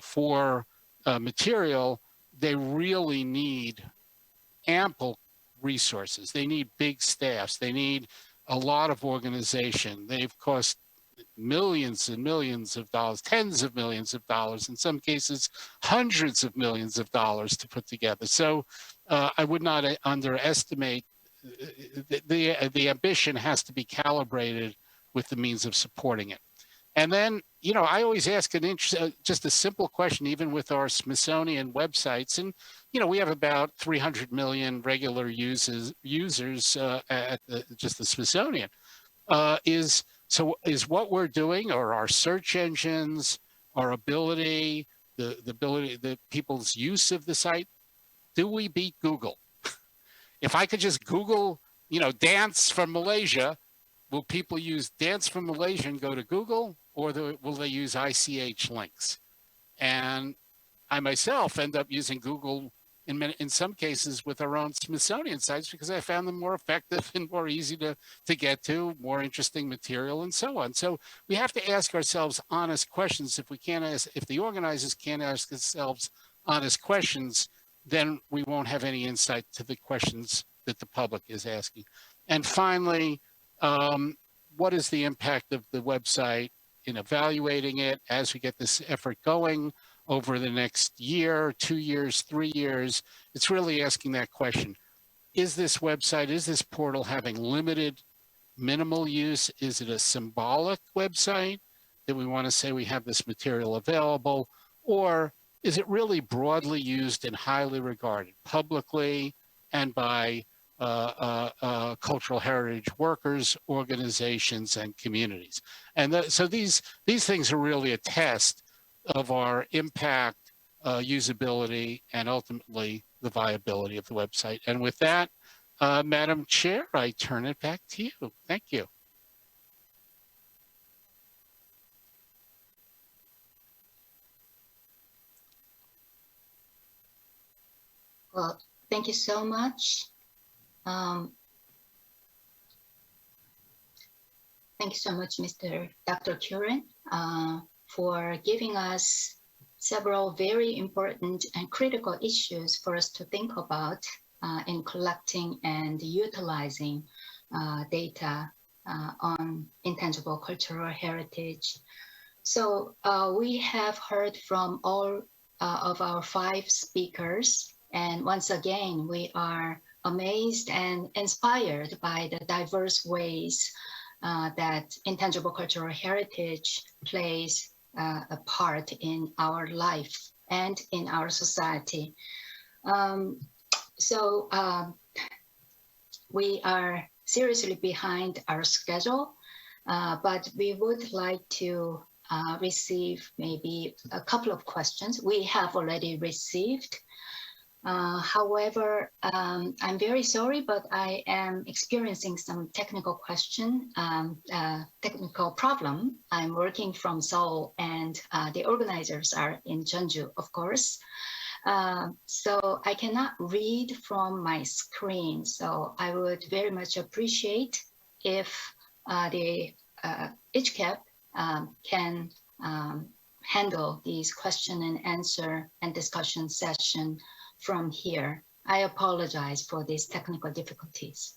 for material, they really need ample resources. They need big staffs. They need a lot of organization. They've cost millions and millions of dollars, tens of millions of dollars, in some cases, hundreds of millions of dollars to put together. So I would not underestimate the ambition has to be calibrated with the means of supporting it. And then, you know, I always ask just a simple question, even with our Smithsonian websites. And, you know, we have about 300 million regular users at just the Smithsonian. Is what we're doing, or our search engines, our ability, the people's use of the site, do we beat Google? If I could just Google, you know, dance from Malaysia, will people use dance from Malaysia and go to Google, or will they use ichLinks? And I myself end up using Google in some cases with our own Smithsonian sites because I found them more effective and more easy to get to, more interesting material, and so on. So we have to ask ourselves honest questions. If the organizers can't ask themselves honest questions, then we won't have any insight to the questions that the public is asking. And finally, what is the impact of the website in evaluating it as we get this effort going over the next year, 2 years, 3 years? It's really asking that question. Is this website, is this portal having limited, minimal use? Is it a symbolic website that we want to say we have this material available? Or is it really broadly used and highly regarded publicly and by cultural heritage workers, organizations, and communities? And so these things are really a test of our impact, usability, and ultimately the viability of the website. And with that, Madam Chair, I turn it back to you. Thank you. Well, thank you so much. Thank you so much, Dr. Curran, for giving us several very important and critical issues for us to think about in collecting and utilizing data on intangible cultural heritage. So we have heard from all of our 5 speakers, and once again, we are amazed and inspired by the diverse ways that intangible cultural heritage plays a part in our life and in our society. So we are seriously behind our schedule, but we would like to receive maybe a couple of questions. We have already received. However, I'm very sorry, but I am experiencing some technical problem. I'm working from Seoul, and the organizers are in Jeonju, of course. So I cannot read from my screen. So I would very much appreciate if the ICHCAP can handle these question and answer and discussion session from here. I apologize for these technical difficulties.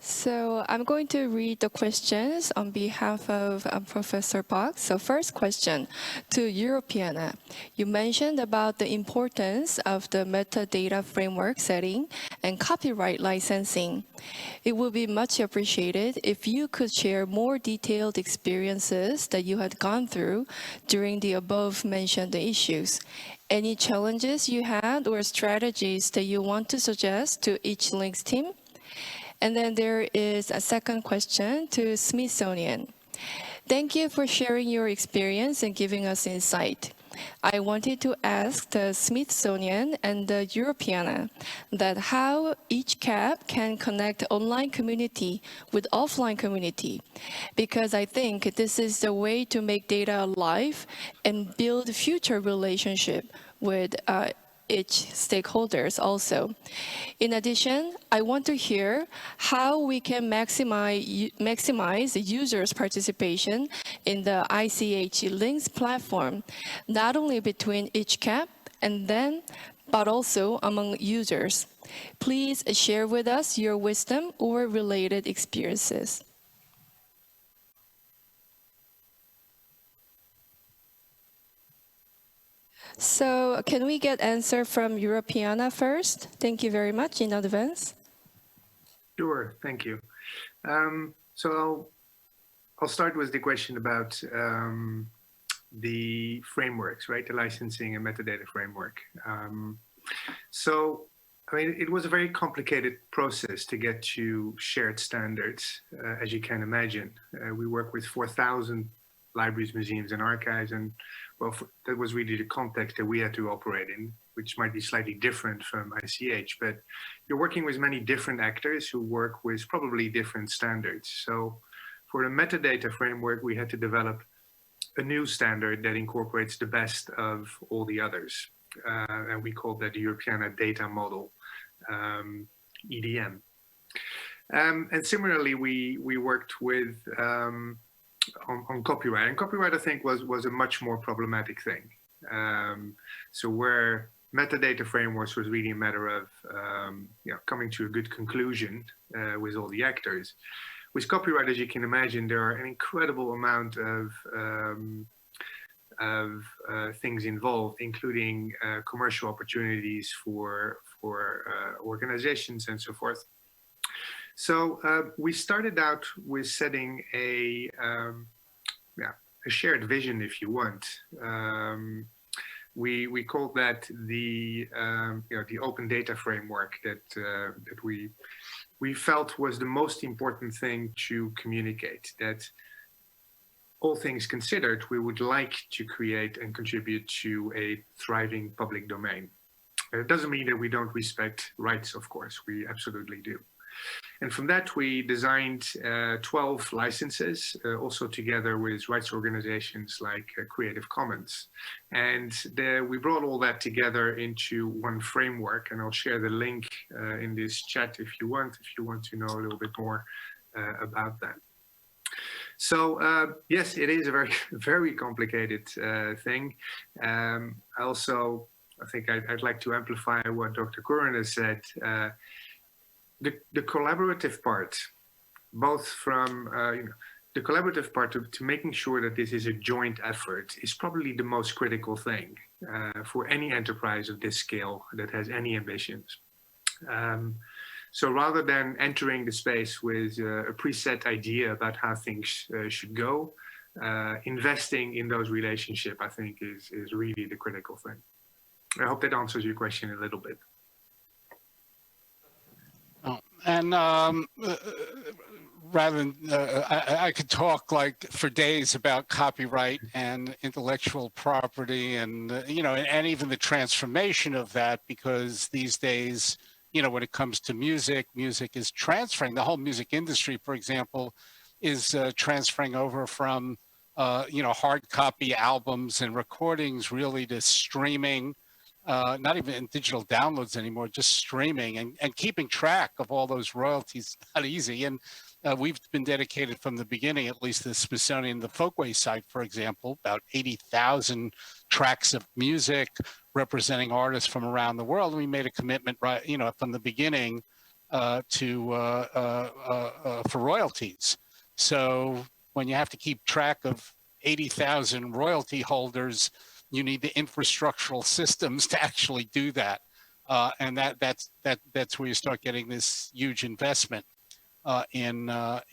So I'm going to read the questions on behalf of Professor Park. So first question to Europeana. You mentioned about the importance of the metadata framework setting and copyright licensing. It would be much appreciated if you could share more detailed experiences that you had gone through during the above mentioned issues. Any challenges you had or strategies that you want to suggest to ichLinks team? And then there is a second question to Smithsonian. Thank you for sharing your experience and giving us insight. I wanted to ask the Smithsonian and the Europeana that how ICHCAP can connect online community with offline community, because I think this is the way to make data alive and build future relationship with each stakeholders also. In addition, I want to hear how we can maximize users' participation in the ICHLinks platform, not only between ICHCAP and then, but also among users. Please share with us your wisdom or related experiences. So can we get answer from Europeana first? Thank you very much in advance. Sure, thank you. So I'll start with the question about the frameworks, right? The licensing and metadata framework. So, I mean, it was a very complicated process to get to shared standards, as you can imagine. We work with 4,000 libraries, museums, and archives, and well, that was really the context that we had to operate in, which might be slightly different from ICH, but you're working with many different actors who work with probably different standards. So for the metadata framework, we had to develop a new standard that incorporates the best of all the others. And we called that the Europeana Data Model, EDM. And similarly, we worked with on copyright, and copyright I think was a much more problematic thing. So where metadata frameworks was really a matter of coming to a good conclusion with all the actors. With copyright, as you can imagine, there are an incredible amount of things involved, including commercial opportunities for organizations and so forth. So we started out with setting a shared vision, if you want. We called that the open data framework that we felt was the most important thing to communicate. That all things considered, we would like to create and contribute to a thriving public domain. It doesn't mean that we don't respect rights, of course, we absolutely do. And from that, we designed 12 licenses, also together with rights organizations like Creative Commons. And we brought all that together into one framework, and I'll share the link in this chat if you want to know a little bit more about that. So yes, it is a very, very complicated thing. Also, I think I'd like to amplify what Dr. Curran has said. The collaborative part, both from the collaborative part to making sure that this is a joint effort, is probably the most critical thing for any enterprise of this scale that has any ambitions. So rather than entering the space with a preset idea about how things should go, investing in those relationships, I think, is really the critical thing. I hope that answers your question a little bit. And rather than, I could talk like for days about copyright and intellectual property and, and even the transformation of that, because these days, when it comes to music is transferring. The whole music industry, for example, is transferring over from, hard copy albums and recordings really to streaming. Not even in digital downloads anymore, just streaming and keeping track of all those royalties, not easy. And we've been dedicated from the beginning, at least the Smithsonian, the Folkways site, for example, about 80,000 tracks of music representing artists from around the world. And we made a commitment, right, from the beginning for royalties. So when you have to keep track of 80,000 royalty holders, you need the infrastructural systems to actually do that. And that's where you start getting this huge investment in the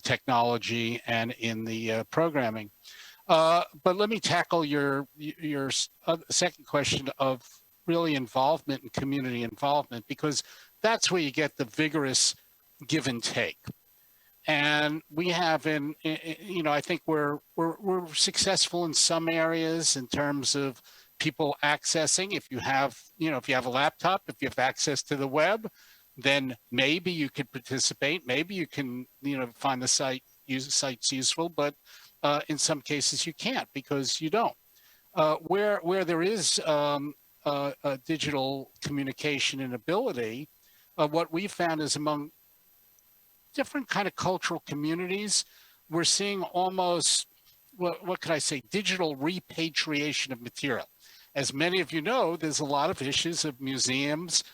technology and in the programming. But let me tackle your second question of really involvement and community involvement, because that's where you get the vigorous give and take. And we have I think we're successful in some areas in terms of people accessing. If you have a laptop, if you have access to the web, then maybe you could participate. Maybe you can, find the site's useful, but in some cases you can't because you don't. Where there is digital communication and ability, what we found is among different kind of cultural communities, we're seeing almost, what could I say, digital repatriation of material. As many of you know, there's a lot of issues of museums,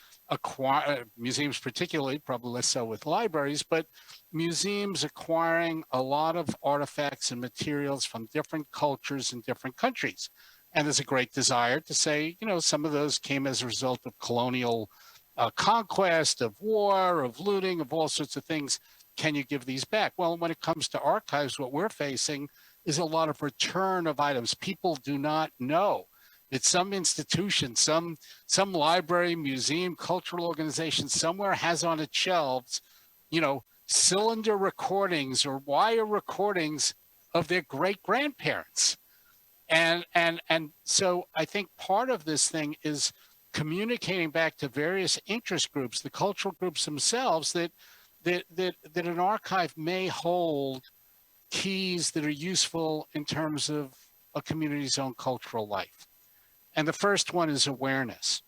museums particularly, probably less so with libraries, but museums acquiring a lot of artifacts and materials from different cultures and different countries. And there's a great desire to say, some of those came as a result of colonial conquest, of war, of looting, of all sorts of things. Can you give these back? Well, when it comes to archives, what we're facing is a lot of return of items. People do not know. It's some institution, some library, museum, cultural organization somewhere has on its shelves, cylinder recordings or wire recordings of their great-grandparents. And so I think part of this thing is communicating back to various interest groups, the cultural groups themselves, that an archive may hold keys that are useful in terms of a community's own cultural life. And the first one is awareness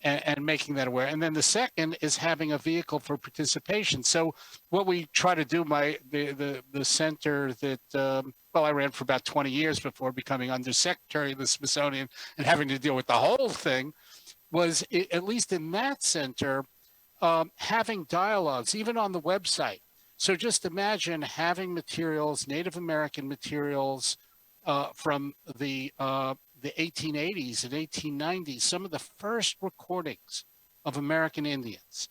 and making that aware. And then the second is having a vehicle for participation. So what we try to do, the center that, I ran for about 20 years before becoming undersecretary of the Smithsonian and having to deal with the whole thing, was at least in that center, having dialogues, even on the website. So just imagine having materials, Native American materials from the 1880s and 1890s, some of the first recordings of American Indians,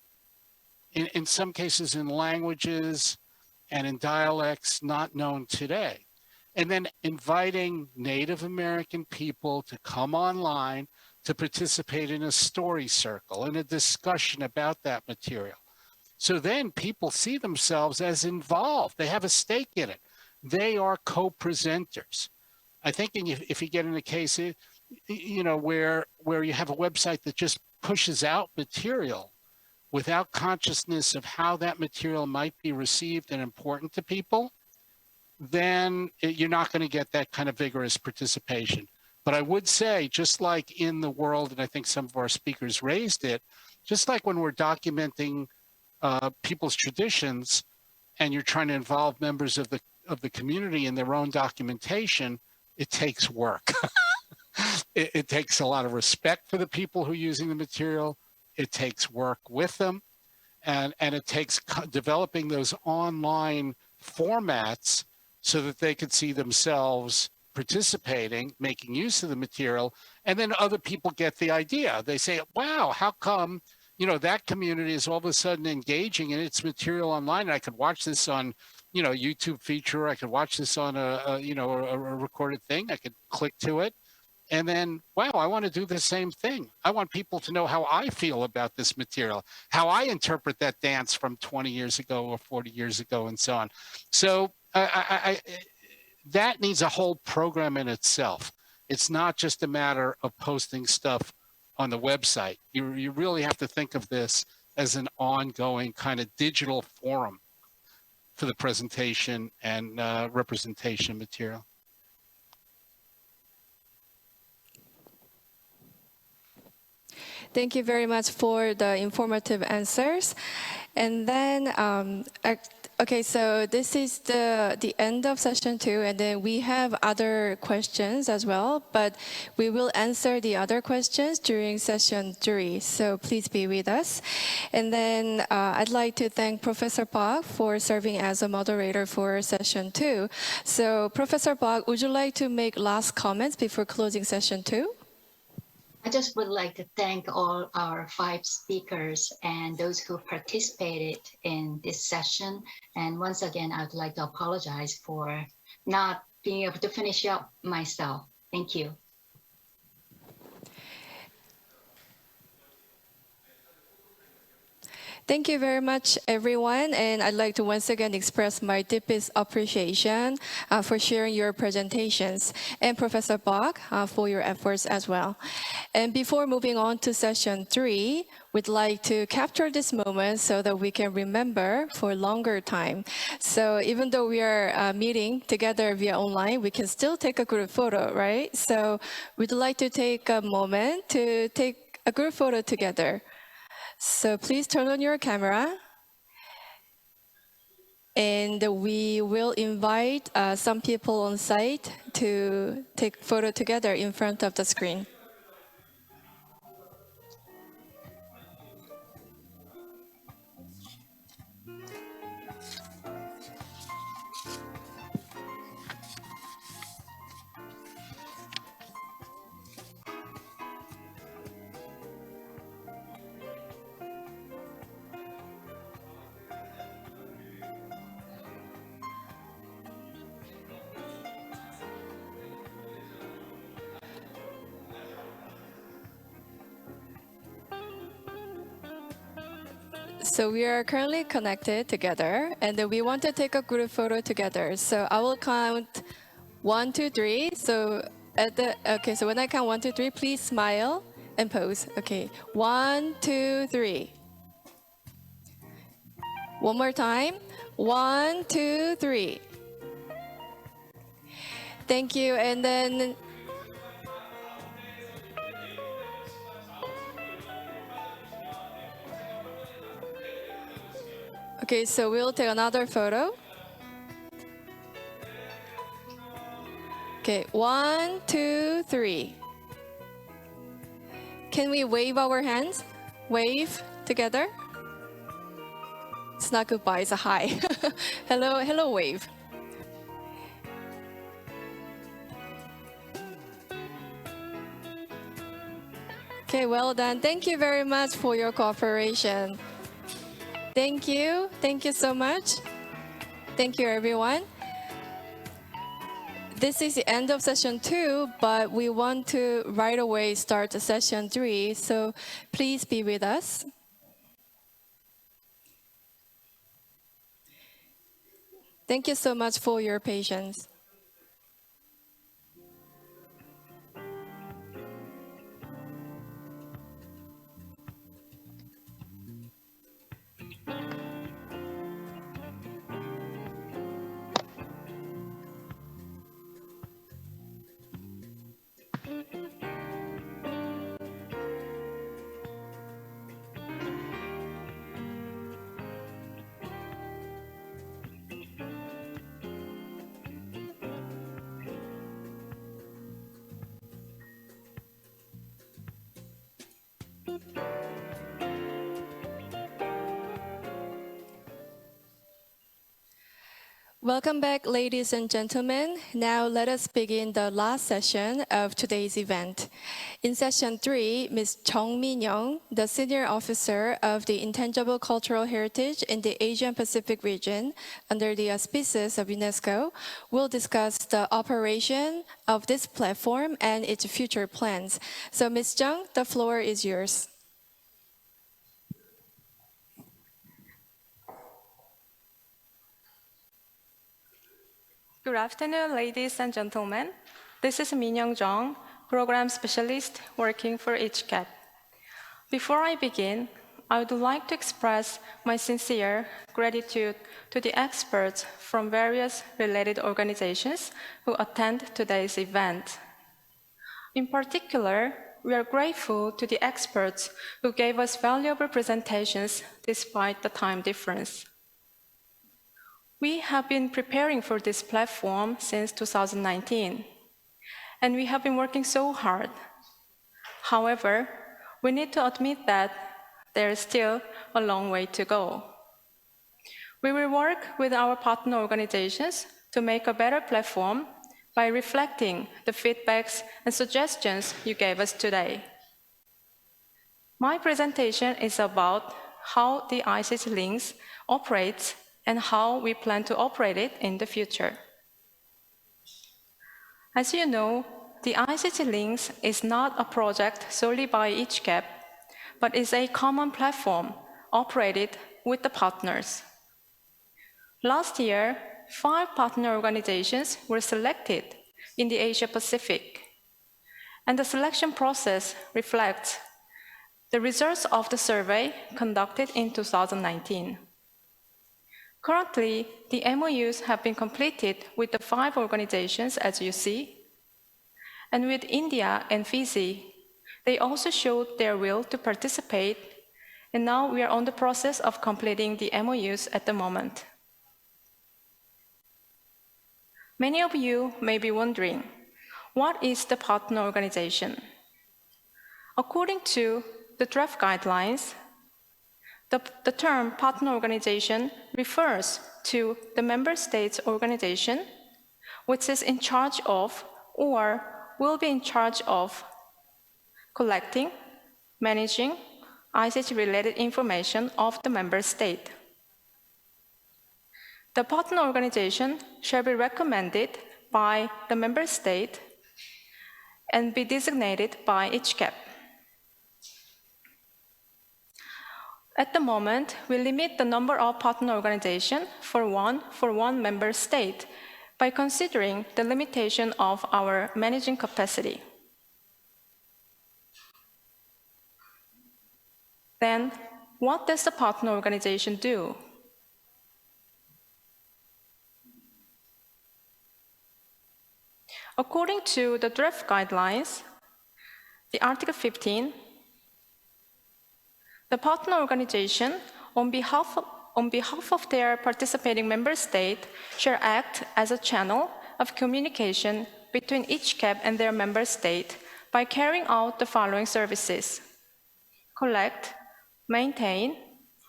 in some cases in languages and in dialects not known today. And then inviting Native American people to come online to participate in a story circle and a discussion about that material. So then people see themselves as involved. They have a stake in it. They are co-presenters. I think if you get in a case, where you have a website that just pushes out material without consciousness of how that material might be received and important to people, then you're not going to get that kind of vigorous participation. But I would say, just like in the world, and I think some of our speakers raised it, just like when we're documenting people's traditions and you're trying to involve members of the community in their own documentation, it takes work. It takes a lot of respect for the people who are using the material. It takes work with them. And it takes developing those online formats so that they could see themselves participating, making use of the material, and then other people get the idea. They say, wow, how come, that community is all of a sudden engaging in its material online, and I could watch this on, YouTube feature, I could watch this on a recorded thing, I could click to it, and then, wow, I want to do the same thing. I want people to know how I feel about this material, how I interpret that dance from 20 years ago or 40 years ago, and so on. So that needs a whole program in itself. It's not just a matter of posting stuff on the website. You really have to think of this as an ongoing kind of digital forum for the presentation and representation material. Thank you very much for the informative answers. And then Okay, so this is the end of session 2, and then we have other questions as well, but we will answer the other questions during session 3, so please be with us. And then I'd like to thank Professor Park for serving as a moderator for session 2. So Professor Park, would you like to make last comments before closing session 2? I just would like to thank all our 5 speakers and those who participated in this session. And once again, I'd like to apologize for not being able to finish up myself. Thank you. Thank you very much, everyone. And I'd like to once again express my deepest appreciation for sharing your presentations, and Professor Bach for your efforts as well. And before moving on to session 3, we'd like to capture this moment so that we can remember for a longer time. So even though we are meeting together via online, we can still take a group photo, right? So we'd like to take a moment to take a group photo together. So please turn on your camera, and we will invite some people on site to take photo together in front of the screen. So we are currently connected together, and we want to take a group photo together. So I will count 1, 2, 3. So so when I count 1, 2, 3, please smile and pose. Okay, 1, 2, 3. One more time. 1, 2, 3. Thank you. And then okay, so we'll take another photo. Okay, 1, 2, 3. Can we wave our hands? Wave together. It's not goodbye, it's a hi. Hello, hello, wave. Okay, well done. Thank you very much for your cooperation. Thank you. Thank you so much. Thank you, everyone. This is the end of session 2, but we want to right away start session 3, so please be with us. Thank you so much for your patience. Welcome back, ladies and gentlemen. Now let us begin the last session of today's event. In session 3, Ms. Chung Min-young, the Senior Officer of the Intangible Cultural Heritage in the Asian Pacific region under the auspices of UNESCO, will discuss the operation of this platform and its future plans. So Ms. Chung, the floor is yours. Good afternoon, ladies and gentlemen. This is Min-young Jung, Program Specialist working for ICHCAP. Before I begin, I would like to express my sincere gratitude to the experts from various related organizations who attend today's event. In particular, we are grateful to the experts who gave us valuable presentations despite the time difference. We have been preparing for this platform since 2019, and we have been working so hard. However, we need to admit that there is still a long way to go. We will work with our partner organizations to make a better platform by reflecting the feedbacks and suggestions you gave us today. My presentation is about how the ichLinks operates and how we plan to operate it in the future. As you know, the ichLinks is not a project solely by ICHCAP, but is a common platform operated with the partners. Last year, 5 partner organizations were selected in the Asia Pacific, and the selection process reflects the results of the survey conducted in 2019. Currently, the MOUs have been completed with the 5 organizations, as you see, and with India and Fiji, they also showed their will to participate, and now we are on the process of completing the MOUs at the moment. Many of you may be wondering, what is the partner organization? According to the draft guidelines, the term partner organization refers to the member states' organization, which is in charge of or will be in charge of collecting, managing ICH-related information of the member state. The partner organization shall be recommended by the member state and be designated by ICHCAP. At the moment, we limit the number of partner organizations for one member state by considering the limitation of our managing capacity. Then, what does the partner organization do? According to the draft guidelines, the Article 15, the partner organization, on behalf of their participating member state, shall act as a channel of communication between ICHCAP and their member state by carrying out the following services: collect, maintain,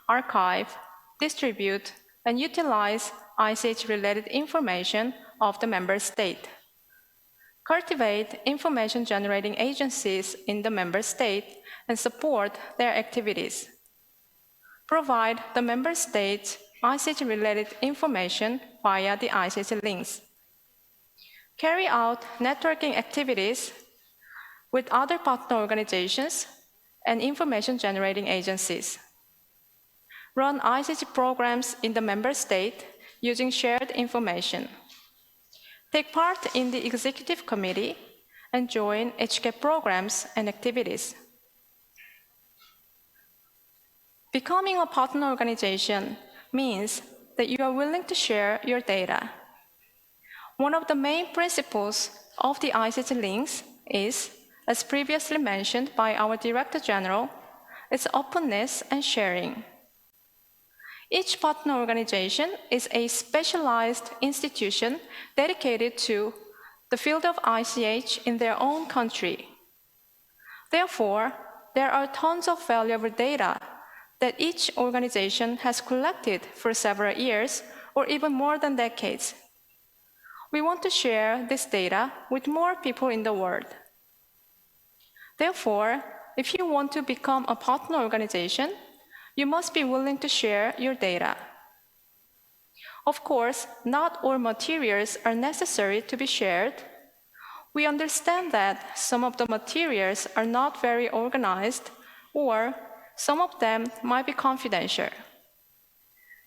archive, distribute, and utilize ICH-related information of the member state. Cultivate information-generating agencies in the member state and support their activities. Provide the member states ICH-related information via the ichLinks. Carry out networking activities with other partner organizations and information-generating agencies. Run ICH programs in the member state using shared information. Take part in the executive committee and join ICHCAP programs and activities. Becoming a partner organization means that you are willing to share your data. One of the main principles of the ichLinks is, as previously mentioned by our Director General, its openness and sharing. Each partner organization is a specialized institution dedicated to the field of ICH in their own country. Therefore, there are tons of valuable data that each organization has collected for several years or even more than decades. We want to share this data with more people in the world. Therefore, if you want to become a partner organization, you must be willing to share your data. Of course, not all materials are necessary to be shared. We understand that some of the materials are not very organized, or some of them might be confidential.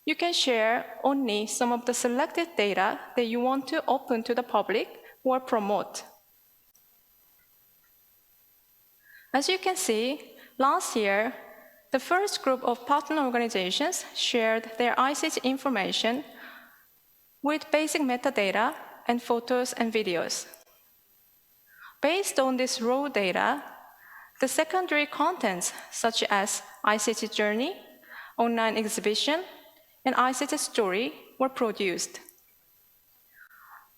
You can share only some of the selected data that you want to open to the public or promote. As you can see, last year, the first group of partner organizations shared their ICH information with basic metadata and photos and videos. Based on this raw data, the secondary contents such as ICH journey, online exhibition, and ICH story were produced.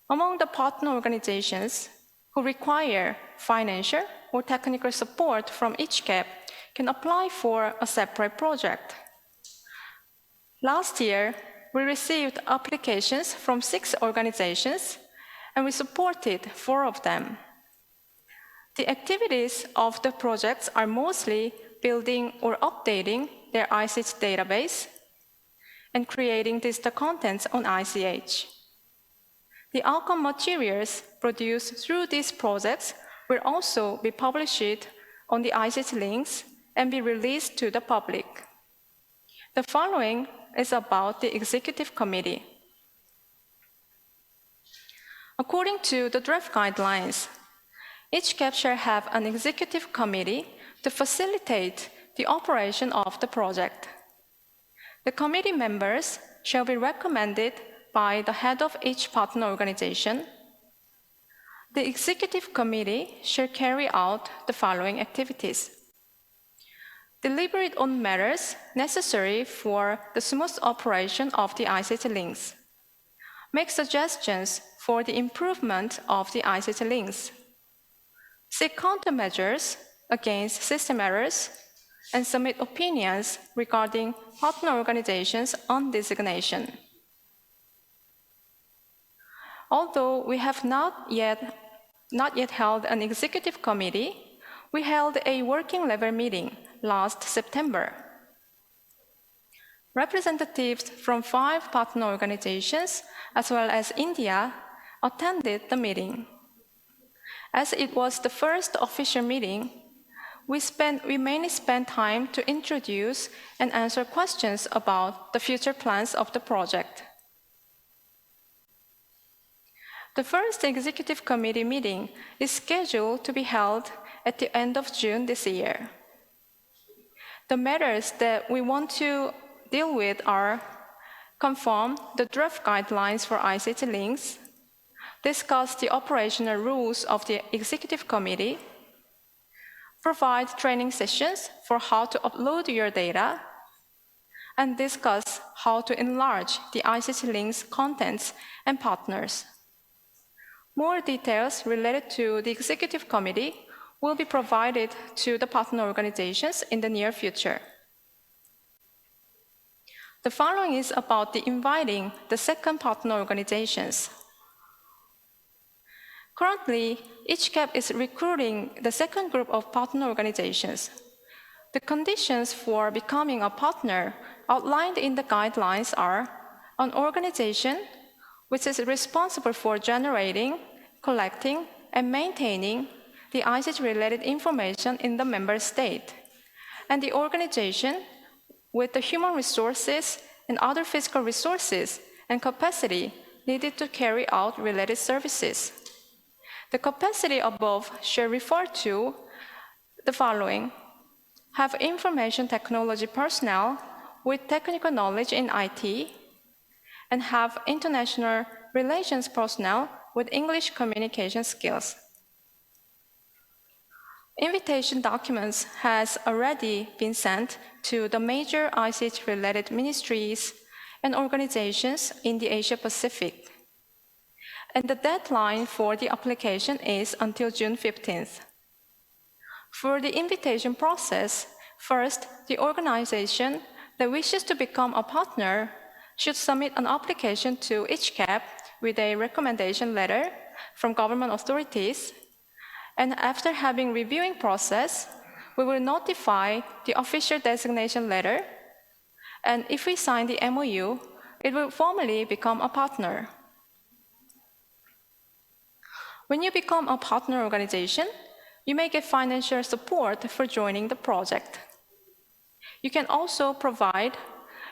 Among the partner organizations who require financial or technical support from ICHCAP can apply for a separate project. Last year, we received applications from 6 organizations, and we supported 4 of them. The activities of the projects are mostly building or updating their ICH database and creating digital contents on ICH. The outcome materials produced through these projects will also be published on the ichLinks and be released to the public. The following is about the Executive Committee. According to the draft guidelines, ICHCAP shall have an Executive Committee to facilitate the operation of the project. The committee members shall be recommended by the head of each partner organization. The Executive Committee shall carry out the following activities: deliberate on matters necessary for the smooth operation of the ichLinks, make suggestions for the improvement of the ichLinks, seek countermeasures against system errors, and submit opinions regarding partner organizations on designation. Although we have not yet held an executive committee, we held a working level meeting last September. Representatives from 5 partner organizations, as well as India, attended the meeting. As it was the first official meeting, we mainly spent time to introduce and answer questions about the future plans of the project. The first Executive Committee meeting is scheduled to be held at the end of June this year. The matters that we want to deal with are: confirm the draft guidelines for ichLinks, discuss the operational rules of the Executive Committee, provide training sessions for how to upload your data, and discuss how to enlarge the ichLinks contents and partners. More details related to the Executive Committee will be provided to the partner organizations in the near future. The following is about the inviting the second partner organizations. Currently, ICHCAP is recruiting the second group of partner organizations. The conditions for becoming a partner outlined in the guidelines are: an organization which is responsible for generating, collecting, and maintaining the ICH-related information in the member state, and the organization with the human resources and other physical resources and capacity needed to carry out related services. The capacity above shall refer to the following: have information technology personnel with technical knowledge in IT, and have international relations personnel with English communication skills. Invitation documents has already been sent to the major ICH-related ministries and organizations in the Asia Pacific. And the deadline for the application is until June 15th. For the invitation process, first, the organization that wishes to become a partner should submit an application to ICHCAP with a recommendation letter from government authorities. And after having reviewing process, we will notify the official designation letter. And if we sign the MOU, it will formally become a partner. When you become a partner organization, you may get financial support for joining the project. You can also provide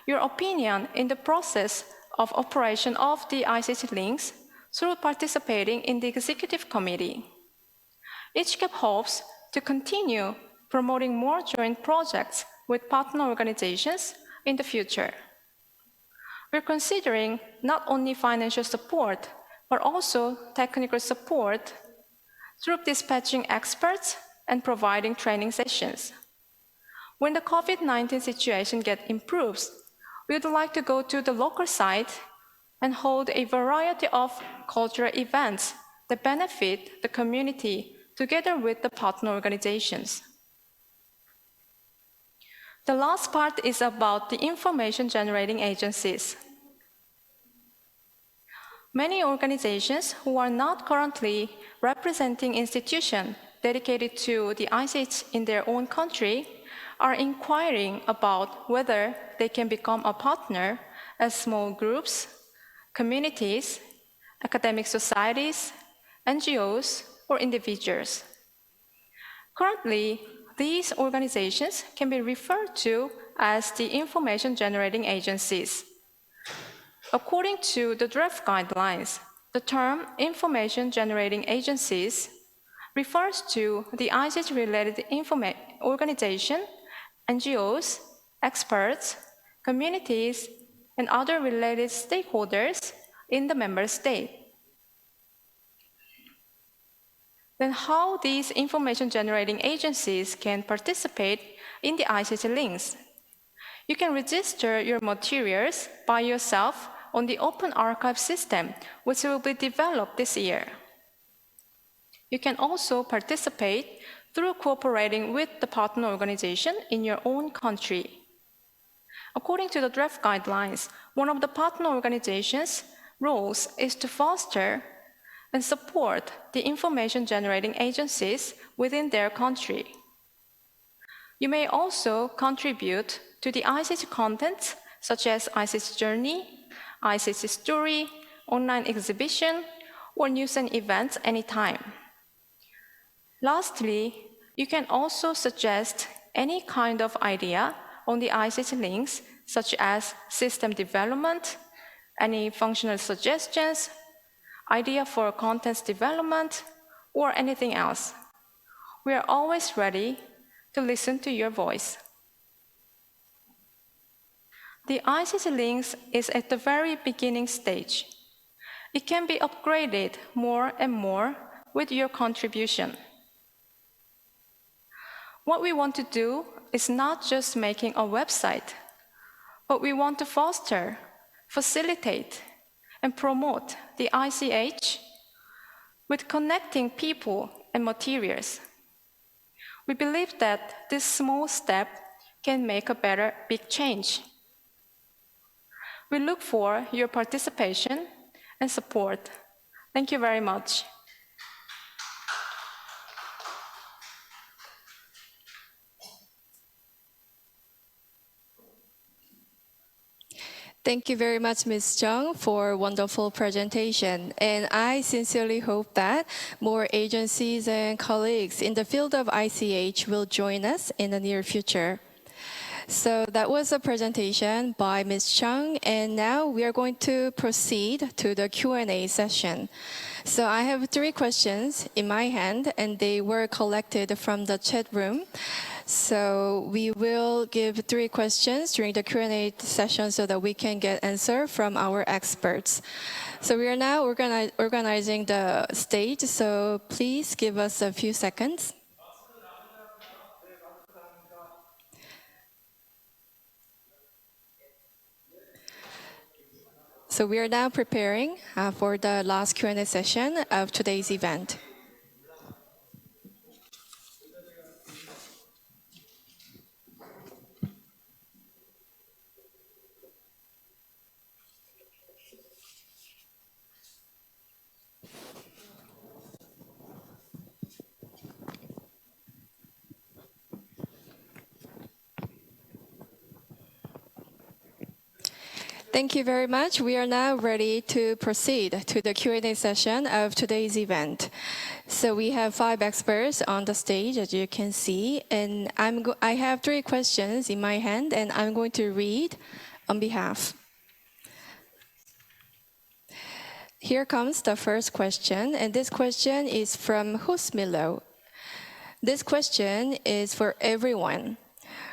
your opinion in the process of operation of the ichLinks through participating in the Executive Committee. ICHCAP hopes to continue promoting more joint projects with partner organizations in the future. We're considering not only financial support, but also technical support through dispatching experts and providing training sessions. When the COVID-19 situation improves, we would like to go to the local site and hold a variety of cultural events that benefit the community together with the partner organizations. The last part is about the information generating agencies. Many organizations who are not currently representing institutions dedicated to the ICH in their own country are inquiring about whether they can become a partner as small groups, communities, academic societies, NGOs, or individuals. Currently, these organizations can be referred to as the information generating agencies. According to the draft guidelines, the term information generating agencies refers to the ICH-related organization, NGOs, experts, communities, and other related stakeholders in the member state. Then how these information generating agencies can participate in the ichLinks? You can register your materials by yourself on the Open Archive system, which will be developed this year. You can also participate through cooperating with the partner organization in your own country. According to the draft guidelines, one of the partner organizations' roles is to foster and support the information generating agencies within their country. You may also contribute to the ICH content such as ICH Journey, ICH Story, online exhibition, or news and events anytime. Lastly, you can also suggest any kind of idea on the ichLinks, such as system development, any functional suggestions, idea for contents development, or anything else. We are always ready to listen to your voice. The ichLinks is at the very beginning stage. It can be upgraded more and more with your contribution. What we want to do is not just making a website, but we want to foster, facilitate, and promote the ICH with connecting people and materials. We believe that this small step can make a better big change. We look for your participation and support. Thank you very much. Thank you very much, Ms. Jung, for a wonderful presentation. And I sincerely hope that more agencies and colleagues in the field of ICH will join us in the near future. So that was a presentation by Ms. Chung, and now we are going to proceed to the Q&A session. So I have 3 questions in my hand, and they were collected from the chat room. So we will give 3 questions during the Q&A session so that we can get answer from our experts. So we are now organizing the stage, so please give us a few seconds. So we are now preparing for the last Q&A session of today's event. Thank you very much. We are now ready to proceed to the Q&A session of today's event. So we have 5 experts on the stage, as you can see, and I have 3 questions in my hand, and I'm going to read on behalf. Here comes the first question, and this question is from Husmilo. This question is for everyone.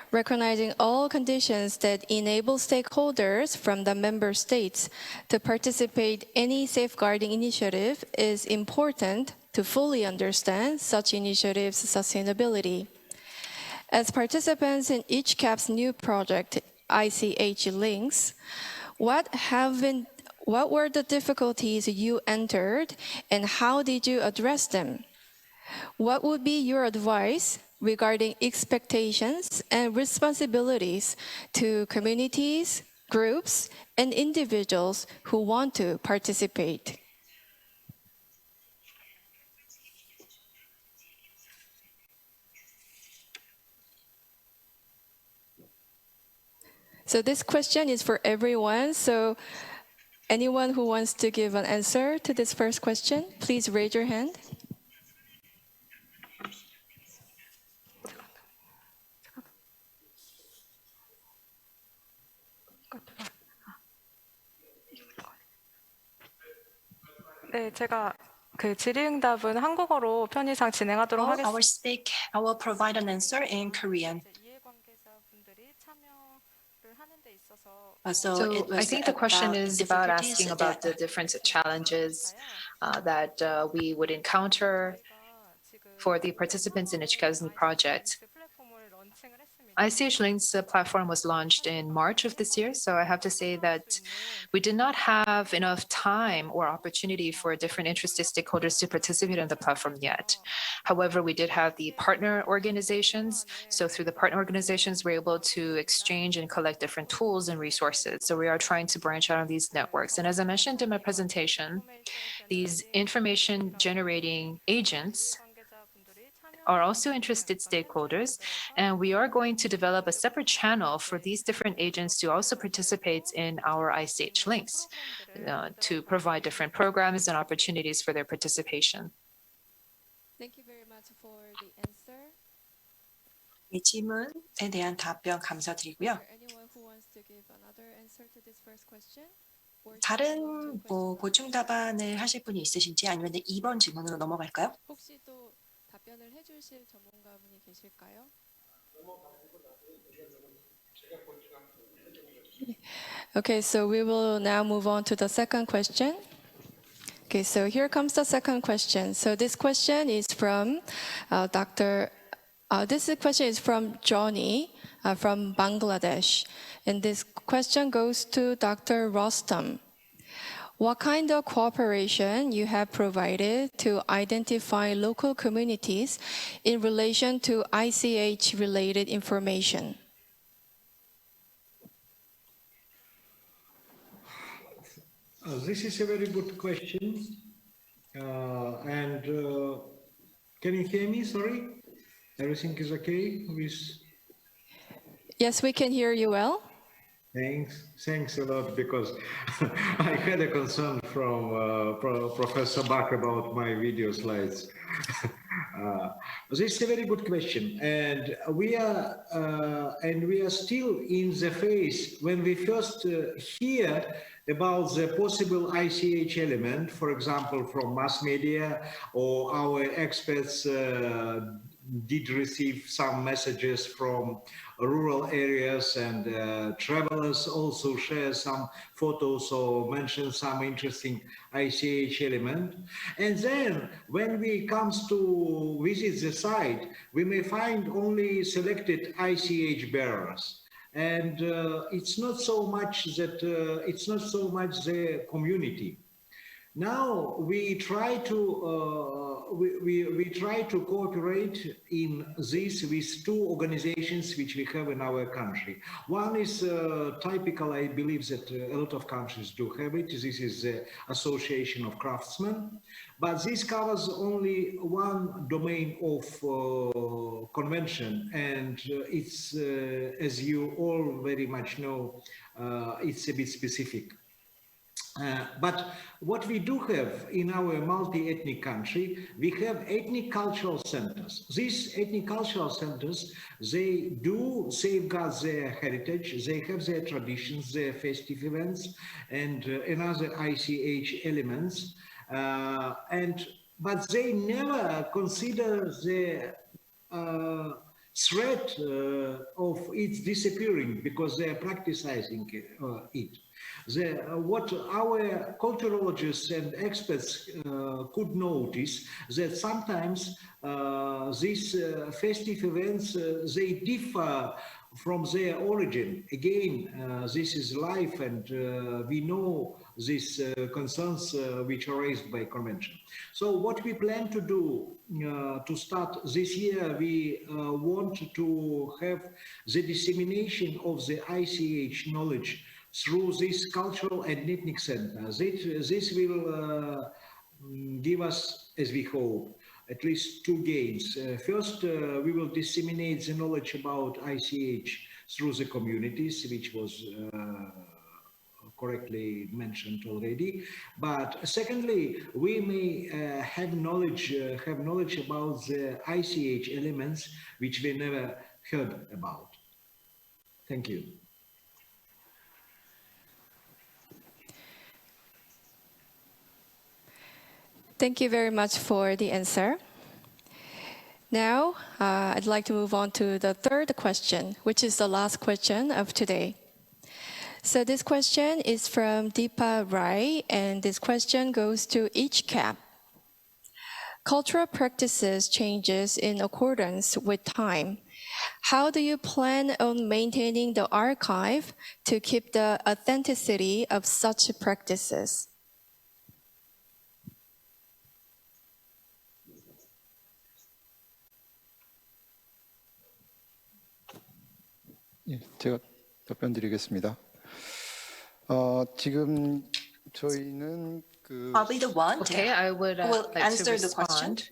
Recognizing all conditions that enable stakeholders from the member states to participate in any safeguarding initiative is important to fully understand such initiatives' sustainability. As participants in ICHCAP's new project, ICHLinks, what have What were the difficulties you entered and how did you address them? What would be your advice regarding expectations and responsibilities to communities, groups, and individuals who want to participate? So this question is for everyone. So anyone who wants to give an answer to this first question, please raise your hand. 네, 제가 그 질의응답은 한국어로 편의상 진행하도록 하겠습니다. I will provide an answer in Korean. So I think the question is about asking about the different challenges that we would encounter for the participants in ICHCAP's new project. ICHLinks platform was launched in March of this year, so I have to say that we did not have enough time or opportunity for different interested stakeholders to participate in the platform yet. However, we did have the partner organizations, so through the partner organizations, we're able to exchange and collect different tools and resources. So we are trying to branch out on these networks. And as I mentioned in my presentation, these information generating agents are also interested stakeholders, and we are going to develop a separate channel for these different agents to also participate in our ichLinks to provide different programs and opportunities for their participation. Thank you very much for the answer. 이 질문에 대한 답변 감사드리고요. Anyone who wants to give another answer to this first question? 다른 보충 답안을 하실 분이 있으신지 아니면 2번 질문으로 넘어갈까요? 혹시 또 답변을 해주실 전문가분이 계실까요? Okay, so we will now move on to the second question. Okay, so here comes the second question. So this question is from this question is from Johnny from Bangladesh, and this question goes to Dr. Rostam. What kind of cooperation you have provided to identify local communities in relation to ICH-related information? This is a very good question. Can you hear me? Sorry? Everything is okay with... Yes, we can hear you well. Thanks a lot, because I had a concern from Professor Bach about my video slides. This is a very good question, and we are still in the phase when we first hear about the possible ICH element, for example, from mass media, or our experts did receive some messages from rural areas, and travelers also share some photos or mention some interesting ICH element. And then when we comes to visit the site, we may find only selected ICH bearers. And it's not so much that the community. Now we try to cooperate in this with two organizations which we have in our country. One is typical, I believe that a lot of countries do have it. This is the Association of Craftsmen, but this covers only one domain of convention, and it's as you all very much know, it's a bit specific. But what we do have in our multi-ethnic country, we have ethnic cultural centers. These ethnic cultural centers, they do safeguard their heritage, they have their traditions, their festive events, and another ICH elements. But they never consider the threat of its disappearing, because they are practicing it. What our culturologists and experts could notice, that sometimes these festive events, they differ from their origin. Again, this is life, and we know these concerns which are raised by convention. So what we plan to do to start this year, we want to have the dissemination of the ICH knowledge through this cultural and ethnic center. This will give us, as we hope, at least two gains. First, we will disseminate the knowledge about ICH through the communities, which was correctly mentioned already. But secondly, we may have knowledge about the ICH elements which we never heard about. Thank you. Thank you very much for the answer. Now, I'd like to move on to the third question, which is the last question of today. So this question is from Deepa Rai, and this question goes to ICHCAP. Cultural practices changes in accordance with time. How do you plan on maintaining the archive to keep the authenticity of such practices? 예, 제가 답변 드리겠습니다. 지금 저희는 I'll be the one Okay, I would who will like to answer the question. respond.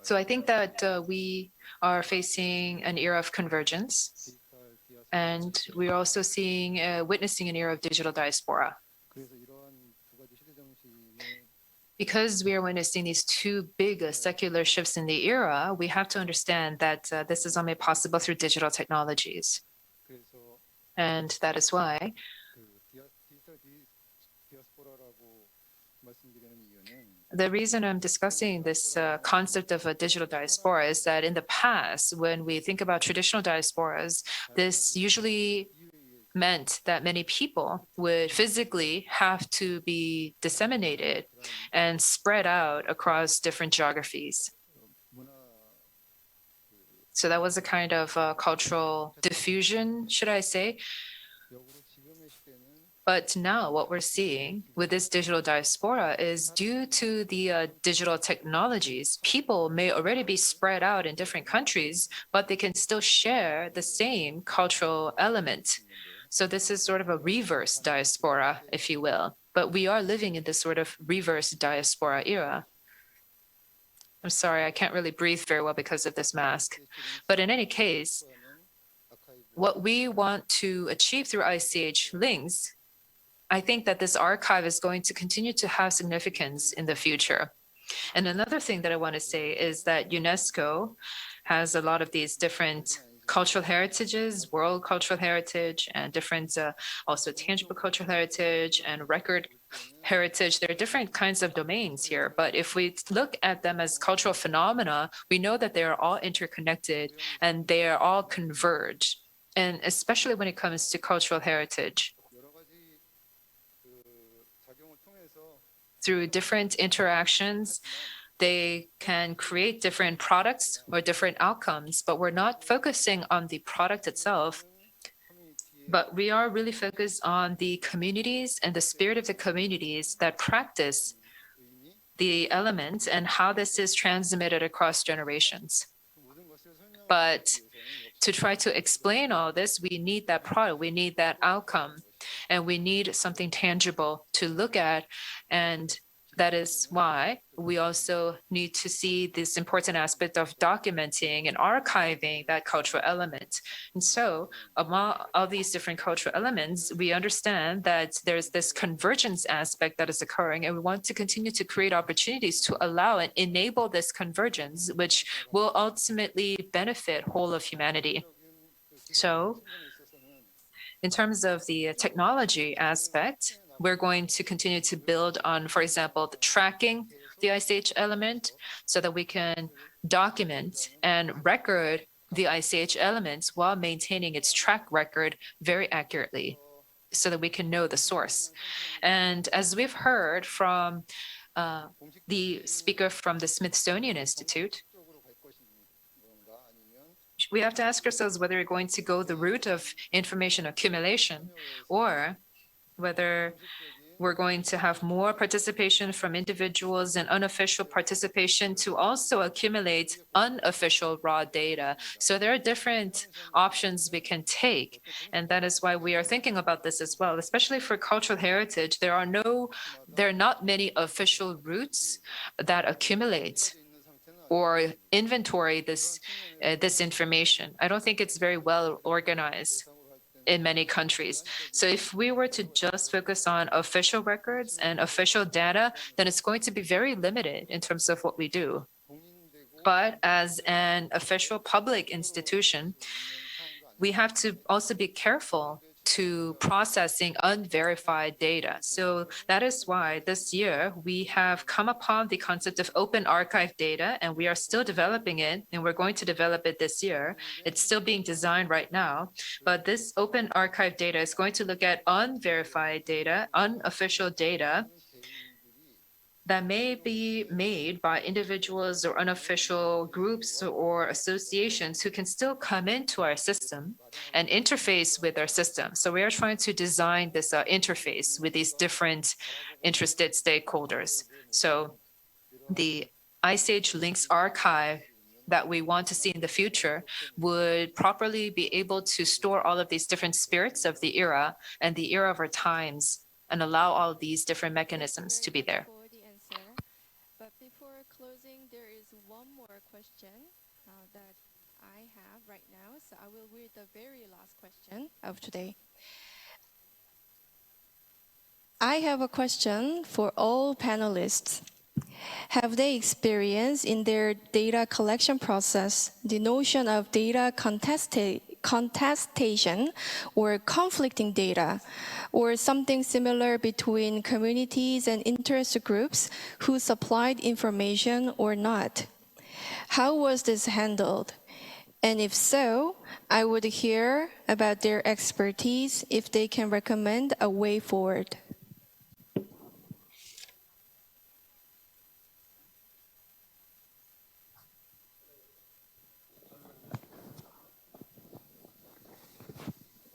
So I think that we are facing an era of convergence, and we're also witnessing an era of digital diaspora. Because we are witnessing these two big secular shifts in the era, we have to understand that this is only possible through digital technologies. And that is why the reason I'm discussing this concept of a digital diaspora is that in the past, when we think about traditional diasporas, this usually meant that many people would physically have to be disseminated and spread out across different geographies. So that was a kind of cultural diffusion, should I say. But now what we're seeing with this digital diaspora is due to the digital technologies, people may already be spread out in different countries, but they can still share the same cultural element. So this is sort of a reverse diaspora, if you will. But we are living in this sort of reverse diaspora era. I'm sorry, I can't really breathe very well because of this mask. But in any case, what we want to achieve through ICHLinks, I think that this archive is going to continue to have significance in the future. And another thing that I want to say is that UNESCO has a lot of these different cultural heritages, world cultural heritage, and different also tangible cultural heritage and record heritage. There are different kinds of domains here, but if we look at them as cultural phenomena, we know that they are all interconnected and they are all converged, and especially when it comes to cultural heritage. Through different interactions, they can create different products or different outcomes, but we're not focusing on the product itself, but we are really focused on the communities and the spirit of the communities that practice the elements and how this is transmitted across generations. But to try to explain all this, we need that product, we need that outcome, and we need something tangible to look at. And that is why we also need to see this important aspect of documenting and archiving that cultural element. And so among all these different cultural elements, we understand that there's this convergence aspect that is occurring, and we want to continue to create opportunities to allow and enable this convergence, which will ultimately benefit whole of humanity. So in terms of the technology aspect, we're going to continue to build on, for example, the tracking the ICH element so that we can document and record the ICH elements while maintaining its track record very accurately so that we can know the source. And as we've heard from the speaker from the Smithsonian Institute, we have to ask ourselves whether we're going to go the route of information accumulation or whether we're going to have more participation from individuals and unofficial participation to also accumulate unofficial raw data. So there are different options we can take. And that is why we are thinking about this as well, especially for cultural heritage. There are not many official routes that accumulate or inventory this information. I don't think it's very well organized in many countries. So if we were to just focus on official records and official data, then it's going to be very limited in terms of what we do. But as an official public institution, we have to also be careful to processing unverified data. So that is why this year we have come upon the concept of open archive data, and we are still developing it, and we're going to develop it this year. It's still being designed right now, but this open archive data is going to look at unverified data, unofficial data that may be made by individuals or unofficial groups or associations who can still come into our system and interface with our system. So we are trying to design this interface with these different interested stakeholders. So the ICHLinks archive that we want to see in the future would properly be able to store all of these different spirits of the era and the era of our times and allow all of these different mechanisms to be there. But before closing, there is one more question that I have right now. So I will read the very last question of today. I have a question for all panelists. Have they experienced in their data collection process the notion of data contestation or conflicting data, or something similar between communities and interest groups who supplied information or not? How was this handled? And if so, I would hear about their expertise if they can recommend a way forward.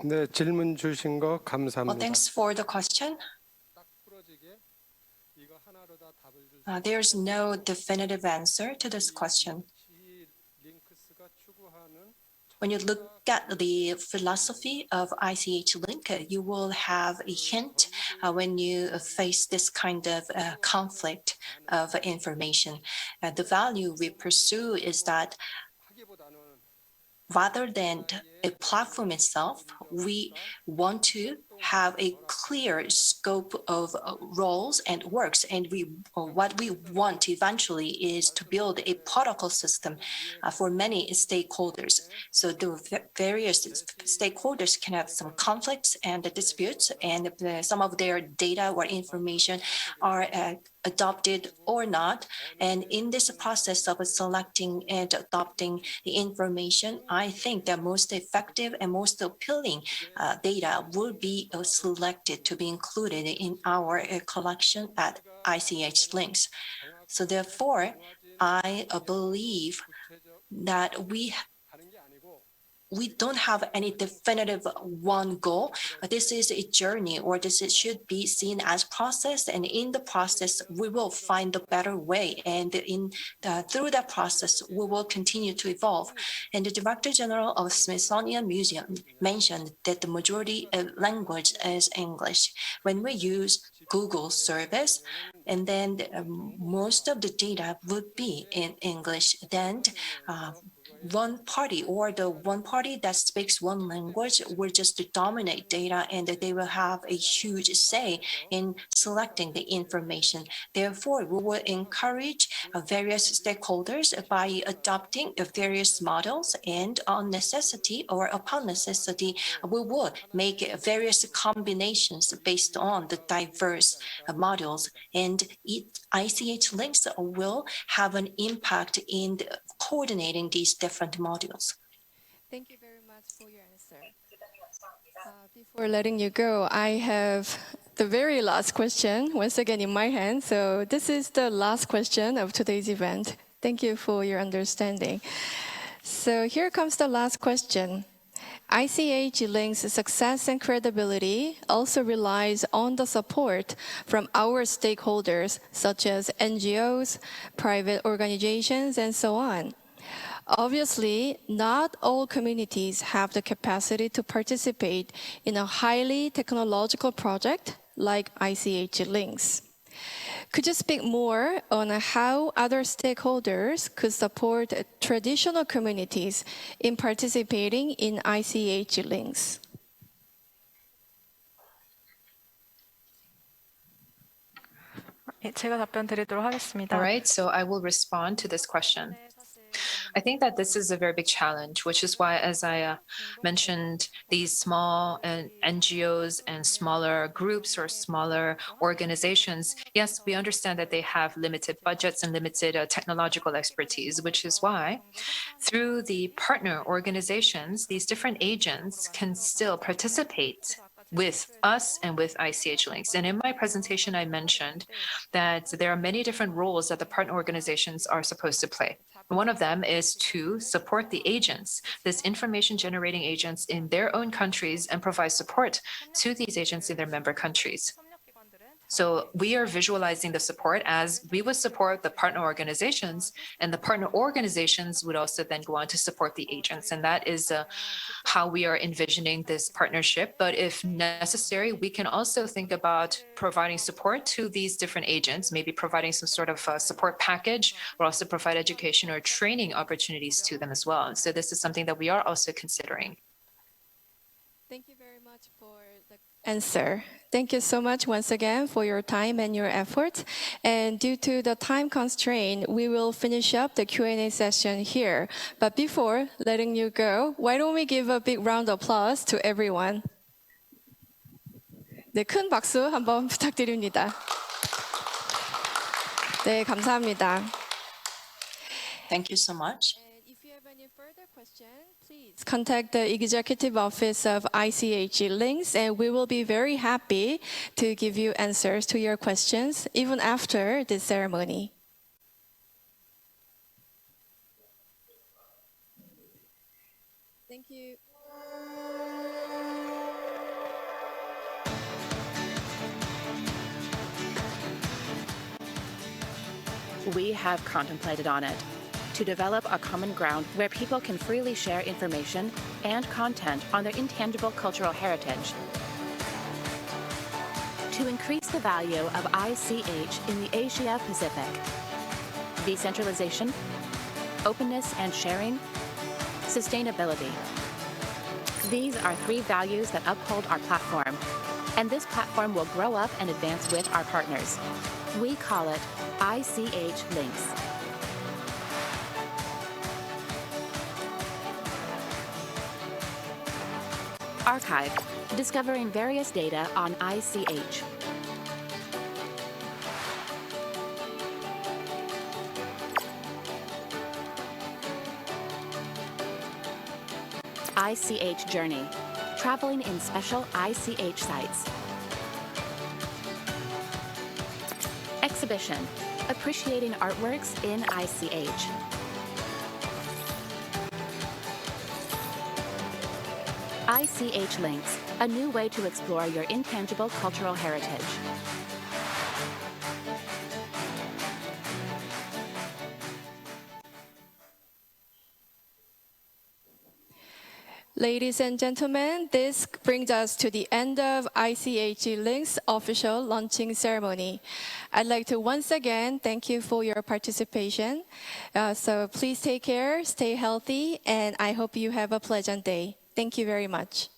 네, 질문 주신 거 Well, 감사합니다. thanks for the question. There's no definitive answer to this question. When you look at the philosophy of ICHLink, you will have a hint when you face this kind of conflict of information. The value we pursue is that rather than a platform itself, we want to have a clear scope of roles and works. And what we want eventually is to build a protocol system for many stakeholders. So the various stakeholders can have some conflicts and disputes, and some of their data or information are adopted or not. And in this process of selecting and adopting the information, I think the most effective and most appealing data will be selected to be included in our collection at ICHLinks. So therefore, I believe that we don't have any definitive one goal. This is a journey, or should be seen as process. And in the process, we will find a better way. And through that process, we will continue to evolve. And the Director General of Smithsonian Museum mentioned that the majority of language is English. When we use Google service, and then most of the data would be in English, then one party or the one party that speaks one language will just dominate data, and they will have a huge say in selecting the information. Therefore, we will encourage various stakeholders by adopting the various models, and on necessity or upon necessity, we will make various combinations based on the diverse models, and ICHLinks will have an impact in coordinating these different modules. Thank you very much for your answer. Before letting you go, I have the very last question once again in my hand. So this is the last question of today's event. Thank you for your understanding. So here comes the last question. ICHLinks' success and credibility also relies on the support from our stakeholders, such as NGOs, private organizations, and so on. Obviously, not all communities have the capacity to participate in a highly technological project like ICHLinks. Could you speak more on how other stakeholders could support traditional communities in participating in ICHLinks? 제가 답변 드리도록 하겠습니다. All right, so I will respond to this question. I think that this is a very big challenge, which is why, as I mentioned, these small NGOs and smaller groups or smaller organizations, yes, we understand that they have limited budgets and limited technological expertise, which is why through the partner organizations, these different agents can still participate with us and with ICHLinks. And in my presentation, I mentioned that there are many different roles that the partner organizations are supposed to play. One of them is to support the agents, this information generating agents in their own countries, and provide support to these agents in their member countries. So we are visualizing the support as we would support the partner organizations, and the partner organizations would also then go on to support the agents. And that is how we are envisioning this partnership. But if necessary, we can also think about providing support to these different agents, maybe providing some sort of support package, or also provide education or training opportunities to them as well. So this is something that we are also considering. Thank you very much for the answer. Thank you so much once again for your time and your effort. And due to the time constraint, we will finish up the Q&A session here. But before letting you go, why don't we give a big round of applause to everyone? 네, 큰 박수 한번 부탁드립니다. 네, 감사합니다. Thank you so much. If you have any further questions, please contact the executive office of ICHLinks, and we will be very happy to give you answers to your questions even after this ceremony. Thank you. We have contemplated on it, to develop a common ground where people can freely share information and content on their intangible cultural heritage, to increase the value of ICH in the Asia Pacific. Decentralization, openness and sharing, sustainability. These are three values that uphold our platform, and this platform will grow up and advance with our partners. We call it ICHLinks. Archive, discovering various data on ICH. ICH Journey, traveling in special ICH sites. Exhibition, appreciating artworks in ICH. ICHLinks, a new way to explore your intangible cultural heritage. Ladies and gentlemen, this brings us to the end of ICHLinks official launching ceremony. I'd like to once again thank you for your participation. So please take care, stay healthy, and I hope you have a pleasant day. Thank you very much.